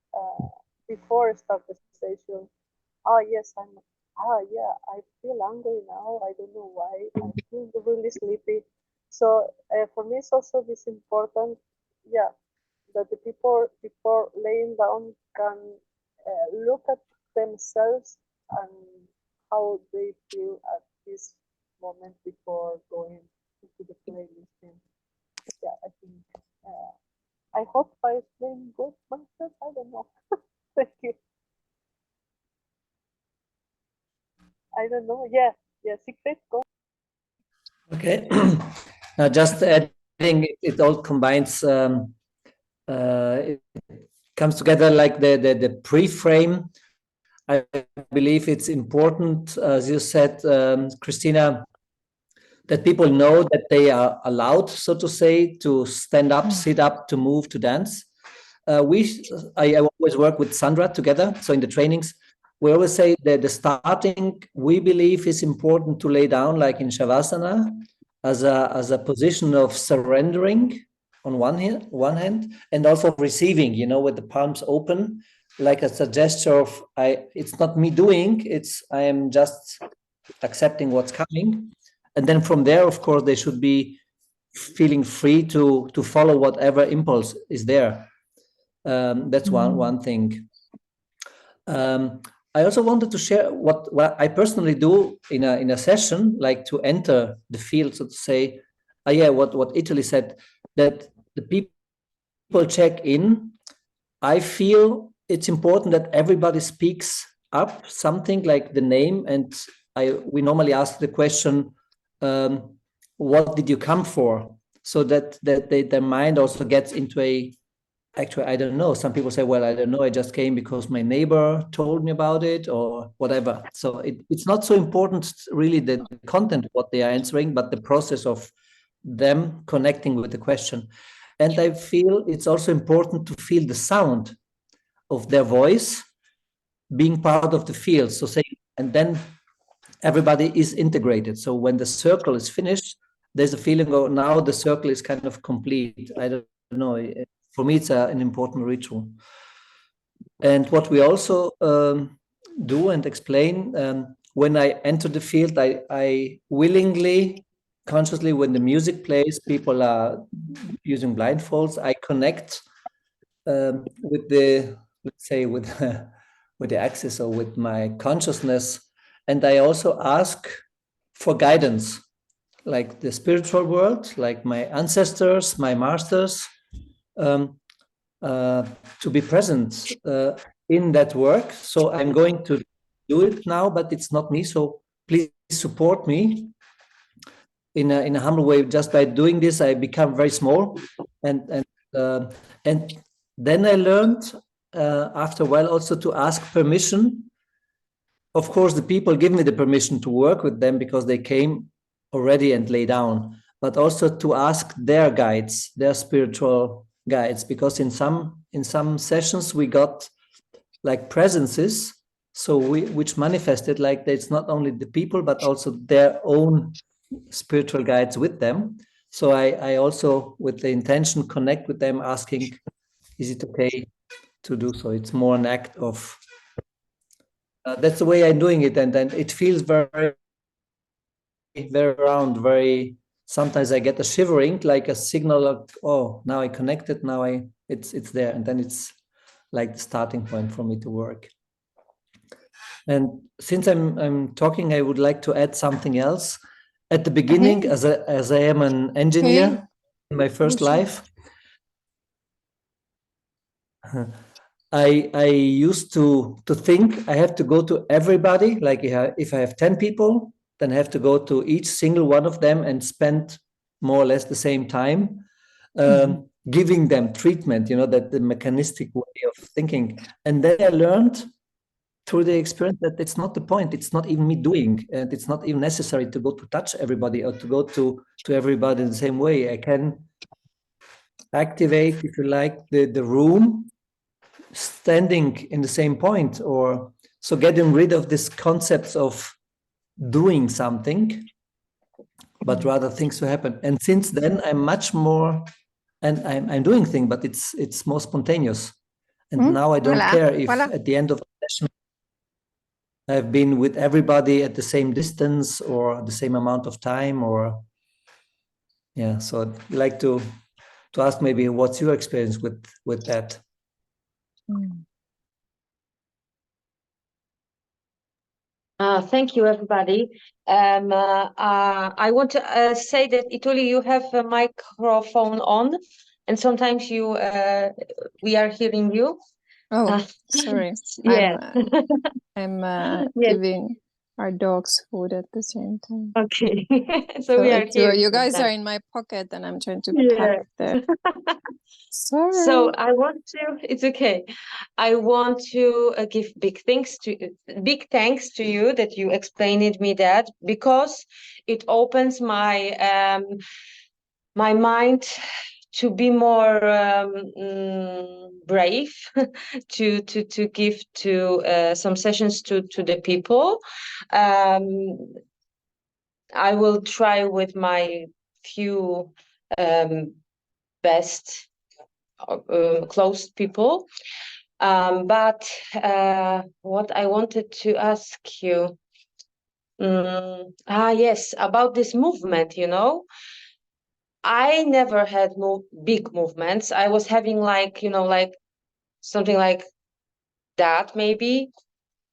before start the session. Oh yes, yeah, I feel angry now. I don't know why. I feel really sleepy. So for me, it's also this important, yeah, that the people before laying down can look at themselves and how they feel at this moment before going into the playlisting. Yeah, I think. I hope I explained good myself. I don't know. Thank you. I don't know. Yeah, yeah. Secret. Go. Okay. Now, just adding, it all combines. It comes together like the pre-frame. I believe it's important, as you said, Christina, that people know that they are allowed, so to say, to stand up, sit up, to move, to dance. I always work with Sandra together. So in the trainings, we always say that the starting, we believe, is important to lay down, like in Shavasana, as a position of surrendering on one hand, and also receiving, with the palms open, like as a gesture of it's not me doing, I am just accepting what's coming. And then from there, of course, they should be feeling free to follow whatever impulse is there. That's one thing. I also wanted to share what I personally do in a session, like to enter the field, so to say. What Italy said, that the people check in. I feel it's important that everybody speaks up something like the name, and we normally ask the question, what did you come for? So that their mind also gets into actually, I don't know. Some people say, well, I don't know. I just came because my neighbor told me about it or whatever. So it's not so important really the content, what they are answering, but the process of them connecting with the question. And I feel it's also important to feel the sound of their voice being part of the field. So say, and then everybody is integrated. So when the circle is finished, there's a feeling of now the circle is kind of complete. I don't know. For me, it's an important ritual. And what we also do and explain, when I enter the field, I willingly, consciously, when the music plays, people are using blindfolds, I connect with the, let's say, with the axis or with my consciousness. And I also ask for guidance, like the spiritual world, like my ancestors, my masters, to be present in that work. So I'm going to do it now, but it's not me. So please support me in a humble way. Just by doing this, I become very small, and then I learned after a while also to ask permission. Of course, the people give me the permission to work with them because they came already and lay down, but also to ask their guides, their spiritual guides, because in some sessions we got like presences, so which manifested like it's not only the people but also their own spiritual guides with them. So I also, with the intention, connect with them, asking, is it okay to do so? It's more an act of that's the way I'm doing it, and then it feels very round, very. Sometimes I get a shivering, like a signal of, oh, now I connected, now it's there, and then it's like the starting point for me to work. And since I'm talking, I would like to add something else. At the beginning, as I am an engineer in my first life, I used to think I have to go to everybody. Like if I have 10 people, then I have to go to each single one of them and spend more or less the same time giving them treatment, that the mechanistic way of thinking. And then I learned through the experience that it's not the point. It's not even me doing, and it's not even necessary to go to touch everybody or to go to everybody in the same way. I can activate, if you like, the room standing in the same point, or so getting rid of this concepts of doing something, but rather things to happen. And since then, I'm much more, and I'm doing things, but it's more spontaneous. And now I don't care if at the end of the session I've been with everybody at the same distance or the same amount of time, or yeah. So I'd like to ask maybe what's your experience with that? Thank you, everybody. I want to say that Ituli, you have a microphone on, and sometimes we are hearing you. Oh, sorry. Yeah. I'm Yes. giving our dogs food at the same time. Okay. So we are here. You guys are in my pocket, and I'm trying to pack the. Sorry. So it's okay. I want to give big thanks to you that you explained me that, because it opens my my mind to be more brave to give some sessions to the people. I will try with my few best close people. But what I wanted to ask you, yes, about this movement, I never had big movements. I was having like something like that, maybe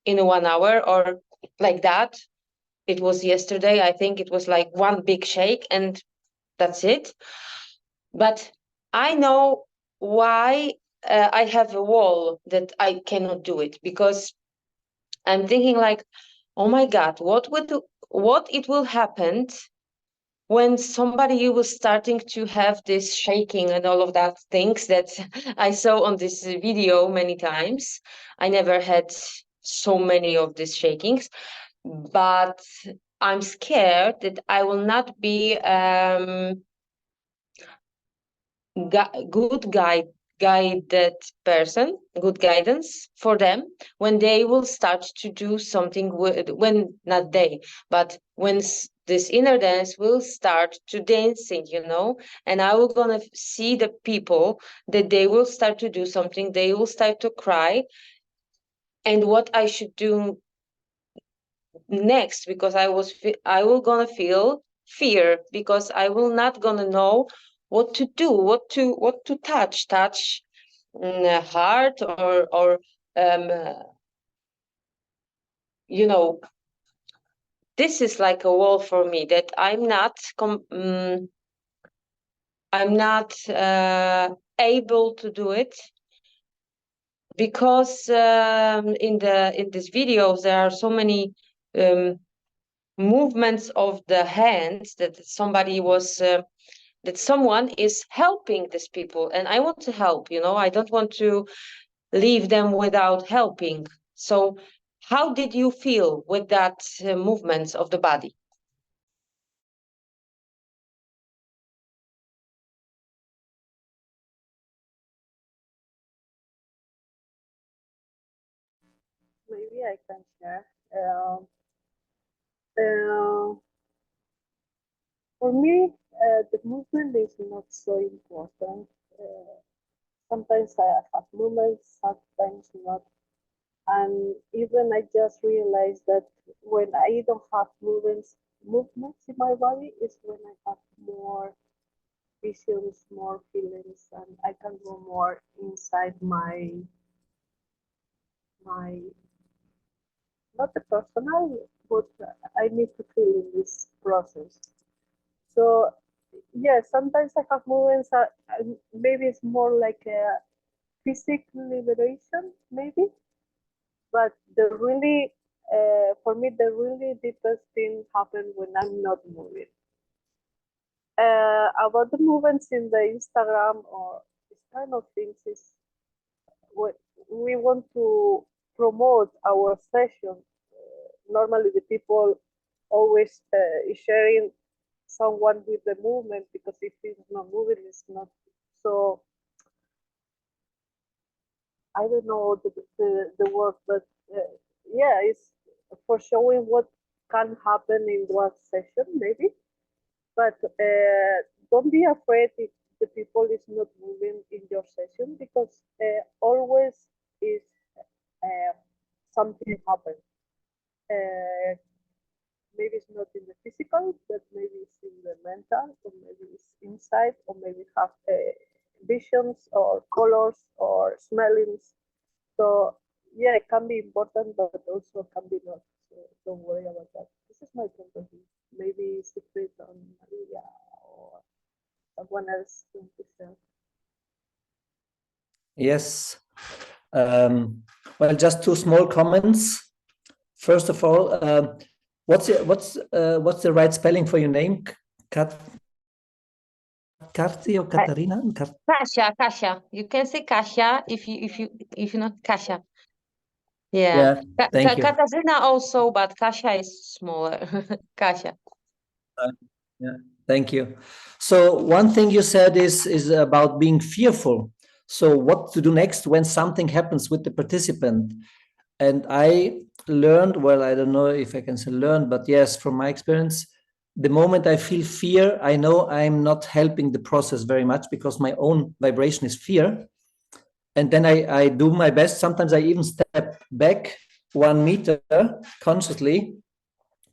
in 1 hour or like that. It was yesterday. I think it was like one big shake and that's it. But I know why I have a wall that I cannot do it, because I'm thinking like, oh my God, what it will happen when somebody was starting to have this shaking and all of that things that I saw on this video many times. I never had so many of these shakings, but I'm scared that I will not be good guided person, good guidance for them when they will start to do something when not they, but when this inner dance will start to dancing, and I will gonna see the people that they will start to do something, they will start to cry, and what I should do next, because I will gonna feel fear, because I will not gonna know what to do, what to touch heart or this is like a wall for me that I'm not able to do it, because in these videos there are so many movements of the hands that someone is helping these people, and I want to help. I don't want to leave them without helping. So how did you feel with that movements of the body? Maybe I can share. Uh, for me, the movement is not so important. Sometimes I have movements, sometimes not. And even I just realized that when I don't have movements in my body is when I have more visions, more feelings, and I can go more inside my not the personal, but I need to feel in this process. So yeah, sometimes I have moments that maybe it's more like a physical liberation, maybe, but for me, the really deepest thing happens when I'm not moving. About the movements in the Instagram or this kind of things is what we want to promote our session. Normally, the people always is sharing someone with the movement, because if it's not moving, it's not. So I don't know the word, but yeah, it's for showing what can happen in one session maybe, but don't be afraid if the people is not moving in your session, because always is something happen. Maybe it's not in the physical, but maybe it's in the mental, or maybe it's inside, or maybe have visions or colors or smellings. So yeah, it can be important, but also can be not. So don't worry about that. This is my point of view. Maybe Secret on Maria or someone else want to share. Yes. Well, just two small comments. First of all, what's the right spelling for your name? Karti or Katarina? Kasia. You can say Kasia if you know Kasia. Yeah. Yeah, thank you. Katarzyna also, but Kasia is smaller. Kasia. Yeah, thank you. So one thing you said is about being fearful. So what to do next when something happens with the participant? And I learned, well, I don't know if I can say learn, but yes, from my experience, the moment I feel fear, I know I'm not helping the process very much, because my own vibration is fear. And then I do my best. Sometimes I even step back 1 meter consciously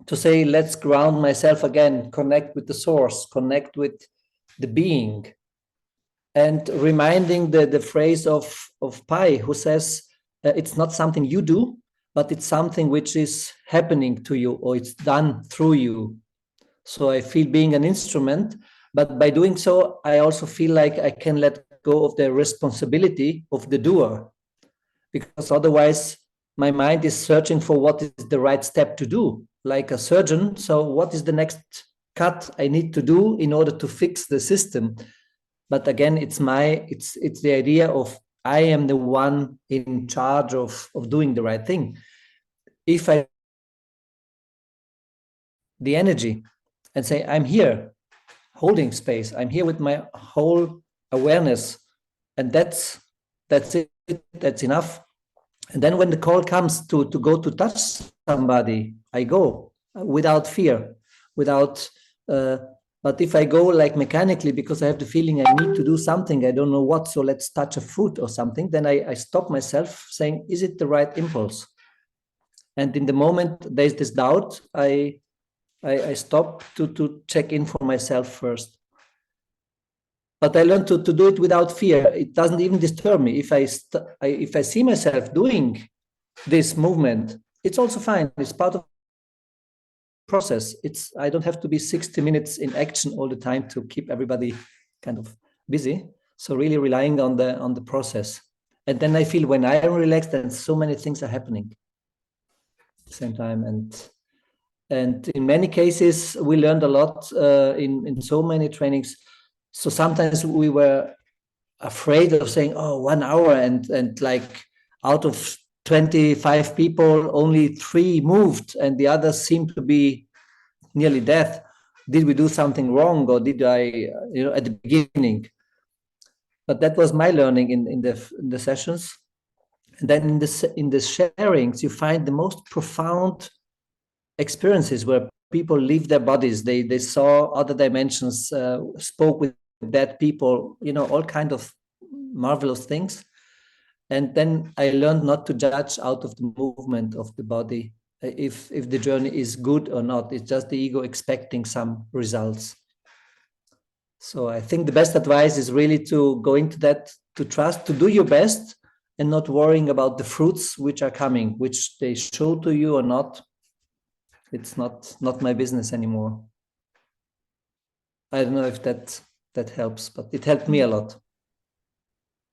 to say, let's ground myself again, connect with the source, connect with the being. And reminding the phrase of Pai, who says, it's not something you do, but it's something which is happening to you, or it's done through you. So I feel being an instrument, but by doing so, I also feel like I can let go of the responsibility of the doer, because otherwise my mind is searching for what is the right step to do, like a surgeon. So what is the next cut I need to do in order to fix the system? But again, it's the idea of I am the one in charge of doing the right thing. If I the energy and say, I'm here holding space, I'm here with my whole awareness, and that's it, that's enough. And then when the call comes to go to touch somebody, I go without fear, without but if I go like mechanically, because I have the feeling I need to do something, I don't know what, so let's touch a foot or something, then I stop myself saying, is it the right impulse? And in the moment there's this doubt, I stop to check in for myself first. But I learned to do it without fear. It doesn't even disturb me. If I see myself doing this movement, it's also fine. It's part of the process. I don't have to be 60 minutes in action all the time to keep everybody kind of busy. So really relying on the process. And then I feel when I am relaxed, and so many things are happening at the same time. And in many cases, we learned a lot in so many trainings. So sometimes we were afraid of saying, oh, 1 hour, and like out of 25 people, only 3 moved, and the others seemed to be nearly dead. Did we do something wrong, or did I, at the beginning? But that was my learning in the sessions. And then in the sharings, you find the most profound experiences where people leave their bodies. They saw other dimensions, spoke with dead people, all kind of marvelous things. And then I learned not to judge out of the movement of the body if the journey is good or not. It's just the ego expecting some results. So I think the best advice is really to go into that, to trust, to do your best, and not worrying about the fruits which are coming, which they show to you or not. It's not my business anymore. I don't know if that helps, but it helped me a lot.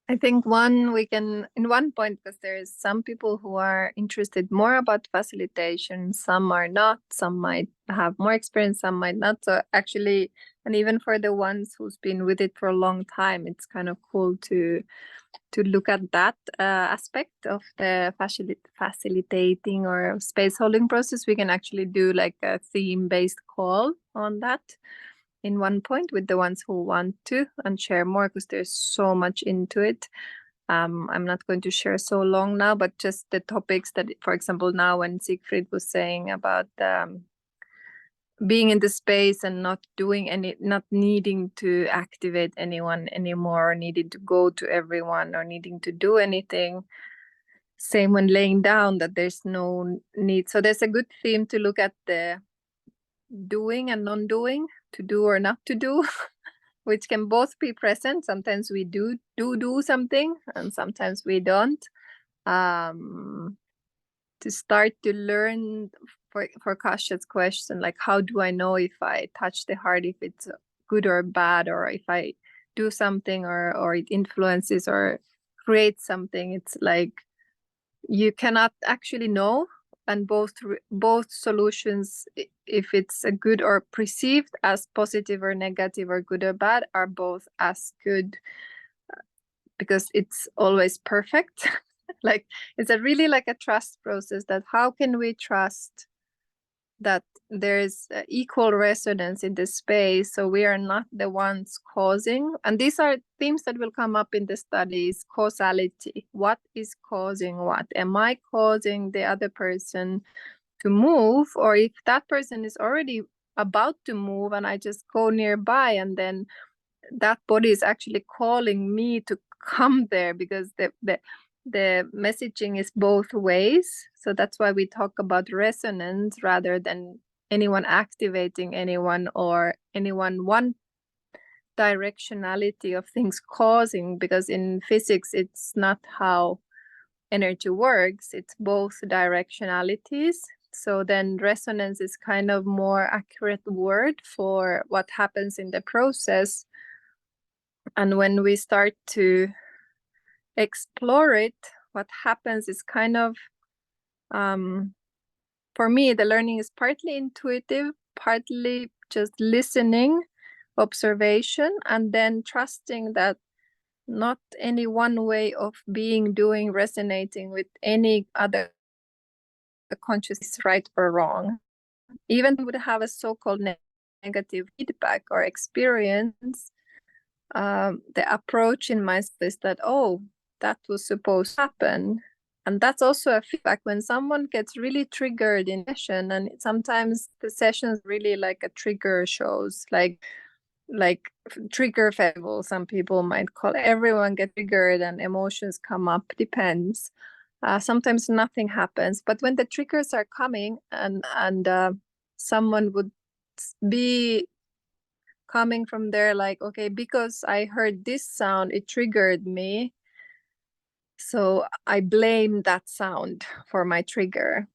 I think in one point, because there's some people who are interested more about facilitation, some are not, some might have more experience, some might not. So actually, and even for the ones who's been with it for a long time, it's kind of cool to look at that aspect of the facilitating or space holding process. We can actually do like a theme-based call on that in one point with the ones who want to, and share more, because there's so much into it. I'm not going to share so long now, but just the topics that, for example, now when Siegfried was saying about being in the space and not needing to activate anyone anymore, or needing to go to everyone, or needing to do anything. Same when laying down, that there's no need. So there's a good theme to look at the doing and non-doing, to do or not to do, which can both be present. Sometimes we do something, and sometimes we don't. To start to learn, for Kasia question, like, how do I know if I touch the heart, if it's good or bad, or if I do something or it influences or creates something? It's like you cannot actually know, and both solutions, if it's a good or perceived as positive or negative or good or bad, are both as good, because it's always perfect. Like, it's a really like a trust process, that how can we trust that there's equal resonance in the space, so we are not the ones causing. And these are themes that will come up in the studies. Causality, what is causing what? Am I causing the other person to move, or if that person is already about to move and I just go nearby, and then that body is actually calling me to come there, because the messaging is both ways. So that's why we talk about resonance rather than anyone activating anyone, or anyone one directionality of things causing, because in physics it's not how energy works, it's both directionalities. So then resonance is kind of more accurate word for what happens in the process. And when we start to explore it, what happens is kind of, for me, the learning is partly intuitive, partly just listening, observation, and then trusting that not any one way of being, doing, resonating with any other consciousness is right or wrong. Even would have a so-called negative feedback or experience, the approach in myself is that, oh, that was supposed to happen. And that's also a feedback when someone gets really triggered in session. And sometimes the sessions really like a trigger shows, like trigger festival, some people might call it. Everyone get triggered and emotions come up, depends. Sometimes nothing happens, but when the triggers are coming, and someone would be coming from there, like, okay, because I heard this sound, it triggered me, so I blame that sound for my trigger,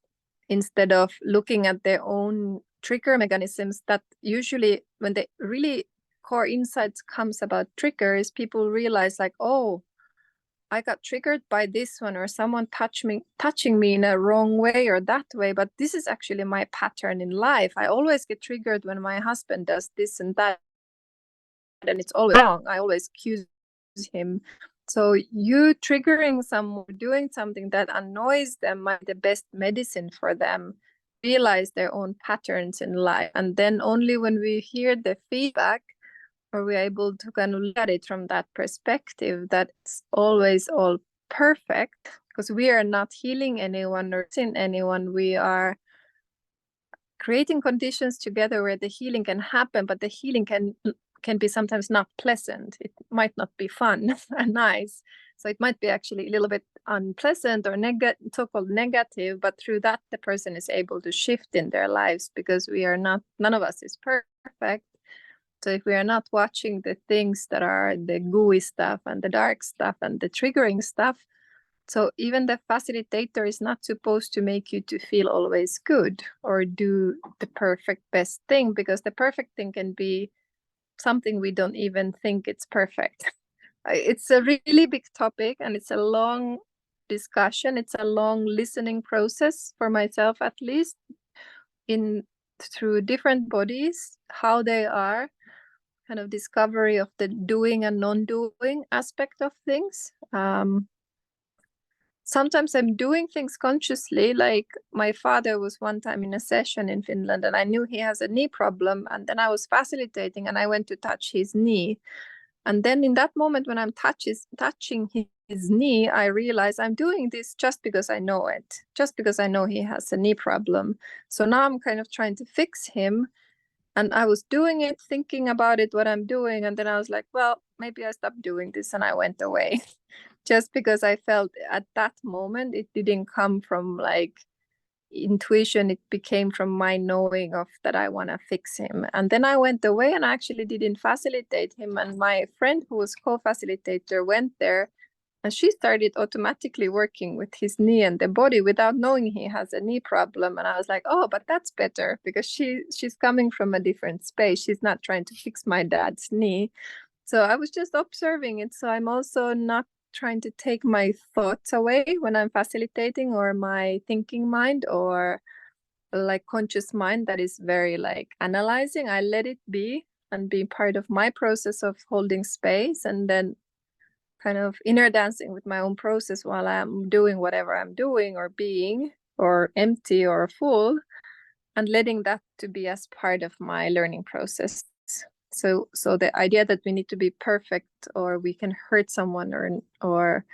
instead of looking at their own trigger mechanisms. That usually, when the really core insights comes about triggers, people realize, like, oh, I got triggered by this one, or someone touching me in a wrong way or that way, but this is actually my pattern in life. I always get triggered when my husband does this and that, and it's always wrong. I always accuse him. So you triggering someone, doing something that annoys them, might be the best medicine for them. Realize their own patterns in life, and then only when we hear the feedback, are we able to kind of look at it from that perspective, that it's always all perfect, because we are not healing anyone or seeing anyone. We are creating conditions together where the healing can happen, but the healing can be sometimes not pleasant. It might not be fun and nice. So it might be actually a little bit unpleasant or so-called negative, but through that the person is able to shift in their lives, because none of us is perfect. So if we are not watching the things that are the gooey stuff and the dark stuff and the triggering stuff, so even the facilitator is not supposed to make you to feel always good or do the perfect best thing, because the perfect thing can be something we don't even think it's perfect. It's a really big topic, and it's a long discussion. It's a long listening process for myself, at least, through different bodies, how they are, kind of discovery of the doing and non-doing aspect of things. Sometimes I'm doing things consciously, like my father was one time in a session in Finland, and I knew he has a knee problem, and then I was facilitating and I went to touch his knee. And then in that moment when I'm touching his knee, I realize I'm doing this just because I know it, just because I know he has a knee problem. So now I'm kind of trying to fix him, And I was doing it, thinking about it, what I'm doing. And then I was like, well, maybe I stopped doing this, and I went away. Just because I felt at that moment, it didn't come from like intuition, it became from my knowing of that I want to fix him. And then I went away and I actually didn't facilitate him. And my friend who was co-facilitator went there, and she started automatically working with his knee and the body without knowing he has a knee problem. And I was like, oh, but that's better, because she's coming from a different space. She's not trying to fix my dad's knee. So I was just observing it. So I'm also not trying to take my thoughts away when I'm facilitating, or my thinking mind, or like conscious mind that is very like analyzing. I let it be and be part of my process of holding space, and then kind of inner dancing with my own process while I'm doing whatever I'm doing, or being, or empty or full, and letting that to be as part of my learning process. So the idea that we need to be perfect, or we can hurt someone, or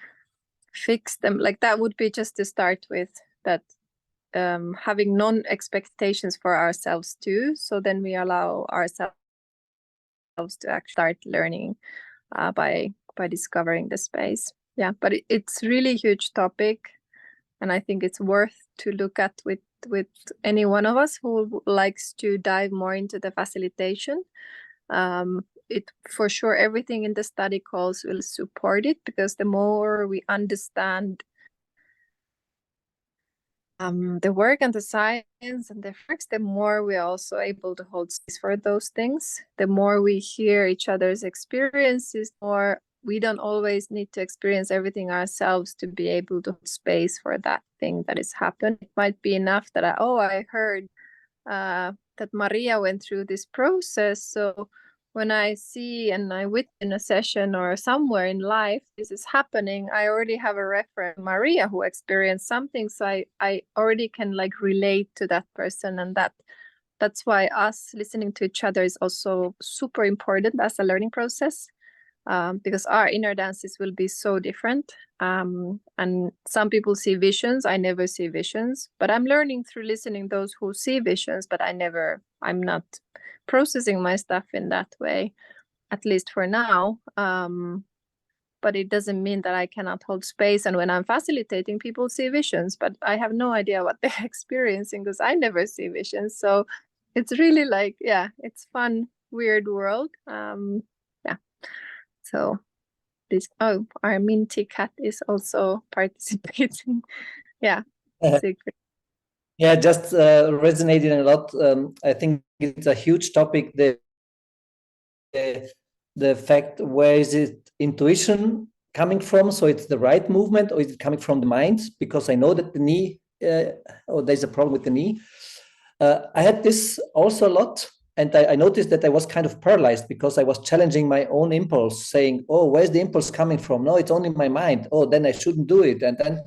fix them, like that would be just to start with that, having non-expectations for ourselves too. So then we allow ourselves to actually start learning by discovering the space. Yeah, but it's really huge topic, and I think it's worth to look at with any one of us who likes to dive more into the facilitation. It for sure, everything in the study calls will support it, because the more we understand the work and the science and the facts, the more we are also able to hold space for those things. The more we hear each other's experiences, more we don't always need to experience everything ourselves to be able to hold space for that thing that is happening. It might be enough that I heard that Maria went through this process. So when I see and I witness in a session or somewhere in life this is happening, I already have a reference, Maria, who experienced something. So I already can like relate to that person, and that's why us listening to each other is also super important as a learning process. Because our inner dances will be so different. And some people see visions. I never see visions, but I'm learning through listening those who see visions, but I'm not processing my stuff in that way, at least for now. But it doesn't mean that I cannot hold space. And when I'm facilitating, people see visions, but I have no idea what they're experiencing, because I never see visions. So it's really like, yeah, it's fun, weird world. So this, our Minty cat is also participating. Yeah, secret. Yeah, just resonating a lot. I think it's a huge topic. The fact, where is it intuition coming from? So it's the right movement, or is it coming from the mind? Because I know that the knee, or there's a problem with the knee. I had this also a lot. And I noticed that I was kind of paralyzed, because I was challenging my own impulse, saying, oh, where's the impulse coming from? No, it's only my mind. Oh, then I shouldn't do it. And then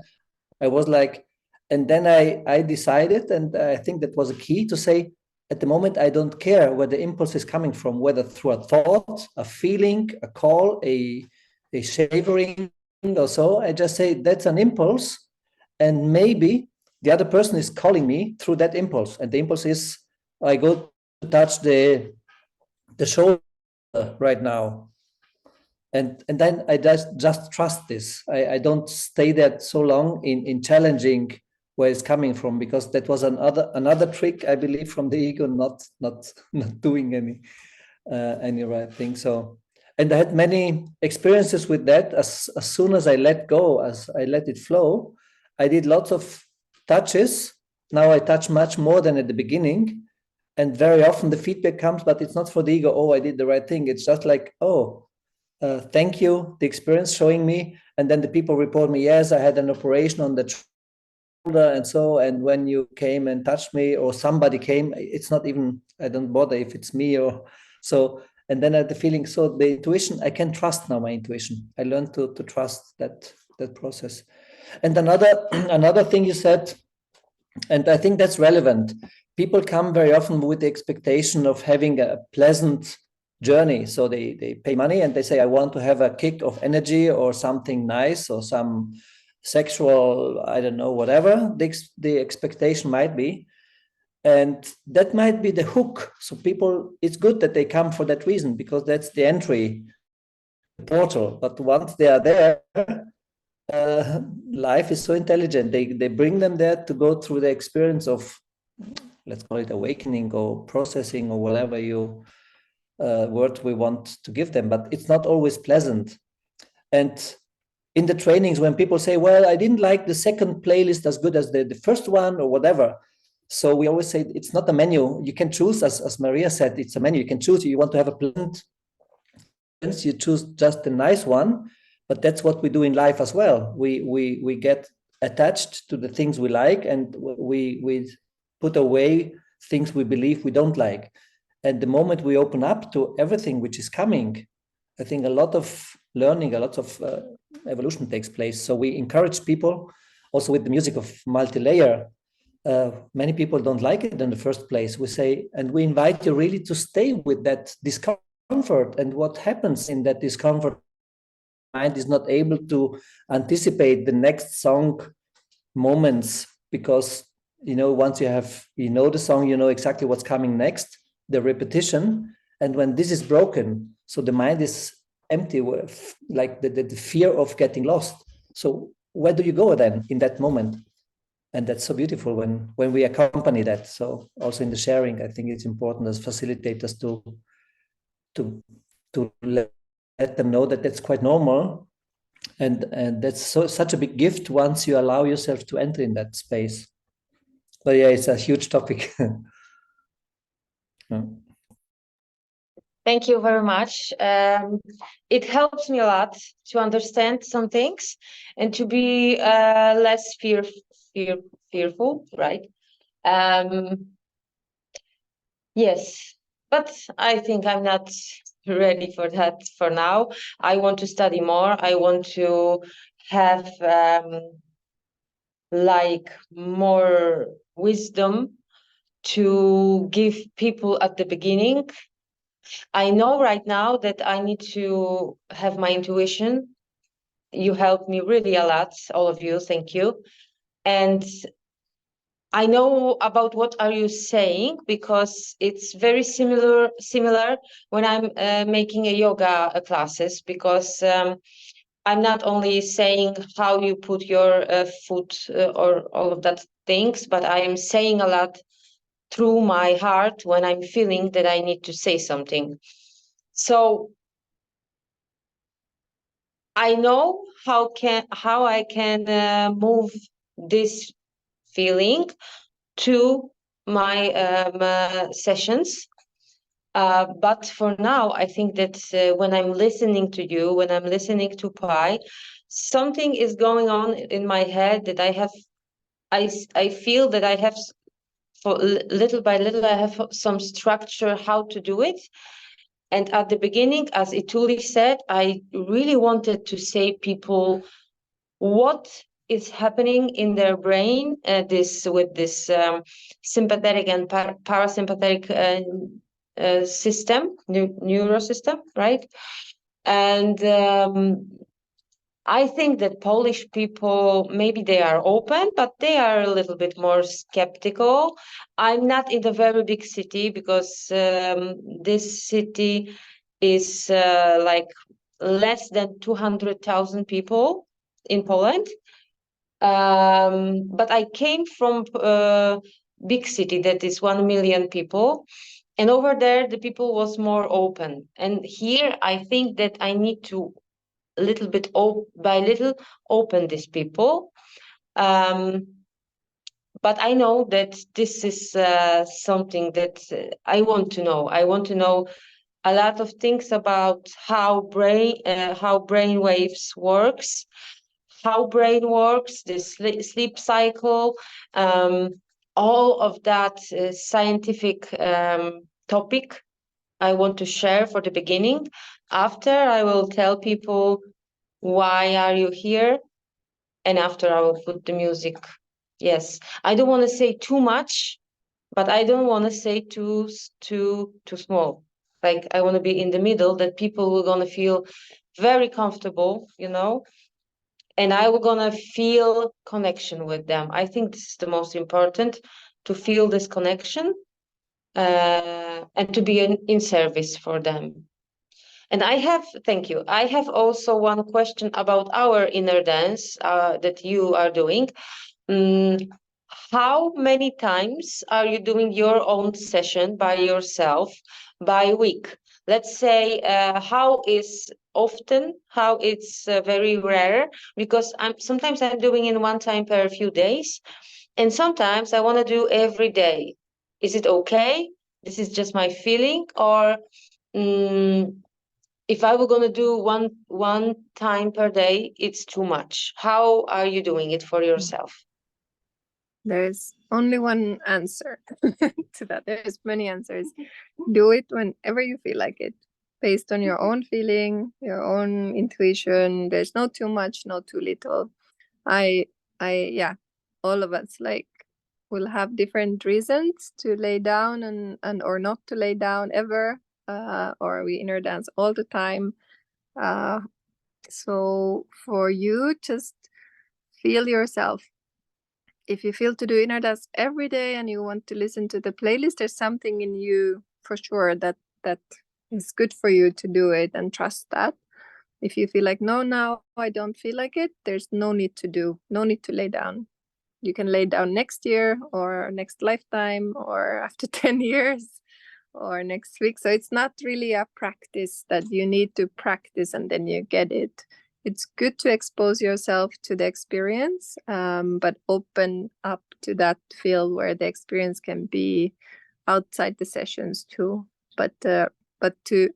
I was like, and then I decided, and I think that was a key, to say, at the moment, I don't care where the impulse is coming from, whether through a thought, a feeling, a call, a shivering or so. I just say, that's an impulse. And maybe the other person is calling me through that impulse. And the impulse is, I go to touch the shoulder right now, and then I just trust this. I don't stay there so long in challenging where it's coming from, because that was another trick, I believe, from the ego, not doing any right thing. So, and I had many experiences with that. As soon as I let go, as I let it flow, I did lots of touches. Now I touch much more than at the beginning. And very often the feedback comes, but it's not for the ego, oh, I did the right thing. It's just like, oh, thank you, the experience showing me. And then the people report me, yes, I had an operation on the shoulder and so, and when you came and touched me, or somebody came, it's not even, I don't bother if it's me or so. And then I had the feeling, so the intuition, I can trust now my intuition. I learned to trust that process. And another thing you said, and I think that's relevant. People come very often with the expectation of having a pleasant journey. So they pay money and they say, I want to have a kick of energy or something nice, or some sexual, I don't know, whatever the expectation might be. And that might be the hook. So people, it's good that they come for that reason, because that's the entry portal. But once they are there, life is so intelligent. They bring them there to go through the experience of, let's call it awakening or processing or whatever you word we want to give them. But it's not always pleasant. And in the trainings, when people say, well, I didn't like the second playlist as good as the first one or whatever. So we always say it's not a menu. You can choose, as Maria said, it's a menu. You can choose. You want to have a pleasant, you choose just a nice one. But that's what we do in life as well. We get attached to the things we like, and we put away things we believe we don't like. And the moment we open up to everything which is coming, I think a lot of learning, a lot of evolution takes place. So we encourage people also with the music of multi-layer. Many people don't like it in the first place. We say, and we invite you really to stay with that discomfort, and what happens in that discomfort. Mind is not able to anticipate the next song moments, because once you have the song, you know exactly what's coming next, the repetition. And when this is broken, so the mind is empty, with like the fear of getting lost. So where do you go then in that moment? And that's so beautiful when we accompany that. So also in the sharing, I think it's important as facilitators to let them know that that's quite normal, and that's such a big gift once you allow yourself to enter in that space. But yeah, it's a huge topic. Thank you very much. It helps me a lot to understand some things and to be less fearful, right? Yes, but I think I'm not ready for that for now. I want to study more. I want to have like more wisdom to give people at the beginning. I know right now that I need to have my intuition. You helped me really a lot, all of you. Thank you. And I know about what are you saying, because it's very similar when I'm making a yoga classes, because I'm not only saying how you put your foot or all of that things, but I am saying a lot through my heart when I'm feeling that I need to say something. So I know how I can move this feeling to my sessions. But for now, I think that when I'm listening to you, when I'm listening to Pi, something is going on in my head that I feel that I have, for little by little, I have some structure how to do it. And at the beginning, as Ituli said, I really wanted to say people what is happening in their brain, with this sympathetic and parasympathetic system, neurosystem, right? And I think that Polish people, maybe they are open, but they are a little bit more skeptical. I'm not in a very big city, because this city is like less than 200,000 people in Poland. But I came from a big city that is 1 million people. And over there, the people was more open. And here, I think that I need to little bit by little open these people. But I know that this is something that I want to know. I want to know a lot of things about how brain waves works, how brain works, the sleep cycle, all of that scientific topic I want to share for the beginning. After, I will tell people why are you here, and after I will put the music. Yes, I don't want to say too much, but I don't want to say too small. Like, I want to be in the middle, that people will gonna feel very comfortable, and I will gonna feel connection with them. I think this is the most important, to feel this connection, and to be in service for them. And thank you. I have also one question about our inner dance that you are doing. How many times are you doing your own session by yourself by week? Let's say how is often, how it's very rare, because sometimes I'm doing in one time per few days, and sometimes I want to do every day. Is it okay? This is just my feeling, or if I were going to do one time per day, it's too much. How are you doing it for yourself? There's only one answer to that. There's many answers. Do it whenever you feel like it, based on your own feeling, your own intuition. There's no too much, no too little. Yeah, all of us will have different reasons to lay down and or not to lay down ever, or we inner dance all the time. So for you, just feel yourself. If you feel to do inner dance every day and you want to listen to the playlist, there's something in you for sure that is good for you to do it, and trust that. If you feel like, no, now I don't feel like it, there's no need to lay down. You can lay down next year or next lifetime or after 10 years or next week. So it's not really a practice that you need to practice and then you get it. It's good to expose yourself to the experience, but open up to that field where the experience can be outside the sessions too. But to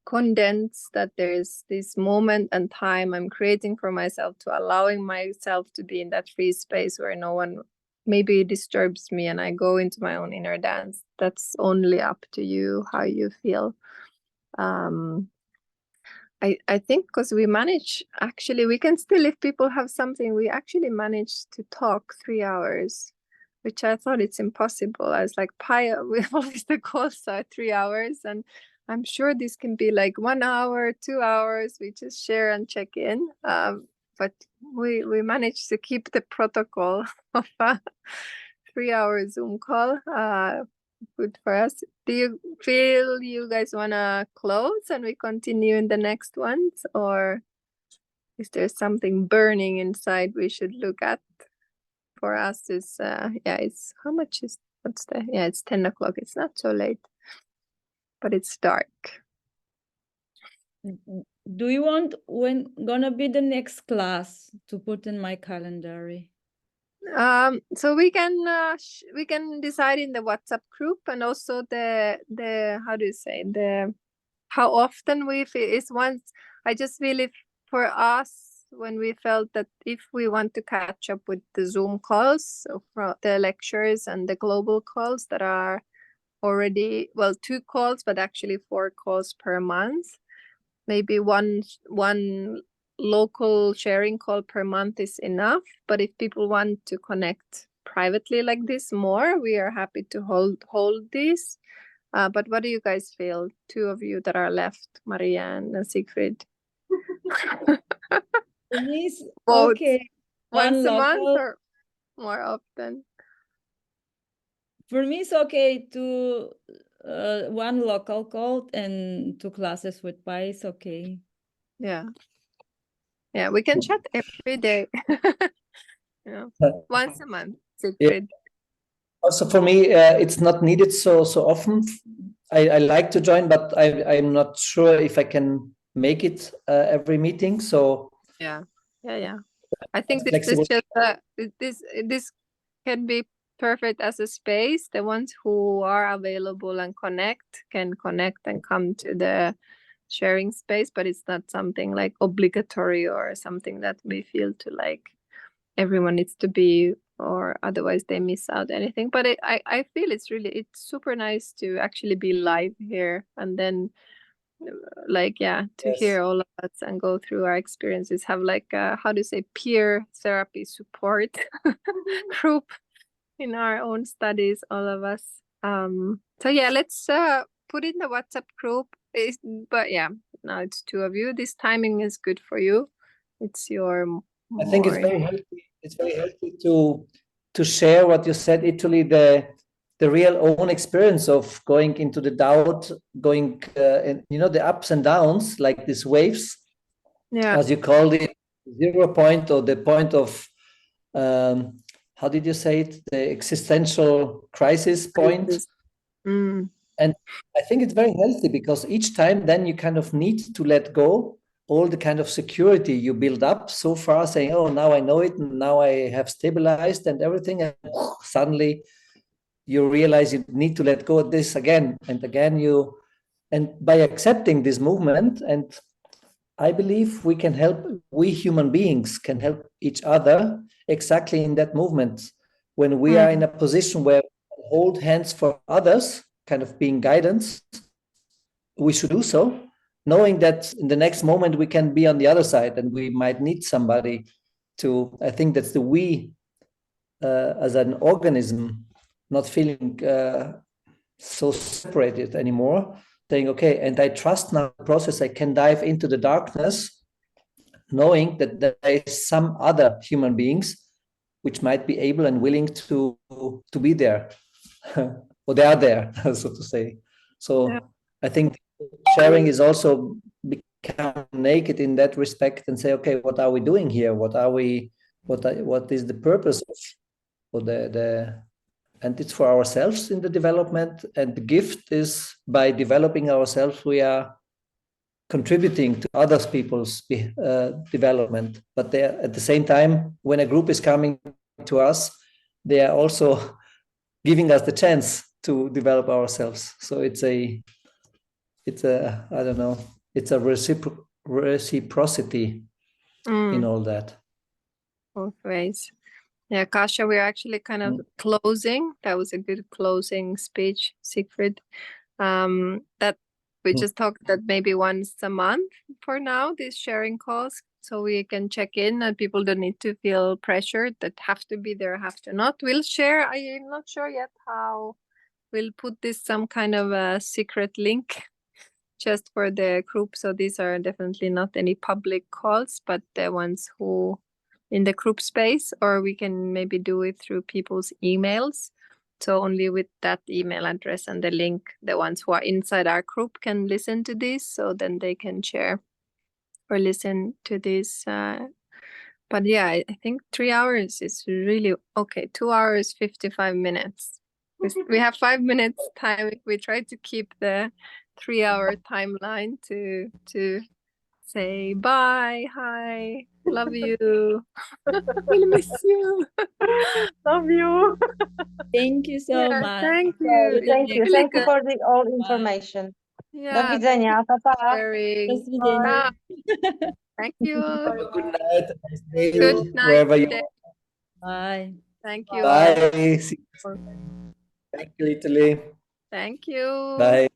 condense that there is this moment and time I'm creating for myself, to allowing myself to be in that free space where no one maybe disturbs me and I go into my own inner dance. That's only up to you how you feel. I think because we manage, actually we can still, if people have something, we actually manage to talk 3 hours, which I thought it's impossible. I was like, we always the calls are 3 hours, and I'm sure this can be like 1 hour, 2 hours. We just share and check in. But we managed to keep the protocol of a 3-hour Zoom call. Good for us. Do you feel you guys want to close and we continue in the next ones? Or is there something burning inside we should look at? For us is, it's, how much is, it's 10 o'clock. It's not so late, but it's dark. Do you want when gonna be the next class to put in my calendar? So we can decide in the WhatsApp group, and also the how do you say, how often we feel is once. I just feel if for us, when we felt that if we want to catch up with the Zoom calls, from the lectures and the global calls that are already, 2 calls, but actually 4 calls per month, maybe one local sharing call per month is enough. But if people want to connect privately like this more, we are happy to hold this. But what do you guys feel? 2 of you that are left, Maria and Siegfried. Okay. Once a month or more often? For me, it's okay to 1 local call and 2 classes with Pi is okay. Yeah, we can chat every day. Once a month, Siegfried. Also for me, it's not needed so often. I like to join, but I'm not sure if I can make it every meeting. So yeah. I think this can be perfect as a space. The ones who are available and can connect and come to the sharing space, but it's not something like obligatory or something that we feel to like everyone needs to be, or otherwise they miss out anything. But I feel it's super nice to actually be live here, and then to hear all of us and go through our experiences, have like how do you say, peer therapy support group in our own studies, all of us. So let's put in the WhatsApp group. But now it's 2 of you. This timing is good for you. It's your I think it's very healthy. It's very healthy to to share what you said, Italy, the real own experience of going into the doubt, going, and the ups and downs, like these waves, as you called it, 0 point, or the point of, how did you say it? The existential crisis point. And I think it's very healthy, because each time then you kind of need to let go all the kind of security you build up so far, saying, oh, now I know it, and now I have stabilized and everything, and suddenly you realize you need to let go of this again and again. And by accepting this movement, and I believe we human beings can help each other exactly in that movement, when we are in a position where we hold hands for others, kind of being guidance, we should do so, knowing that in the next moment we can be on the other side and we might need somebody to. I think that's the we, as an organism, not feeling so separated anymore, saying, okay, and I trust now the process, I can dive into the darkness, knowing that there is some other human beings which might be able and willing to be there, or they are there, so to say. So I think sharing is also become naked in that respect, and say, okay, what are we doing here? What is the purpose of and it's for ourselves in the development. And the gift is, by developing ourselves, we are contributing to other people's development. But they are, at the same time, when a group is coming to us, they are also giving us the chance to develop ourselves. So it's a I don't know, it's a reciprocity in all that. Both ways. Yeah, Kasia, we're actually kind of closing. That was a good closing speech, Siegfried. That we just talked that maybe once a month for now, these sharing calls, so we can check in and people don't need to feel pressured that have to be there, have to not. We'll share. I am not sure yet how we'll put this some kind of a secret link just for the group. So these are definitely not any public calls, but the ones who in the group space, or we can maybe do it through people's emails. So only with that email address and the link, the ones who are inside our group can listen to this. So then they can share or listen to this. But yeah, I think 3 hours is really okay. 2 hours, 55 minutes. We have 5 minutes time. We try to keep the 3-hour timeline to say bye, hi, love you. We'll miss you. Love you. Thank you so much. Thank you. Thank you. Really Thank you good. for the all information. Do Yeah, widzenia. Pa, pa. sharing. Do widzenia. Thank you. Have a good night, a nice day, Good night. wherever you Day. Bye. Thank you. Bye. Thank you, Italy. Thank you. Bye.